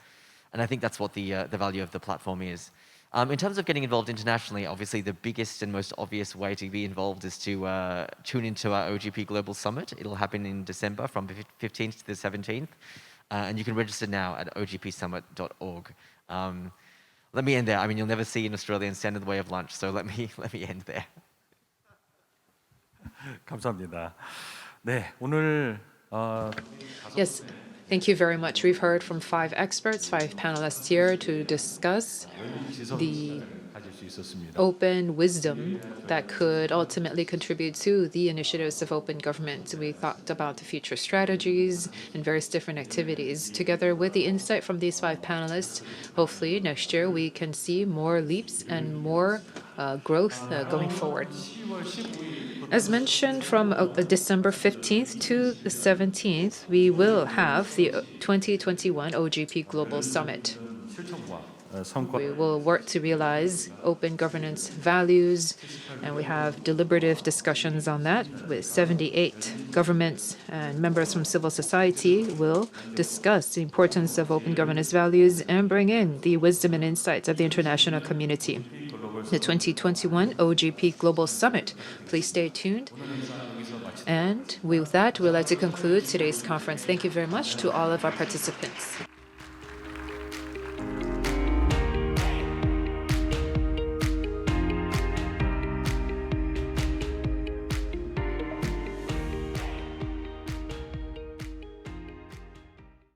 And I think that's what the value of the platform is. In terms of getting involved internationally, obviously the biggest and most obvious way to be involved is to tune into our OGP Global Summit. It'll happen in December from the 15th to the 17th. And you can register now at ogpsummit.org. Let me end there. I mean, you'll never see an Australian stand in the way of lunch, so let me end there. 감사합니다. 네, 오늘 Yes, thank you very much. We've heard from 5 experts, 5 panelists here to discuss the open wisdom that could ultimately contribute to the initiatives of open government. We talked about the future strategies and various different activities. Together with the insight from these 5 panelists, hopefully next year we can see more leaps and more growth going forward. As mentioned, from December 15th to the 17th, we will have the 2021 OGP Global Summit. We will work to realize open governance values, and we have deliberative discussions on that with 78 governments and members from civil society will discuss the importance of open governance values and bring in the wisdom and insights of the international community. The 2021 OGP Global Summit. Please stay tuned. And with that, we'd like to conclude today's conference. Thank you very much to all of our participants.